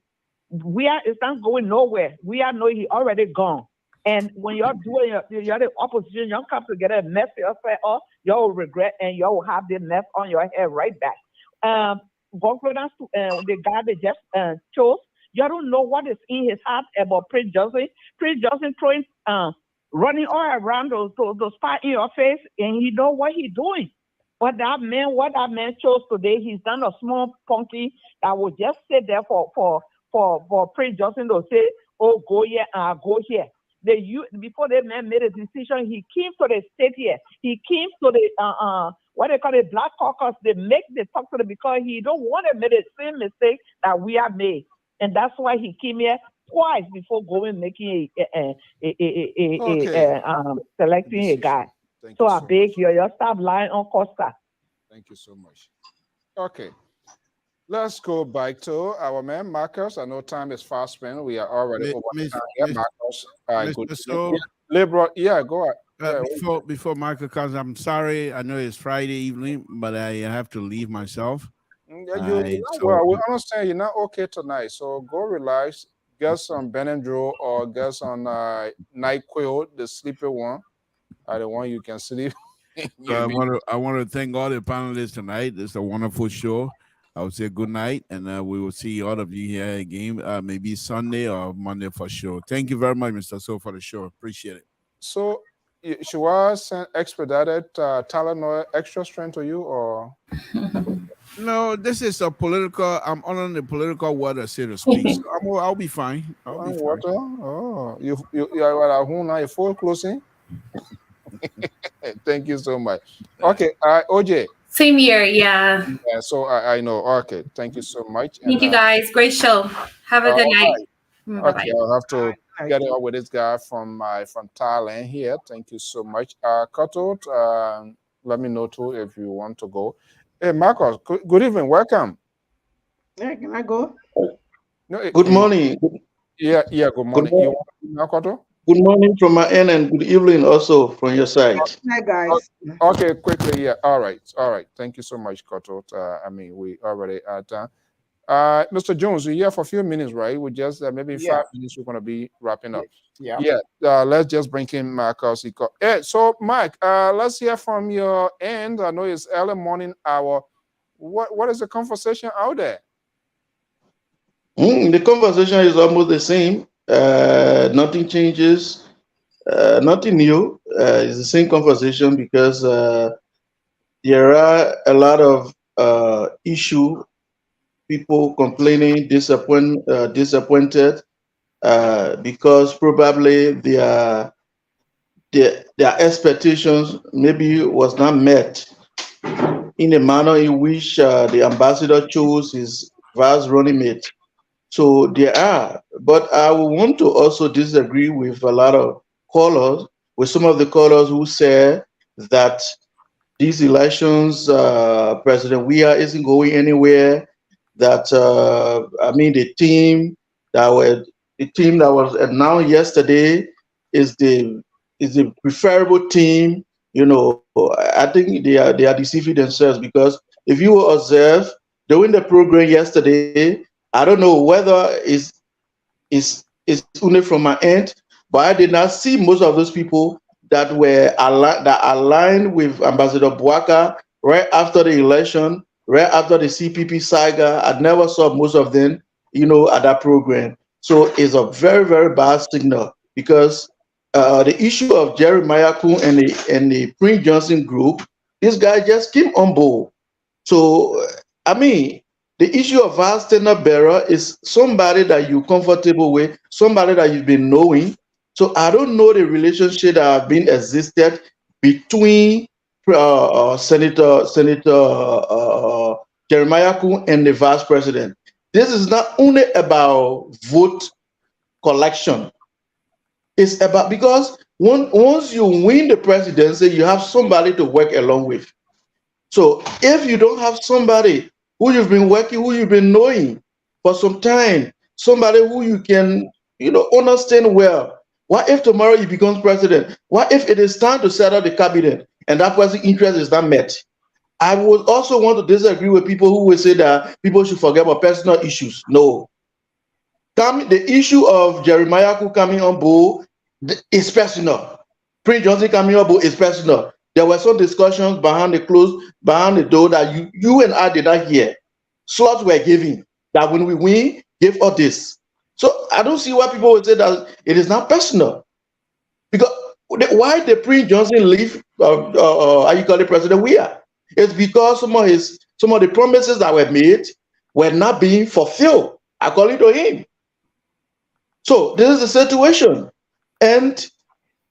Speaker 16: It's not going nowhere. We are know he already gone. And when you're doing you're the opposition, you come together and mess yourself up, you'll regret and you'll have the mess on your head right back. The guy they just chose, you don't know what is in his heart about Prince Johnson. Prince Johnson throwing, running all around those spots in your face, and he know what he's doing. But what that man chose today, he's done a small punky that will just sit there for Prince Johnson to say, oh, go here, go here. Before the man made a decision, he came to the state here. He came to the what they call it, Black Caucus. They talk to them because he don't want to make the same mistake that we have made. and that's why he came here twice before going making selecting a guy. So I beg you stop lying on Costa.
Speaker 4: Thank you so much. Okay. Let's go back to our man Marcus. I know time is fast spent. We are already over time. Yeah, Marcus. Good.
Speaker 7: So,
Speaker 4: Liberal, yeah, go ahead.
Speaker 7: Before Michael comes, I'm sorry. I know it's Friday evening, but I have to leave myself.
Speaker 4: Well, we understand you're not okay tonight, so go relax. Get some Benadryl or get some NyQuil, the sleepy one. The one you can sleep.
Speaker 7: So I want to thank all the panelists tonight. It's a wonderful show. I would say good night, and we will see all of you here again, maybe Sunday or Monday for sure. Thank you very much, Mr. So, for the show. Appreciate it.
Speaker 4: So, should I send expedited Tylenol extra strength to you, or?
Speaker 7: No, this is a political. I'm on the political water, so to speak. So I'll be fine. I'll be fine.
Speaker 4: Water? Oh, you are at home now. You're full closing. Thank you so much. Okay, OJ.
Speaker 2: Same year, yeah.
Speaker 4: Yeah, so I know. Okay, thank you so much.
Speaker 2: Thank you guys. Great show. Have a good night.
Speaker 4: Right. Okay, I'll have to get it up with this guy from Thailand here. Thank you so much. Kato, let me know too if you want to go. Hey, Marcos, good evening. Welcome.
Speaker 8: Yeah, can I go?
Speaker 4: No,
Speaker 17: good morning.
Speaker 4: Yeah, good morning. You want to go?
Speaker 17: Good morning from my end and good evening also from your side.
Speaker 8: Hi, guys.
Speaker 4: Okay, quickly, yeah. All right. Thank you so much, Koto. We already at Mr. Jones, we're here for a few minutes, right? We just maybe 5 minutes. We're gonna be wrapping up. Yeah. Let's just bring in Marcus. So, Mike, let's hear from your end. I know it's early morning hour. What is the conversation out there?
Speaker 17: The conversation is almost the same. Nothing changes, nothing new. It's the same conversation because there are a lot of issue, people complaining, disappointed because probably their expectations maybe was not met in a manner in which the ambassador chose his vice running mate. So there are, but I want to also disagree with a lot of callers, with some of the callers who say that these elections, President Weah isn't going anywhere. That the team that was announced yesterday is the preferable team. You know, I think they are deceiving themselves because if you observe during the program yesterday, I don't know whether it's only from my end, but I did not see most of those people that were aligned with Ambassador Bouaka right after the election, right after the CPP saga. I never saw most of them, at that program. So it's a very, very bad signal because the issue of Jeremiah Kuhn and the Prince Johnson group, this guy just came on board. So, the issue of vice tenor bearer is somebody that you're comfortable with, somebody that you've been knowing. So I don't know the relationship that have been existed between Senator Jeremiah Kuhn and the vice president. This is not only about vote collection. It's about, because once you win the presidency, you have somebody to work along with. So if you don't have somebody who you've been working, who you've been knowing for some time, somebody who you can, understand well. What if tomorrow he becomes president? What if it is time to set up the cabinet and that person's interest is not met? I would also want to disagree with people who will say that people should forget about personal issues. No. The issue of Jeremiah Kuhn coming on board is personal. Prince Johnson coming on board is personal. There were some discussions behind the door that you and I did not hear. Slots were given that when we win, give all this. So I don't see why people would say that it is not personal. Because why did Prince Johnson leave? President Weah? It's because some of the promises that were made were not being fulfilled, according to him. So this is the situation, and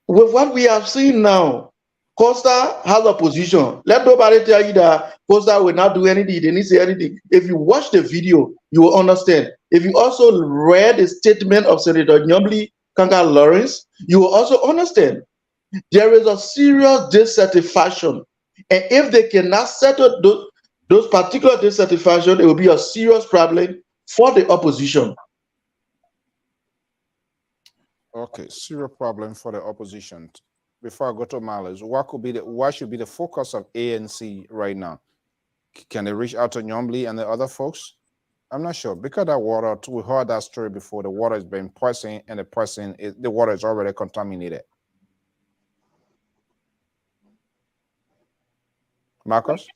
Speaker 17: with what we have seen now, Costa has a position. Let nobody tell you that Costa will not do anything. He didn't say anything. If you watch the video, you will understand. if you also read the statement of Senator Nyambli Kanga Lawrence, you will also understand there is a serious dissatisfaction. And if they cannot settle those particular dissatisfaction, it will be a serious problem for the opposition.
Speaker 4: Okay, serious problem for the opposition. Before I go to Malice, what should be the focus of ANC right now? Can they reach out to Nyambli and the other folks? I'm not sure, because that water, we heard that story before. The water is being poisoned, and the water is already contaminated. Marcus?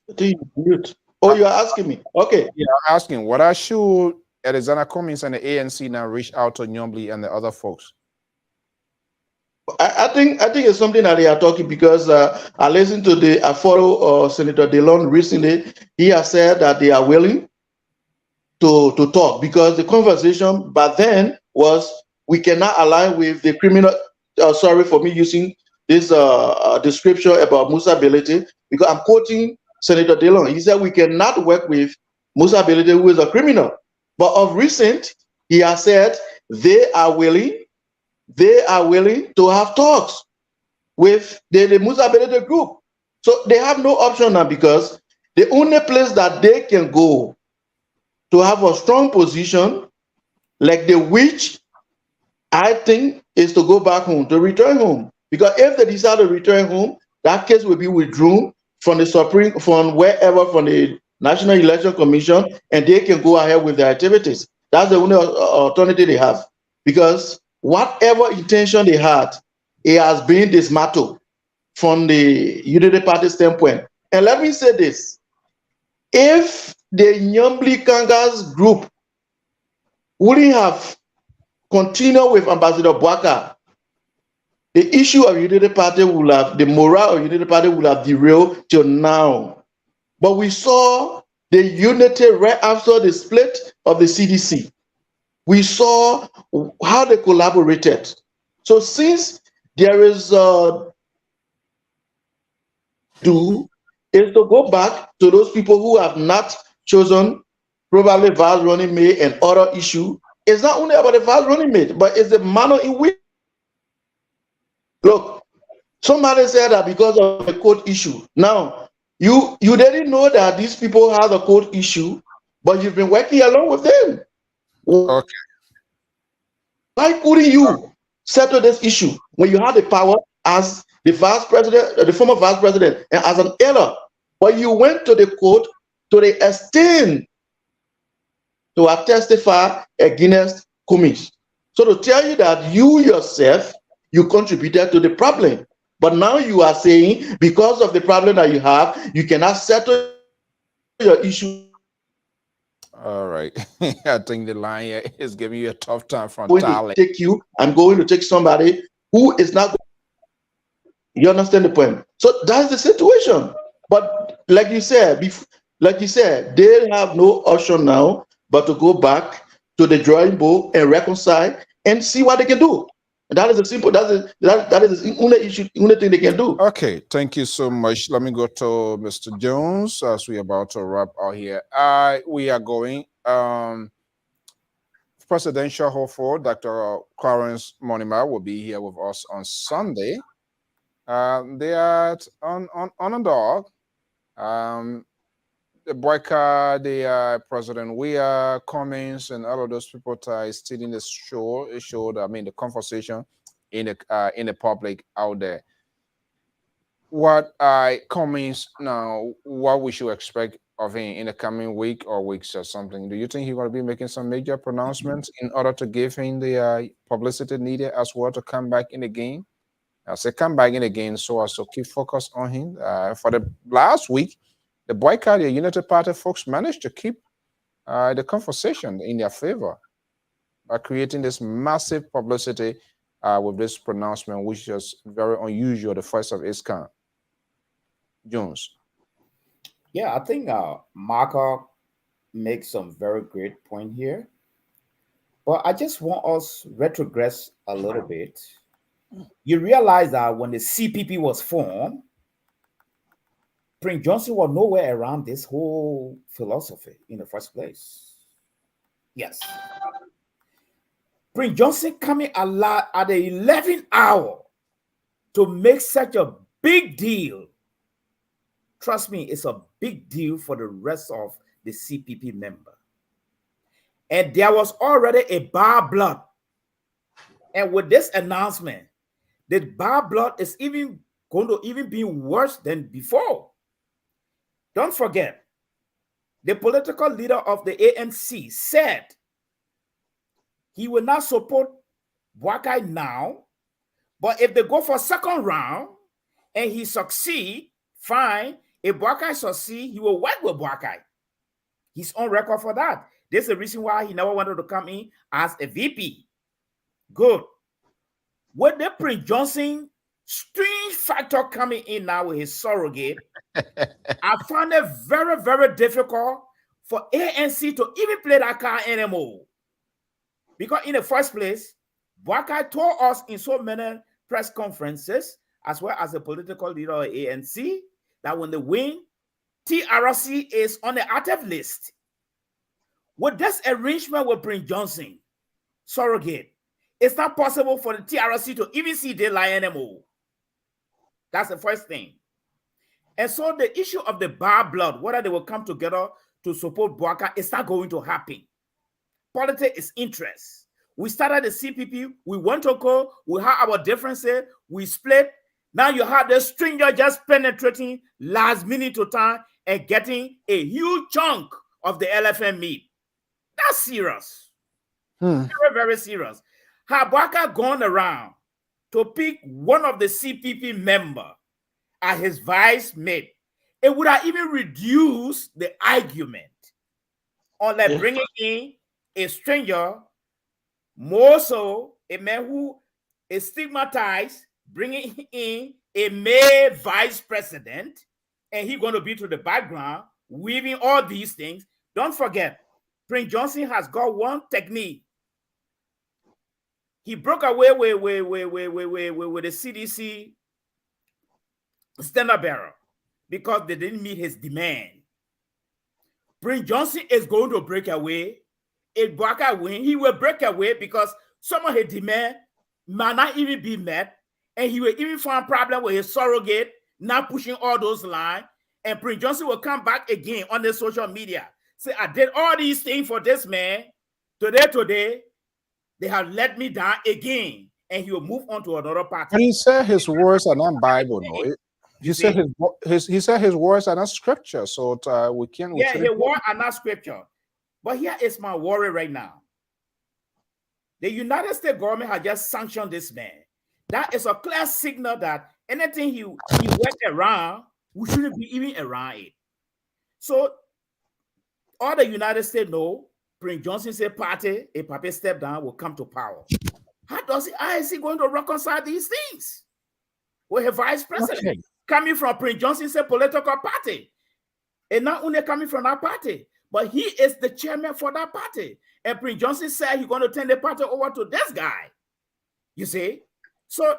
Speaker 17: Oh, you are asking me? Okay.
Speaker 4: Yeah, I'm asking, what should Alexander Cummings and the ANC now reach out to Nyambli and the other folks?
Speaker 17: I think it's something that they are talking, because I listened to I follow Senator DeLon recently. He has said that they are willing to talk, because the conversation back then was, we cannot align with the criminal. Sorry for me using this description about Musa Belete, because I'm quoting Senator DeLon. He said we cannot work with Musa Belete, who is a criminal. But of recent, he has said they are willing to have talks with the Musa Belete group. So they have no option now, because the only place that they can go to have a strong position, like the which I think, is to go back home, to return home. Because if they decide to return home, that case will be withdrawn from the National Election Commission, and they can go ahead with their activities. That's the only alternative they have. Because whatever intention they had, it has been dismantled from the Unity Party standpoint. And let me say this: if the Nyambli Kangas group wouldn't have continued with Ambassador Bwaka, the issue of Unity Party the morale of Unity Party would have derailed till now. But we saw the unity right after the split of the CDC. We saw how they collaborated. So since there is is to go back to those people who have not chosen probably vice running mate and other issue. It's not only about the vice running mate, but it's the manner in which. Look, somebody said that because of the court issue. Now, you didn't know that these people have a court issue, but you've been working along with them.
Speaker 4: Okay.
Speaker 17: Why couldn't you settle this issue when you had the power as the vice president, the former vice president, and as an elder? But you went to the court to the extent to testify against Cummings. So to tell you that you yourself, you contributed to the problem. But now you are saying, because of the problem that you have, you cannot settle your issue.
Speaker 4: All right. I think the line here is giving you a tough time from
Speaker 17: Thailand. I'm going to take somebody who is not. You understand the point? So that's the situation. But like you said, they have no option now but to go back to the drawing board and reconcile and see what they can do. And that is a simple. That is the only thing they can do.
Speaker 4: Okay, thank you so much. Let me go to Mr. Jones as we're about to wrap out here. We are going. Presidential hopeful Dr. Clarence Monima will be here with us on Sunday. They are on Underdog. The boycott, the President Weah Cummings, and all of those people are still in the show. It showed, the conversation in the public out there. What Cummings now? What we should expect of him in the coming week or weeks or something? Do you think he's going to be making some major pronouncements in order to give him the publicity needed as well to come back in the game? I say come back in the game so as to keep focus on him. For the last week, the boycott, the Unity Party folks managed to keep the conversation in their favor by creating this massive publicity with this pronouncement, which is very unusual, the first of its kind. Jones.
Speaker 9: Yeah, I think Marco makes some very great point here. But I just want us retrogress a little bit. You realize that when the CPP was formed, Prince Johnson was nowhere around this whole philosophy in the first place. Yes. Prince Johnson coming a lot at the 11th hour to make such a big deal. Trust me, it's a big deal for the rest of the CPP member. And there was already a bad blood. And with this announcement, the bad blood is even going to even be worse than before. Don't forget, the political leader of the ANC said he will not support Boakai now, but if they go for second round and he succeed, fine. If Boakai succeed, he will work with Boakai. He's on record for that. This is the reason why he never wanted to come in as a VP. Good. With the Prince Johnson strange factor coming in now with his surrogate, I found it very, very difficult for ANC to even play that card anymore. Because in the first place, Boakai told us in so many press conferences, as well as the political leader of ANC, that when they win, TRC is on the active list. With this arrangement with Prince Johnson, surrogate, it's not possible for the TRC to even see daylight anymore. That's the first thing. And so the issue of the bad blood, whether they will come together to support Boakai, is not going to happen. Politics is interest. We started the CPP, we went to go, we had our differences, we split. Now you have the stranger just penetrating last minute to time and getting a huge chunk of the LFM meat. That's serious. Very, very serious. Had Boakai gone around to pick one of the CPP member as his vice mate, it would have even reduced the argument on like bringing in a stranger, more so a man who is stigmatized, bringing in a male vice president, and he's going to be to the background, weaving all these things. Don't forget, Prince Johnson has got one technique. He broke away with the CDC standard bearer because they didn't meet his demand. Prince Johnson is going to break away. If Boakai win, he will break away because some of his demand might not even be met, and he will even find problem with his surrogate not pushing all those lines. And Prince Johnson will come back again on the social media. Say, I did all these things for this man. Today, they have let me down again. And he will move on to another party.
Speaker 4: But he said his words are not Bible, no? He said his words are not scripture, so we can't.
Speaker 9: Yeah, his words are not scripture. But here is my worry right now. The United States government has just sanctioned this man. That is a clear signal that anything he went around, we shouldn't be even around it. So all the United States know, Prince Johnson said party, a papi step down, will come to power. How is he going to reconcile these things with a vice president coming from Prince Johnson's political party? And not only coming from that party, but he is the chairman for that party. And Prince Johnson said he's going to turn the party over to this guy. You see? So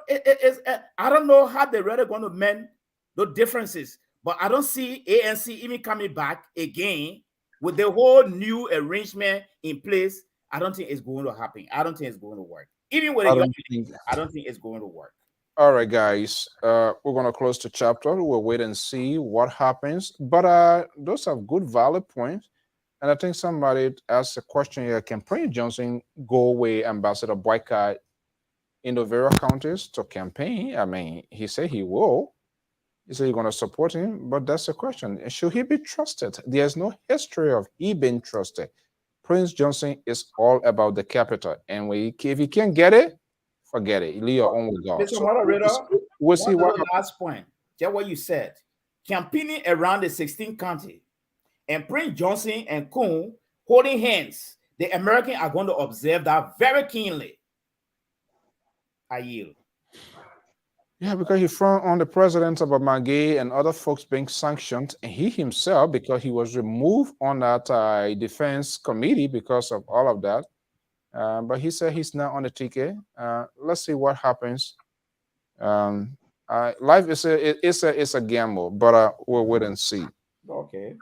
Speaker 9: I don't know how they're really going to mend the differences, but I don't see ANC even coming back again with the whole new arrangement in place. I don't think it's going to happen. I don't think it's going to work. Even with I don't think it's going to work.
Speaker 4: All right, guys. We're going to close the chapter. We'll wait and see what happens. But those are good, valid points. And I think somebody asked a question here. Can Prince Johnson go away Ambassador Boakai in the various counties to campaign? I mean, he said he will. He said he's going to support him. But that's the question. Should he be trusted? There's no history of he being trusted. Prince Johnson is all about the capital. And if he can't get it, forget it. Leave your own with God.
Speaker 9: Mr. Moderator,
Speaker 4: we'll see what
Speaker 9: last point. Just what you said. Campaigning around the 16th county and Prince Johnson and Kuhn holding hands. The Americans are going to observe that very keenly. I yield.
Speaker 4: Yeah, because he front on the president of Amage and other folks being sanctioned, and he himself, because he was removed on that defense committee because of all of that. But he said he's not on the ticket. Let's see what happens. Life is a gamble, but we'll wait and see.
Speaker 9: Okay.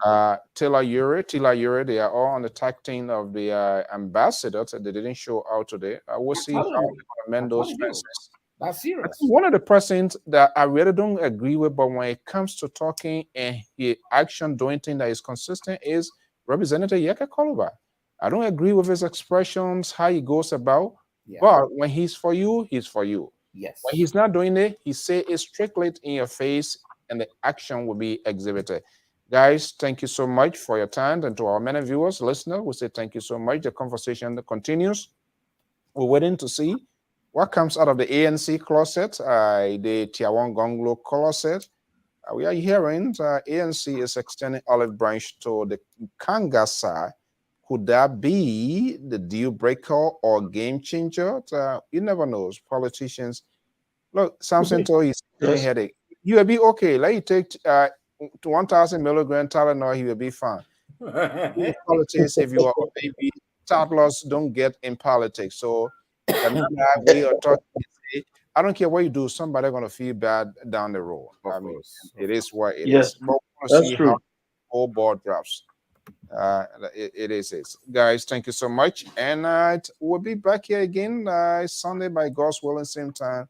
Speaker 4: Tila Yuri, they are all on the tag team of the ambassadors. They didn't show out today. We'll see how they're going to amend those fences.
Speaker 9: That's
Speaker 4: I
Speaker 9: serious.
Speaker 4: think one of the presidents that I really don't agree with, but when it comes to talking and his action doing things that is consistent, is Representative Yeke Koluba. I don't agree with his expressions, how he goes about, but when he's for you, he's for you.
Speaker 9: Yes.
Speaker 4: When he's not doing it, he say it strictly in your face, and the action will be exhibited. Guys, thank you so much for your time, and to our many viewers, listeners, we say thank you so much. The conversation continues. We're waiting to see what comes out of the ANC closet, the Tiawan Gonglo closet. We are hearing ANC is extending olive branch to the Kanga side. Could that be the deal breaker or game changer? You never know. Politicians, look, Samson told you
Speaker 17: Yes.
Speaker 4: headache. You will be okay. Let you take 1,000 milligram Tylenol, he will be fine. In politics, if you are a baby, toddlers don't get in politics. So the matter we are talking, I don't care what you do, somebody's gonna feel bad down the road. I mean, it is what it
Speaker 17: Yes,
Speaker 4: is. But we want to
Speaker 17: that's
Speaker 4: see
Speaker 17: true.
Speaker 4: how the whole board drops. It is. Guys, thank you so much. And we'll be back here again Sunday by God's will and same time.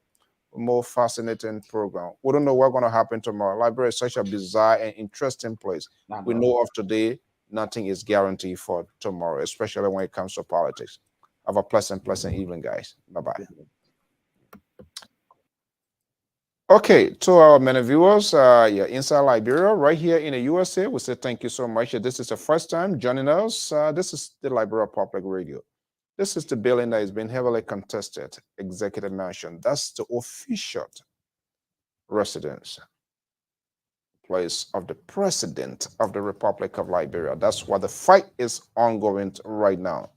Speaker 4: More fascinating program. We don't know what's going to happen tomorrow. Liberia is such a bizarre and interesting place. We know of today, nothing is guaranteed for tomorrow, especially when it comes to politics. Have a pleasant evening, guys. Bye-bye. Okay, to our many viewers, you're inside Liberia, right here in the USA. We say thank you so much. This is the first time joining us. This is the Liberia Public Radio. This is the building that has been heavily contested, Executive Mansion. That's the official residence place of the President of the Republic of Liberia. That's why the fight is ongoing right now.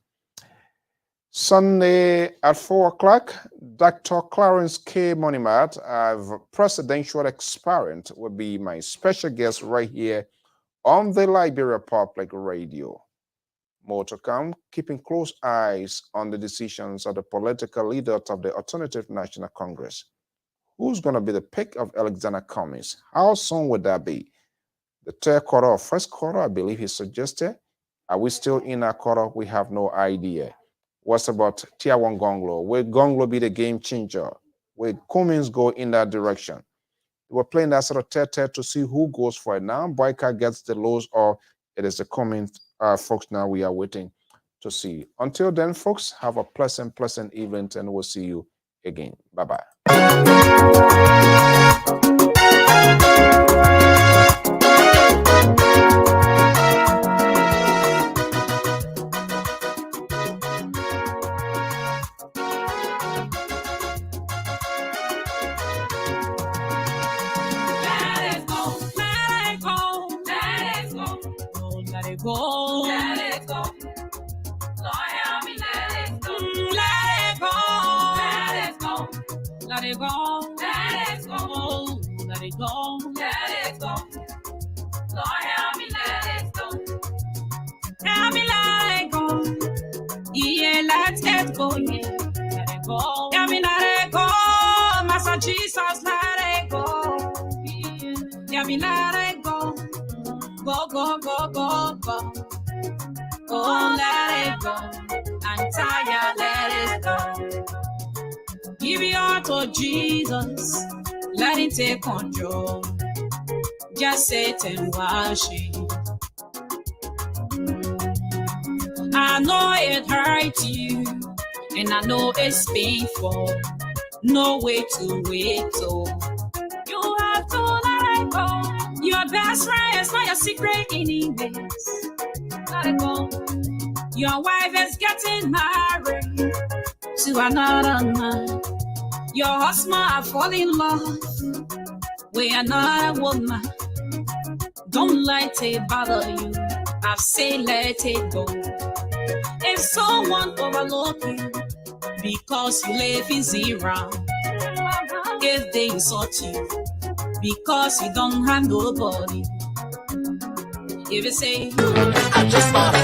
Speaker 4: Sunday at 4 o'clock, Dr. Clarence K. Monimat, presidential aspirant, will be my special guest right here on the Liberia Public Radio. More to come, keeping close eyes on the decisions of the political leaders of the Alternative National Congress. Who's going to be the pick of Alexander Cummings? How soon would that be? The third quarter or first quarter, I believe he suggested. Are we still in that quarter? We have no idea. What's about Tiawan Gonglo? Will Gonglo be the game changer? Will Cummings go in that direction? We're playing that sort of tete to see who goes for it now. Boyka gets the lows, or it is the Cummings folks now we are waiting to see. Until then, folks, have a pleasant evening, and we'll see you again. Bye-bye.
Speaker 1: Go. Let it go. Lord, help me let it go. Let it go. Let it go. Let it go. Let it go. Let it go. Let it go. Lord, help me let it go. Help me let it go. Yeah, let it go. Yeah, let it go. Help me let it go. Master Jesus, let it go. Yeah, help me let it go. Go, go, go, go, go. Oh, let it go. I'm tired, let it go. Give your heart to Jesus. Let him take control. Just sit and worship. I know it hurts you, and I know it's painful. No way to wait, so you have to let it go. Your best friend is not your secret enemies. Let it go. Your wife is getting married to another man. Your husband are falling in love with another woman. Don't let it bother you. I say let it go. If someone overlook you because you live in zero, if they insult you because you don't have nobody, if you say I just want